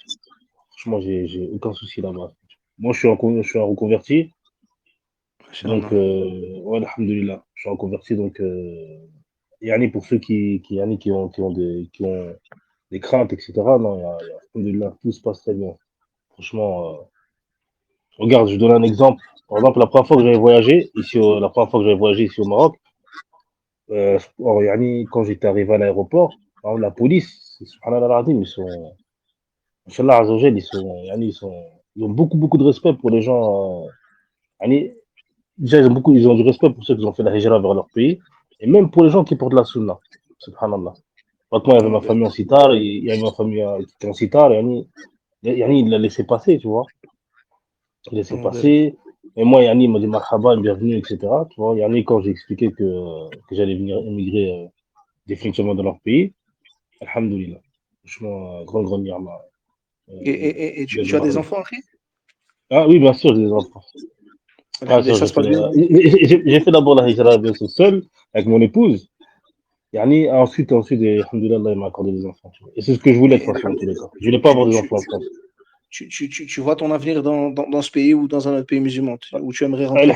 S7: Franchement j'ai aucun souci là-bas. Moi je suis en reconverti. Donc ouais alhamdoulilah je suis en reconverti donc يعني pour ceux qui ont des craintes etc. Non alhamdoulilah tout se passe très bien. Franchement regarde je donne un exemple. Par exemple la première fois que j'avais voyagé ici au Maroc يعني quand j'étais arrivé à l'aéroport la police subhanallah al-azim ils sont Inch'Allah Azza wa Jal, ils ont beaucoup de respect pour les gens يعني déjà ils ont du respect pour ceux qui ont fait la hijra vers leur pays et même pour les gens qui portent la sunna subhanallah. Moi il y avait ma famille en sitar, il y avait ma famille qui était en sitar يعني il l'a laissé passer tu vois. Il laissé passer et moi yani il m'a dit marhaba bienvenue etc. tu vois yani quand j'ai expliqué que j'allais venir émigrer définitivement dans leur pays alhamdoulilah franchement grand ni'ma.
S2: et tu as des enfants Akhi
S7: Ah oui bien sûr j'ai des enfants.
S2: ça se passe bien
S7: J'ai fait d'abord la hijra bien sûr seul avec mon épouse. Yani, ensuite, alhamdoulilah, Allah il m'a accordé des enfants. Et c'est ce que je voulais de toute façon, en tous les cas. Je voulais pas avoir des enfants en France.
S2: Tu vois ton avenir dans ce pays ou dans un autre pays musulman où tu aimerais rentrer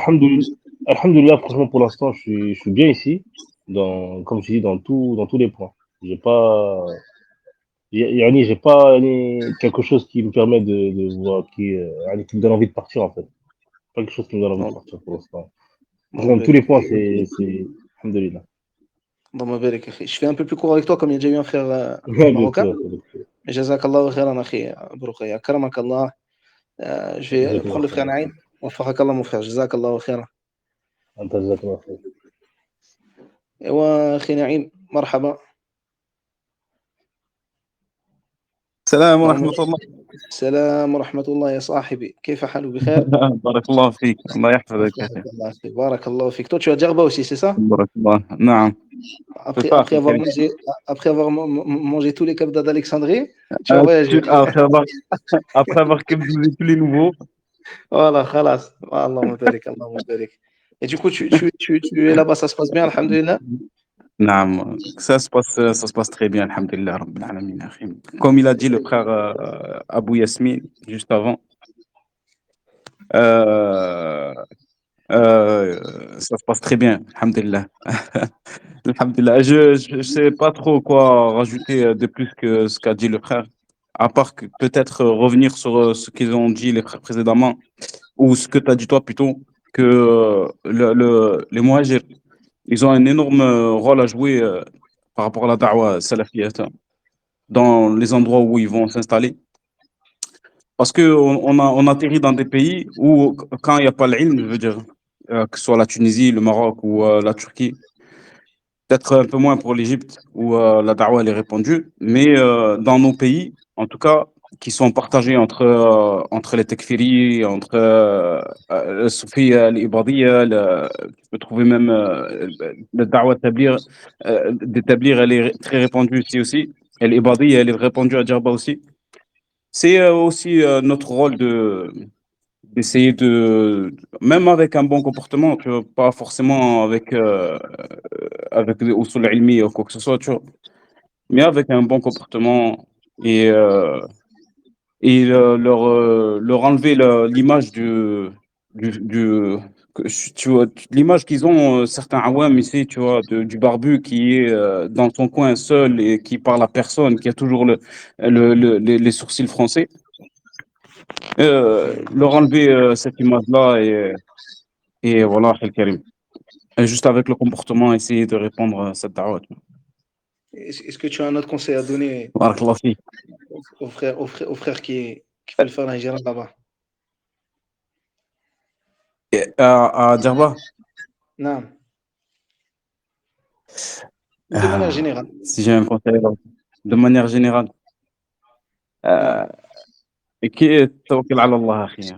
S7: Alhamdoulilah, franchement, pour l'instant, je suis bien ici, comme je dis, dans tous les points. J'ai pas quelque chose qui me permet de voir, qui me donne envie de partir, en fait. Pas quelque chose qui me donne envie de partir pour l'instant. Dans tous les points, c'est alhamdoulilah.
S2: Je fais un peu plus court avec toi, comme il y a déjà eu un frère marocain. Jazakallahu khairan akhi Abou Ruqayya, karamak Allah. Je vais prendre le frère Naïm. Waffaqak Allah mon frère, jazakallahu khairan.
S7: Anta jazakallahu khair.
S2: ايوا اخي نعيم مرحبا.
S8: السلام ورحمة الله.
S2: السلام ورحمة الله يا صاحبي كيف حالك بخير؟
S8: بارك الله فيك الله يحفظك يا أخي.
S2: بارك الله فيك. Toi tu as Djerba aussi c'est ça?
S8: بارك الله نعم.
S2: Après avoir mangé tous les kebabs d'Alexandrie, tu as voyagé.
S8: Après avoir kebabé tous les nouveaux.
S2: Voilà, khalas. Allahumma barik, Allahumma barik. Et du coup, tu es là-bas, ça se passe bien, alhamdoulilah?
S8: نعم ça se passe très bien alhamdulillah rabbil alamin akhi. Comme il a dit le frère Abou Yasmine juste avant ça se passe très bien alhamdulillah. Alhamdulillah. Je sais pas trop quoi rajouter de plus que ce qu'a dit le frère, à part que peut-être revenir sur ce qu'ils ont dit les frères précédemment. ou ce que tu as dit toi plutôt, que les muhajirs, ils ont un énorme rôle à jouer par rapport à la da'wa salafiyya dans les endroits où ils vont s'installer. Parce on atterrit dans des pays où, quand il n'y a pas l'ilm, je veux dire, que ce soit la Tunisie, le Maroc ou la Turquie, peut-être un peu moins pour l'Égypte où la da'wa elle est répandue, mais dans nos pays, en tout cas, qui sont partagés entre les tekfiris, entre le soufiyya, l'ibadiyya, tu peux trouver même la da'wa d'établir, elle est très répandue ici aussi. Et l'ibadiyya, elle est répandue à Djerba aussi. C'est aussi notre rôle d'essayer même avec un bon comportement, tu vois, pas forcément avec des usul ilmi ou quoi que ce soit, tu vois, mais avec un bon comportement et, euh, leur enlever l'image tu vois, l'image qu'ils ont, certains awam ici, tu vois, du barbu qui est dans son coin seul et qui parle à personne, qui a toujours les sourcils français. Leur enlever cette image-là et voilà, Khel Karim. Et juste avec le comportement, essayer de répondre à cette da'wah.
S2: Est-ce que tu as un autre conseil à donner
S8: Barakallah fik.
S2: au frère qui veulent faire la hijra là-bas?
S8: Et à Djerba,
S2: Non. De manière générale.
S8: si j'ai un conseil, de manière générale,
S2: Non.
S8: et qui est tawakkal ala Allah, akhi.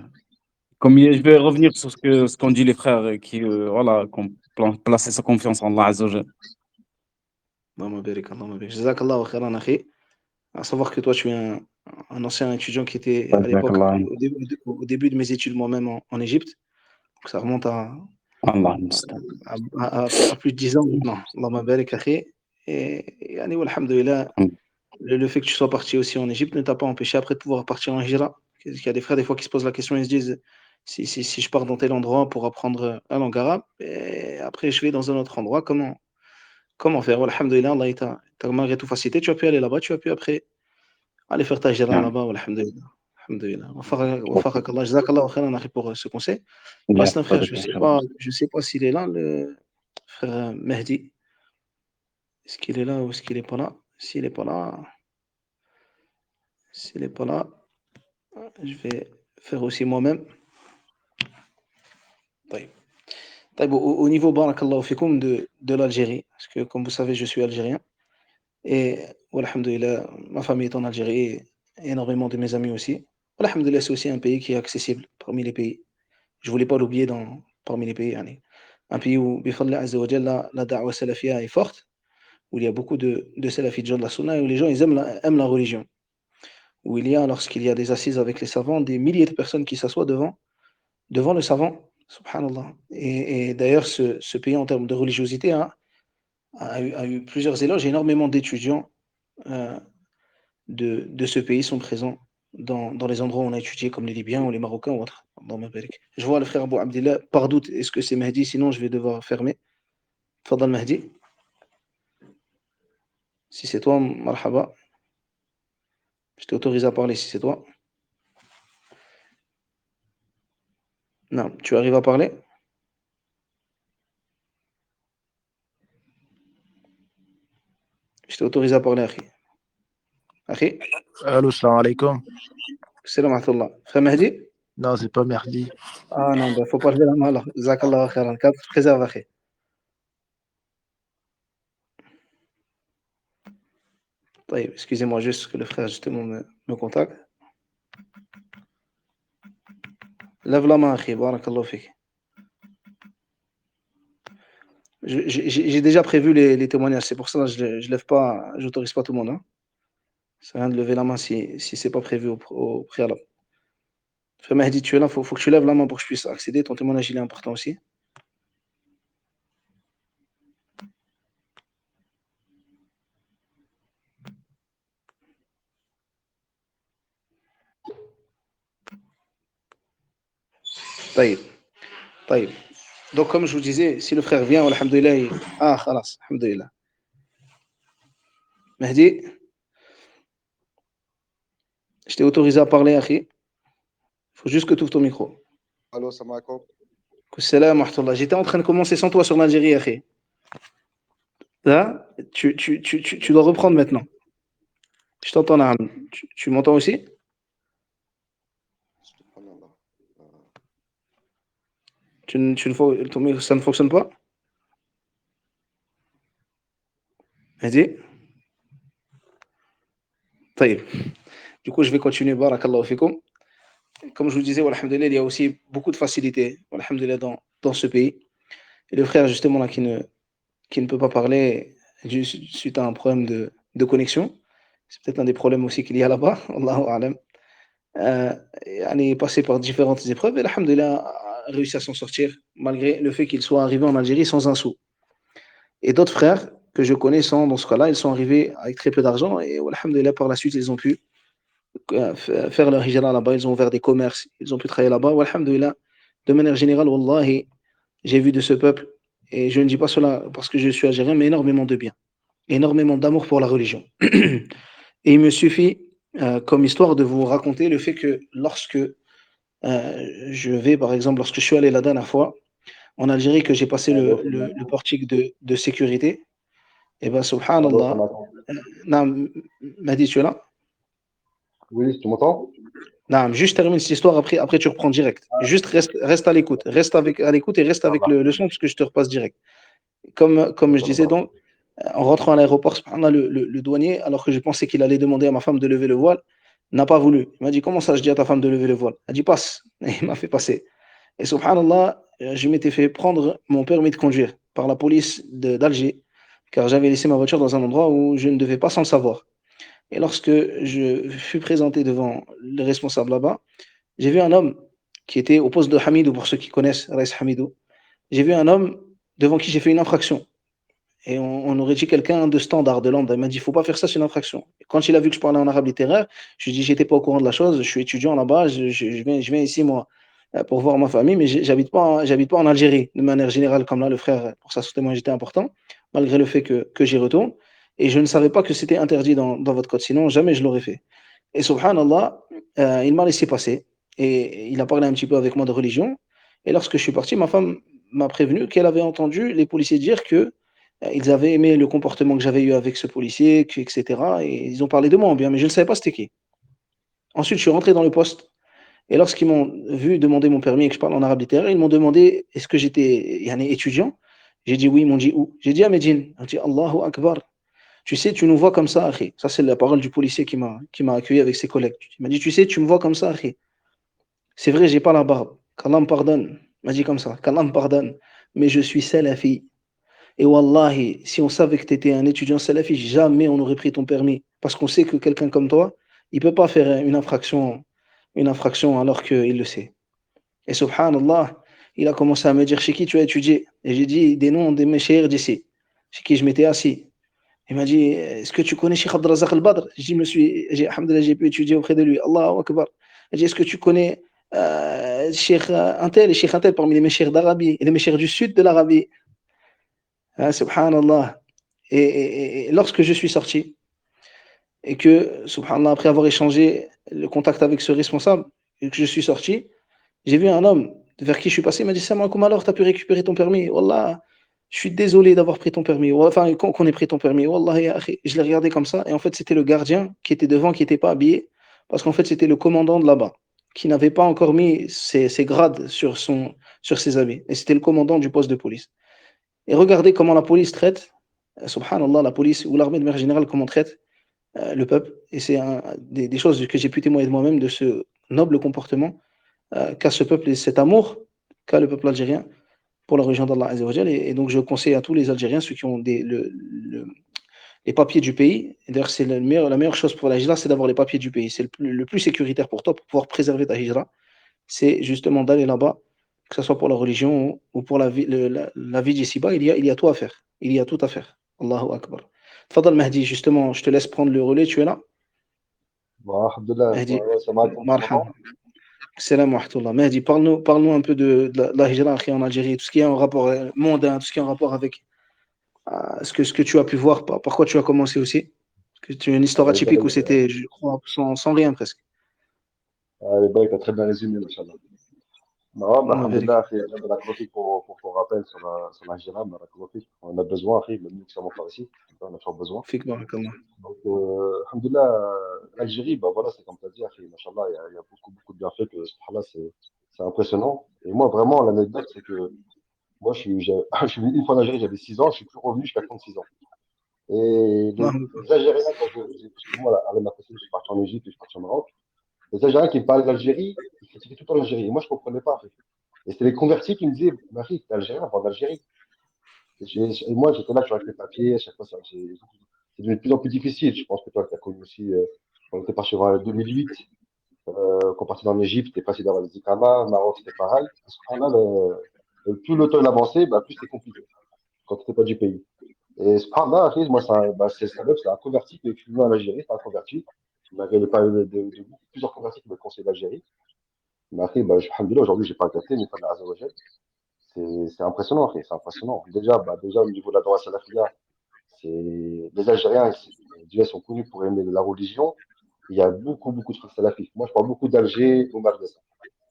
S8: Je vais revenir sur ce qu'ont dit les frères, voilà, qu'on placer sa confiance en Allah Azza wa Jal.
S2: Allahumma barik, Allahumma barik. Jazakallahu khairan, akhi. À savoir que toi, tu es un ancien étudiant qui était à l'époque,
S8: Jazakallah.
S2: au début de mes études moi-même en Égypte. Donc, ça remonte
S8: Allah mustaan.
S2: à plus de 10 ans maintenant. Allahumma barik, akhi. Et yani, walhamdulillah, le fait que tu sois parti aussi en Égypte ne t'a pas empêché après de pouvoir partir en hijra. Il y a des frères, des fois, qui se posent la question, ils se disent, si je pars dans tel endroit pour apprendre la langue arabe, et après je vais dans un autre endroit, comment faire? Alhamdulillah, Allah t'a malgré tout facilité, tu as pu aller là-bas, tu as pu après aller faire ta hijra là-bas, alhamdulillah. Alhamdulillah. Wafaqak Allah, jazakallahu khairan, akhi, pour ce conseil. Il reste un frère, je sais pas s'il est là, le frère Mehdi. Est-ce qu'il est là ou est-ce qu'il est pas là? S'il est pas là, je vais faire aussi moi-même. طيب. طيب, au niveau barakallahu fikoum de l'Algérie, parce que comme vous savez, je suis algérien et alhamdulillah, ma famille est en Algérie et énormément de mes amis aussi. Alhamdulillah, c'est aussi un pays qui est accessible parmi les pays. Je voulais pas l'oublier parmi les pays. Yani. Un pays où, bifadla azza wa jalla, la da'wa salafia est forte, où il y a beaucoup de salafis de la sunna et où les gens ils aiment la religion. Où il y a, lorsqu'il y a des assises avec les savants, des milliers de personnes qui s'assoient devant le savant, subhanallah. Et d'ailleurs, ce pays, en termes de religiosité, a eu plusieurs éloges. Énormément d'étudiants de ce pays sont présents dans les endroits où on a étudié, comme les Libyens ou les Marocains ou autres. Je vois le frère Abou Abdillah, par doute, est-ce que c'est Mahdi? Sinon, je vais devoir fermer. Fadal Mahdi. Si c'est toi, marhaba. Je t'autorise à parler si c'est toi. Non, tu arrives à parler? Je t'autorise à parler, akhi. Akhi?
S9: Allô, salam alaikum.
S2: Salam alaykoum. Frère Mahdi?
S9: Non, c'est pas Merdi.
S2: Ah non, il faut pas lever la main alors. Jazakallah khairan. Préserve, akhi. Excusez-moi juste que le frère justement me contacte. Lève la main, akhi. Barakallahu fik. J'ai déjà prévu les témoignages, c'est pour ça que je lève pas, j'autorise pas tout le monde. Hein. Ça rien de lever la main si c'est pas prévu au préalable. Frère Mahdi, tu es là, faut que tu lèves la main pour que je puisse accéder. Ton témoignage il est important aussi. Taïb. Taïb. Donc comme je vous disais, si le frère vient, alhamdoulilah, khalas, alhamdoulilah. Mahdi, je t'ai autorisé à parler, akhi. Il faut juste que tu ouvres ton micro.
S10: Allô, salam alaikum.
S2: Salam wa rahmatullah. J'étais en train de commencer sans toi sur l'Algérie, akhi. Là, tu dois reprendre maintenant. Je t'entends, Naam. Tu m'entends aussi?
S10: Subhanallah.
S2: Ça ne fonctionne pas? Vas-y. طيب. Du coup, je vais continuer. Barakallahu fikum. Comme je vous disais, alhamdoulilah, il y a aussi beaucoup de facilité alhamdoulilah, dans ce pays. Et le frère, justement, là, qui ne peut pas parler suite à un problème de connexion. C'est peut-être un des problèmes aussi qu'il y a là-bas. Allahu a'lam. Il est passé par différentes épreuves et alhamdoulilah, a réussi à s'en sortir, malgré le fait qu'il soit arrivé en Algérie sans un sou. Et d'autres frères que je connais dans ce cas-là, ils sont arrivés avec très peu d'argent et alhamdoulilah, par la suite, ils ont pu faire leur hijra là-bas, ils ont ouvert des commerces, ils ont pu travailler là-bas. Alhamdoulilah, de manière générale, wallahi, j'ai vu de ce peuple, et je ne dis pas cela parce que je suis algérien, mais énormément de bien, énormément d'amour pour la religion. Et il me suffit, comme histoire, de vous raconter le fait que lorsque je vais, par exemple, lorsque je suis allé la dernière fois en Algérie, que j'ai passé le portique de sécurité, et ben,
S10: Allô,
S2: subhanallah,
S10: salam alaikum.
S2: Naam, Mahdi, tu es là?
S10: Oui, tu m'entends?
S2: Naam, juste termine cette histoire, après tu reprends direct. Juste reste à l'écoute, à l'écoute et reste avec
S10: Inch'Allah.
S2: le son, parce que je te repasse direct. Comme je disais,
S10: Inch'Allah.
S2: donc, en rentrant à l'aéroport, subhanallah, le douanier, alors que je pensais qu'il allait demander à ma femme de lever le voile, n'a pas voulu. Il m'a dit, comment ça, je dis à ta femme de lever le voile? Elle a dit, passe. Et il m'a fait passer. Et subhanallah, je m'étais fait prendre mon permis de conduire par la police d'Alger, car j'avais laissé ma voiture dans un endroit où je ne devais pas sans le savoir. Et lorsque je fus présenté devant le responsable là-bas, j'ai vu un homme qui était au poste de Hamidou, pour ceux qui connaissent Raïs Hamidou. J'ai vu un homme devant qui j'ai fait une infraction. Et on aurait dit quelqu'un de standard, de lambda. Il m'a dit, il ne faut pas faire ça, c'est une infraction. Et quand il a vu que je parlais en arabe littéraire, je lui ai dit, j'étais pas au courant de la chose, je suis étudiant là-bas, je viens ici, moi, pour voir ma famille, mais j'habite pas en Algérie, de manière générale, comme là, le frère, pour ça, c'était moi, j'étais important, malgré le fait que j'y retourne. Et je ne savais pas que c'était interdit dans votre code, sinon jamais je l'aurais fait. Et subhanallah, il m'a laissé passer. Et il a parlé un petit peu avec moi de religion. Et lorsque je suis parti, ma femme m'a prévenu qu'elle avait entendu les policiers dire que ils avaient aimé le comportement que j'avais eu avec ce policier, etc. Et ils ont parlé de moi en bien, mais je ne savais pas c'était qui. Ensuite, je suis rentré dans le poste. Et lorsqu'ils m'ont vu demander mon permis et que je parle en arabe littéraire, ils m'ont demandé est-ce que j'étais étudiant. J'ai dit oui, ils m'ont dit où. J'ai dit à Médine. Ils ont dit Allahu Akbar. Tu sais, tu nous vois comme ça, Akhi. Ça, c'est la parole du policier qui m'a accueilli avec ses collègues. Il m'a dit tu sais, tu me vois comme ça, Akhi. C'est vrai, j'ai pas la barbe. Qu'Allah me pardonne. Il m'a dit comme ça. Qu'Allah me pardonne. Mais je suis salafi. Et wallahi, si on savait que tu étais un étudiant salafi, jamais on aurait pris ton permis. Parce qu'on sait que quelqu'un comme toi, il ne peut pas faire une infraction alors qu'il le sait. Et subhanallah, il a commencé à me dire chez qui tu as étudié. Et j'ai dit des noms des meshaykhs d'ici, chez qui je m'étais assis. Il m'a dit est-ce que tu connais Cheikh Abdelrazak al-Badr? Alhamdulillah, j'ai pu étudier auprès de lui. Allahu Akbar. Il m'a dit est-ce que tu connais Cheikh Intel et Cheikh Intel parmi les meshaykhs d'Arabie et les meshaykhs du sud de l'Arabie? Subhanallah. Et lorsque je suis sorti, et que, subhanallah, après avoir échangé le contact avec ce responsable, et que je suis sorti, j'ai vu un homme vers qui je suis passé, il m'a dit Salam alaikum, alors, tu as pu récupérer ton permis? Wallah, je suis désolé d'avoir pris ton permis. Enfin, qu'on ait pris ton permis. Wallah, ya akhi. Je l'ai regardé comme ça, et en fait, c'était le gardien qui était devant, qui n'était pas habillé, parce qu'en fait, c'était le commandant de là-bas, qui n'avait pas encore mis ses grades sur ses habits. Et c'était le commandant du poste de police. Et regardez comment la police traite, subhanallah, la police ou l'armée de manière générale, comment traite le peuple. Et c'est des choses que j'ai pu témoigner de moi-même de ce noble comportement qu'a ce peuple et cet amour qu'a le peuple algérien pour la religion d'Allah Azza wa Jal. Et donc je conseille à tous les Algériens, ceux qui ont les papiers du pays, et d'ailleurs c'est la meilleure chose pour la hijra, c'est d'avoir les papiers du pays. C'est le plus sécuritaire pour toi, pour pouvoir préserver ta hijra, c'est justement d'aller là-bas, que ce soit pour la religion ou pour la vie d'ici-bas, il y a tout à faire. Il y a tout à faire. Allahu Akbar. Tfadal Mahdi, justement, je te laisse prendre le relais, tu es là?
S10: Bon, alhamdulillah.
S2: Mahdi,
S10: Salam alaikum, tu
S2: marham.
S10: m'entends?
S2: Salam wa rahmatullah. Mahdi, parle-nous un peu de la hijra en Algérie, tout ce qui est en rapport mondain, tout ce qui est en rapport avec ce que tu as pu voir, par quoi tu as commencé aussi. Parce que tu as une histoire
S10: Allez,
S2: atypique où c'était, je crois, sans rien presque.
S10: allez, bah, il a très bien résumé, machallah. Non, bah,
S2: Allah barik.
S10: alhamdulillah, akhi, barakallahu pour ton rappel sur la Gérard, barakallahu fik. On en a besoin, akhi, même nous qui sommes par ici, on a toujours besoin.
S2: Fik barakallah.
S10: Donc, alhamdulillah, l'Algérie, bah voilà, c'est comme tu as dit, akhi, machallah, il y a beaucoup, beaucoup de bienfaits que, subhanallah, c'est impressionnant. Et moi, vraiment, l'anecdote, c'est que moi, je suis venu une fois en Algérie, j'avais 6 ans, je suis plus revenu jusqu'à 36 ans. Et
S2: Allah
S10: les Algériens, parce que moi, avec ma copine, je suis parti en Égypte et je suis parti au Maroc, les Algériens qui me parlaient d'Algérie, ils critiquaient tout le temps l'Algérie. Et moi, je ne comprenais pas, en fait. Et c'est les convertis qui me disaient, Marie, t'es Algérien, va en Algérie. Et moi, j'étais là, je avec les papiers, à chaque fois, c'est devenu de plus en plus difficile. Je pense que toi, tu as connu aussi, on était parti en 2008, quand on partait en Égypte, c'était facile d'avoir des Ikama, Maroc, c'était pareil. À ce moment-là, plus le temps il avançait, bah, plus c'était compliqué, quand tu n'étais pas du pays. Et ce là moi, c'est un converti qui est venu en Algérie, c'est un converti. Il m'avait pas plusieurs convertis qui me conseillé l'Algérie. Mais après, bah, alhamdoulilah, aujourd'hui, j'ai pas regretté, mais pas de la Azawajal. C'est impressionnant, après, c'est impressionnant. Déjà, au niveau de la Dawah Salafia, les Algériens, déjà, sont connus pour aimer la religion. Il y a beaucoup, beaucoup de frères salafistes. Moi, je parle beaucoup d'Alger, au Maroc.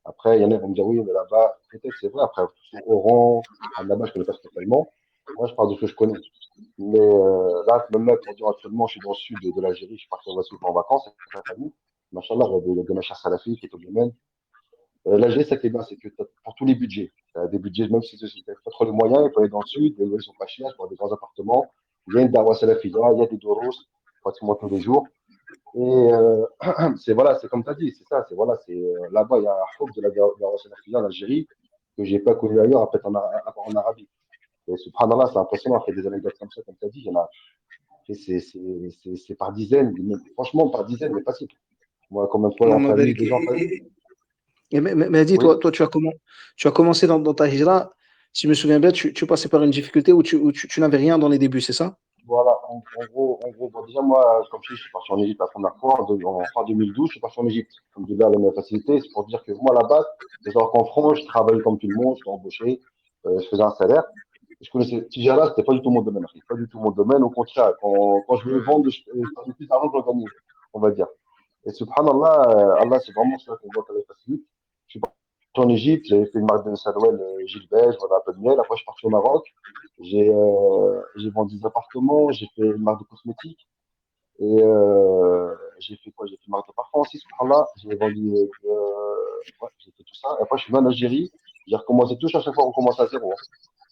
S10: Après, il y en a qui vont me dire, oui, mais là-bas, peut-être c'est vrai. Après, sur Oran, là-bas, je ne connais pas spécialement. Moi, je parle de ce que je connais. Mais là, même là, pour dire actuellement, je suis dans le sud de l'Algérie, je suis parti en en vacances avec ma famille. Machallah, il y a des machins salafistes et tout le monde. L'Algérie, ça qui est bien, c'est que pour tous les budgets, tu as des budgets, même si tu n'as pas trop les moyens, il faut aller dans le sud, les loyers sont pas chers, pour des grands appartements. Il y a une dawa salafia, il y a des doros, pratiquement tous les jours. Et c'est voilà, c'est comme tu as dit, c'est ça, c'est voilà, c'est là-bas, il y a un hob de la dawa salafia en Algérie que j'ai pas connu ailleurs, peut-être en Arabie. Et subhanallah, c'est impressionnant, après des anecdotes comme ça, comme tu as dit, il y en a, c'est par dizaines, franchement, par dizaines, mais facile. Moi, combien de fois en
S2: Allah
S10: famille,
S2: barik.
S10: des gens en famille,
S2: Mais dis,
S10: oui.
S2: toi, tu as commencé dans ta hijra, si je me souviens bien, tu passais par une difficulté où tu n'avais rien dans les débuts, c'est ça?
S10: Voilà, en gros bon, déjà, moi, comme je dis, je suis parti en Égypte la première fois, en fin 2012, je suis parti en Égypte. Comme je disais, la même facilité, c'est pour dire que moi, là-bas, déjà qu'en France, je travaillais comme tout le monde, je suis embauché, je faisais un salaire. Je connaissais Tijara, c'était pas du tout mon domaine, pas du tout mon domaine. Au contraire, quand je voulais vendre, je perdais plus d'argent que je gagnais, on va dire. Et subhanallah, Allah, c'est vraiment ça qu'on voit qu'elle facilite. Je suis parti en Égypte, j'avais fait une marque de Sadwell, Gilbert, je vendais un peu de miel. Après, je suis parti au Maroc. J'ai vendu des appartements, j'ai fait une marque de cosmétiques et j'ai fait quoi? J'ai fait une marque de parfum aussi, subhanallah. J'ai vendu, ouais, j'ai fait tout ça. Et après, je suis venu en Algérie. J'ai recommencé tout, à chaque fois, on recommence à zéro, hein.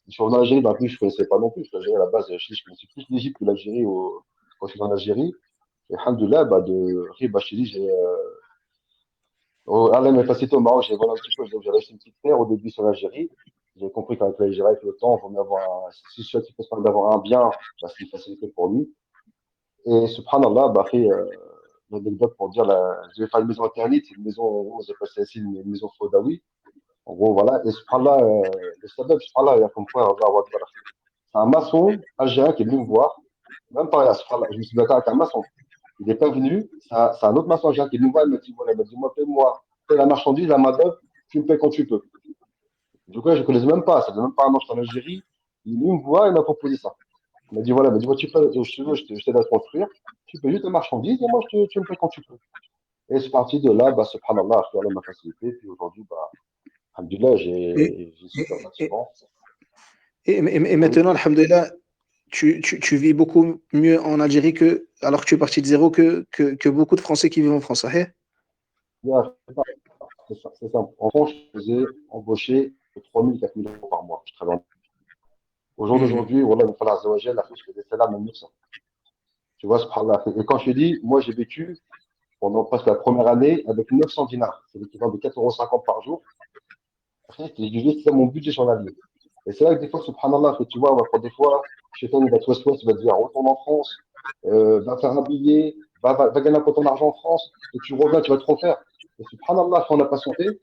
S10: Je suis revenu en Algérie, dans le plus, je ne connaissais pas non plus. L'Algérie, à la base, je connaissais plus l'Égypte que l'Algérie quand je suis en Algérie. Et alhamdoulilah, bah, je te dis, Allah m'a facilité au Maroc, j'ai volé un petit peu, j'avais acheté une petite terre au début sur l'Algérie. J'ai compris qu'avec l'Algérie, avec le temps, il vaut mieux avoir si celui qui peut se permettre d'avoir un bien, bah, c'est une facilité pour lui. Et subhanallah, bah, après, l'anecdote pour dire, j'ai fait une maison interdite, c'est une maison, en gros, j'ai passé ici une maison Faudawi. En gros, voilà. Et subhanallah, le sabab, subhanallah, il y a comme quoi, voilà. C'est un maçon algérien qui est venu me voir. Même pas, subhanallah, je me suis battu avec un maçon. Il n'est pas venu. C'est un autre maçon algérien qui est venu me voir. Il m'a dit, voilà, il m'a dit, moi, paie-moi, paie la marchandise, la main-d'œuvre, tu me paies quand tu peux. Du coup, je ne connaissais même pas. Ça faisait même pas un an que j'étais en Algérie. Il est venu me voir, il m'a proposé ça. Il m'a dit, voilà, il m'a dit, moi, tu peux, je te veux, je t'aide à te construire. Tu payes juste la marchandise et moi, tu me paies quand tu peux. Et c'est parti de là, bah, subhanallah, Allah m'a facilité. Puis aujourd'hui, bah, alhamdulillah,
S2: Et,
S10: j'ai
S2: et,
S10: super
S2: et,
S10: bâtiment.
S2: et
S10: Oui.
S2: maintenant, alhamdoulilah, tu vis beaucoup mieux en Algérie alors que tu es parti de zéro que beaucoup de Français qui vivent en France. Sahih?
S10: Yeah, c'est simple. En France, je faisais embaucher 3 000, 4 000 euros par mois. Je travaille. Au jour
S2: Hmm.
S10: d'aujourd'hui, voilà, il va falloir Azawajal, je fais des salaires même 900. Tu vois, subhanallah. Et quand je te dis, moi, j'ai vécu pendant presque la première année avec 900 dinars. C'est l'équivalent de 4,50 € par jour. Après, c'est ça mon budget journalier. Et c'est là que des fois, subhanallah, que tu vois, des fois, Shaitan, il va te west-west, il va te dire, retourne en France, va faire un billet, va gagner un peu ton argent en France, et tu reviens, tu vas te refaire. Et subhanallah, quand on a patienté,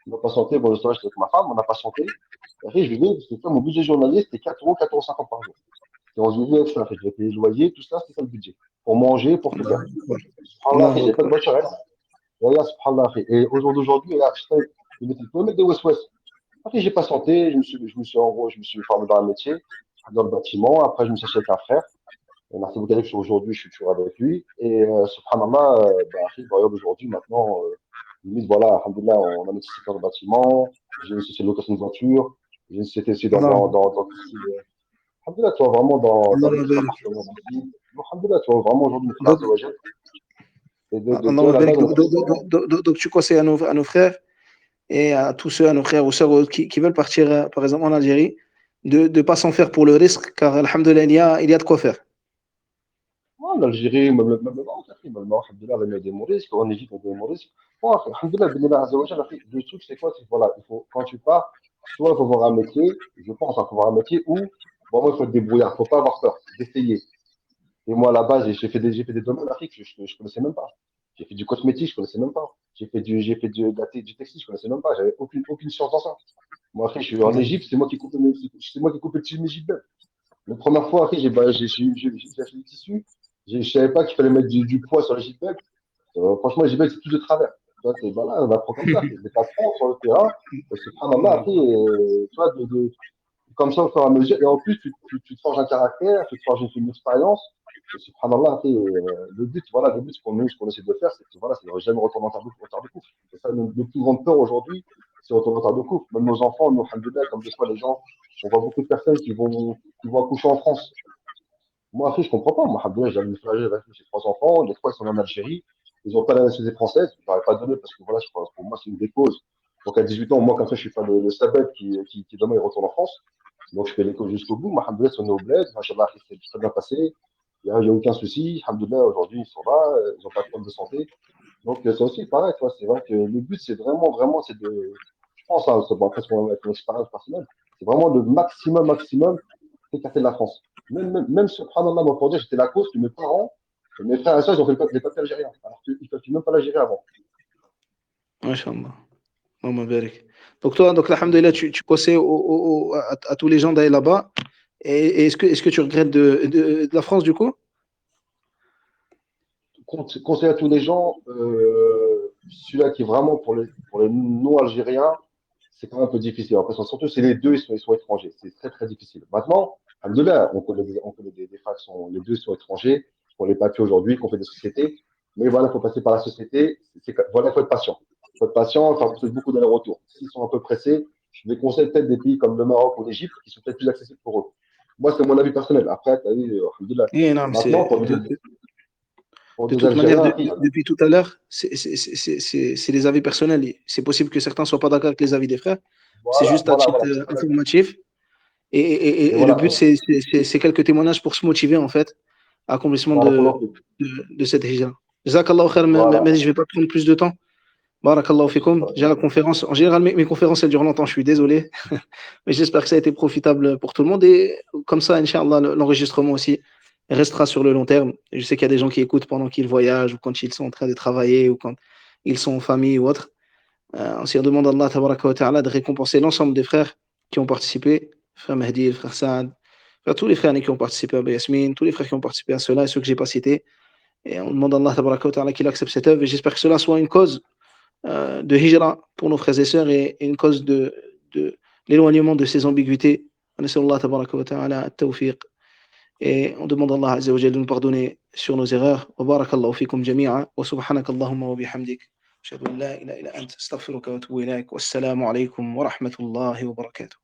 S10: bon, je j'étais avec ma femme, on a patienté. Et après, je vivais, parce que ça, mon budget journalier, c'était 4 €, 4,50 € par jour. Et on se vivait avec ça, en fait, je payer le loyer, tout ça, c'était ça le budget. Pour manger, pour tout faire.
S2: Allahu Akbar.
S10: Subhanallah,
S2: Allahu
S10: j'ai pas de
S2: Akbar.
S10: voiture, hein. Et là, subhanallah, et au jour d'aujourd'hui, là, je me dis, tu peux mettre des west-west. Après, j'ai patienté, en gros, je me suis formé dans un métier, dans le bâtiment. Après, je me suis acheté avec un frère. Et merci beaucoup, aujourd'hui, je suis toujours avec lui. Et subhanallah, bah, après, aujourd'hui, maintenant, Limite, voilà, alhamdoulilah, on a notre secteur de bâtiment, j'ai une société de location de voiture, j'ai une société aussi
S2: Allah,
S10: dans tout ce qui est. Alhamdoulilah, tu vois, vraiment dans les
S2: Allah
S10: petits
S2: barik.
S10: appartements d'ici. Alhamdoulilah, tu vois, vraiment aujourd'hui, mon frère
S2: Donc,
S10: Azawajal, et tu vois,
S2: Allah
S10: là-bas,
S2: barik.
S10: donc, franchement,
S2: Donc, tu conseilles à nos frères et à tous ceux, à nos frères ou sœurs qui veulent partir, par exemple, en Algérie, de ne pas s'en faire pour le risque, car, alhamdoulilah, il y a de quoi faire.
S10: ouais, l'Algérie, même le Maroc, après, même le Maroc, alhamdoulilah, il y a des risques, en Égypte, il y a des risques. Ouais, alhamdoulilah, Benillah Azawajal, après, le truc, c'est quoi? C'est que voilà, il faut, quand tu pars, soit il faut voir un métier, je pense, il faut voir un métier où, vraiment, il faut être débrouillard, il ne faut pas avoir peur d'essayer. Et moi, à la base, j'ai fait des domaines d'Afrique que je connaissais même pas. J'ai fait du cosmétique, je connaissais même pas. J'ai fait du textile, je connaissais même pas. J'avais aucune science dans ça. Moi, après, je suis en Égypte, c'est moi qui coupe le tissu égyptien. La première fois, après, j'ai acheté du tissu. Je savais pas qu'il fallait mettre du poids sur l'Égypte. Franchement, l'Égypte, c'est tout de travers. Tu vois, voilà, on apprend comme ça. Les patrons sur le terrain, subhanallah,
S2: Allah.
S10: après, tu vois, comme ça, au fur et à mesure. Et en plus, tu te forges un caractère, tu te forges une expérience. Et subhanallah, après, le but ce qu'on essaie de faire, c'est que voilà, c'est de jamais retourner en terre de couple. C'est ça, notre plus grande peur aujourd'hui, c'est retourner en terre de couple. Même nos enfants, nous, alhamdoulilah, comme des fois les gens, on voit beaucoup de personnes qui vont accoucher en France. Moi, après, je comprends pas. Moi, alhamdoulilah, j'ai 3 enfants. Les 3, ils sont en Algérie. Ils n'ont pas la nationalité française. Je leur ai pas donné parce que voilà, pour moi, c'est une des causes. Donc, à 18 ans, moi, comme ça, je suis pas le sabbat qui demain, il retourne en France. Donc, je fais l'école jusqu'au bout. Moi, alhamdoulilah, on est au bled. Machallah, c'est très bien passé. Il y a aucun souci. Alhamdoulilah, aujourd'hui, ils sont là. Ils n'ont pas de problème de santé. Donc, c'est aussi pareil, tu vois. C'est vrai que le but, c'est vraiment, c'est de, je pense, hein, c'est bon, après, c'est mon expérience personnelle. C'est vraiment le maximum s'écarter de la France. Même subhanallah, moi, pour dire, j'étais la cause que mes parents, mes frères et sœurs, ils ont fait les papiers algériens. Alors qu'ils ne peuvent même pas l'Algérie avant.
S2: Mashallah. Allah barik. Donc, toi, donc, alhamdoulilah, tu conseilles à tous les gens d'aller là-bas. Et est-ce que tu regrettes de la France, du coup?
S10: Conseil à tous les gens, celui-là qui est vraiment pour les non-algériens, c'est quand même un peu difficile. Après, surtout, c'est les deux, ils sont étrangers. C'est très, très difficile. Maintenant, alhamdoulilah, on connaît des frères qui sont, les deux sont étrangers, qui ont les papiers aujourd'hui, qui ont fait des sociétés. Mais voilà, il faut passer par la société. Voilà, il faut être patient. Il faut être patient, faire beaucoup d'allers-retours. S'ils sont un peu pressés, je les conseille peut-être des pays comme le Maroc ou l'Égypte qui sont peut-être plus accessibles pour eux. Moi, c'est mon avis personnel. Après, tu as vu, alhamdoulilah.
S2: Eh, non,
S10: Maintenant, pour
S2: de
S10: des
S2: toute manière,
S10: Algériens, après,
S2: depuis tout à l'heure, c'est des avis personnels. C'est possible que certains ne soient pas d'accord avec les avis des frères. C'est juste à titre
S10: C'est ça.
S2: informatif.
S10: Et
S2: Et le
S10: voilà,
S2: but, c'est quelques témoignages pour se motiver, en fait, à l'accomplissement
S10: voilà, pour leur couple.
S2: de cette hijra. Jazakallah khair,
S10: Voilà.
S2: mais je ne vais pas prendre plus de temps. Barakallahu fikoum. J'ai la conférence. En général, mes conférences, elles durent longtemps. Je suis désolé. Mais j'espère que ça a été profitable pour tout le monde. Et comme ça, Inch'Allah, l'enregistrement aussi restera sur le long terme. Et je sais qu'il y a des gens qui écoutent pendant qu'ils voyagent ou quand ils sont en train de travailler ou quand ils sont en famille ou autre. On demande à Allah tabaraka wa ta'ala de récompenser l'ensemble des frères qui ont participé. Frère Mahdi, frère Saad, frère, tous les frères qui ont participé à Yasmine, tous les frères qui ont participé à cela et ceux que j'ai pas cités. Et on demande à Allah tabaraka wa ta'ala qu'il accepte cette œuvre. Et j'espère que cela soit une cause de hijra pour nos frères et sœurs et une cause de l'éloignement de ces ambiguïtés. Allah tabaraka wa ta'ala at-tawfiq. Et on demande à Allah Azza wa Jalla de nous pardonner sur nos erreurs. Wa barakallahu fikum jami'a wa subhanaka Allahumma wa bihamdik. أشهد أن لا إله إلا أنت أستغفرك وأتوب إليك والسلام عليكم ورحمة الله وبركاته.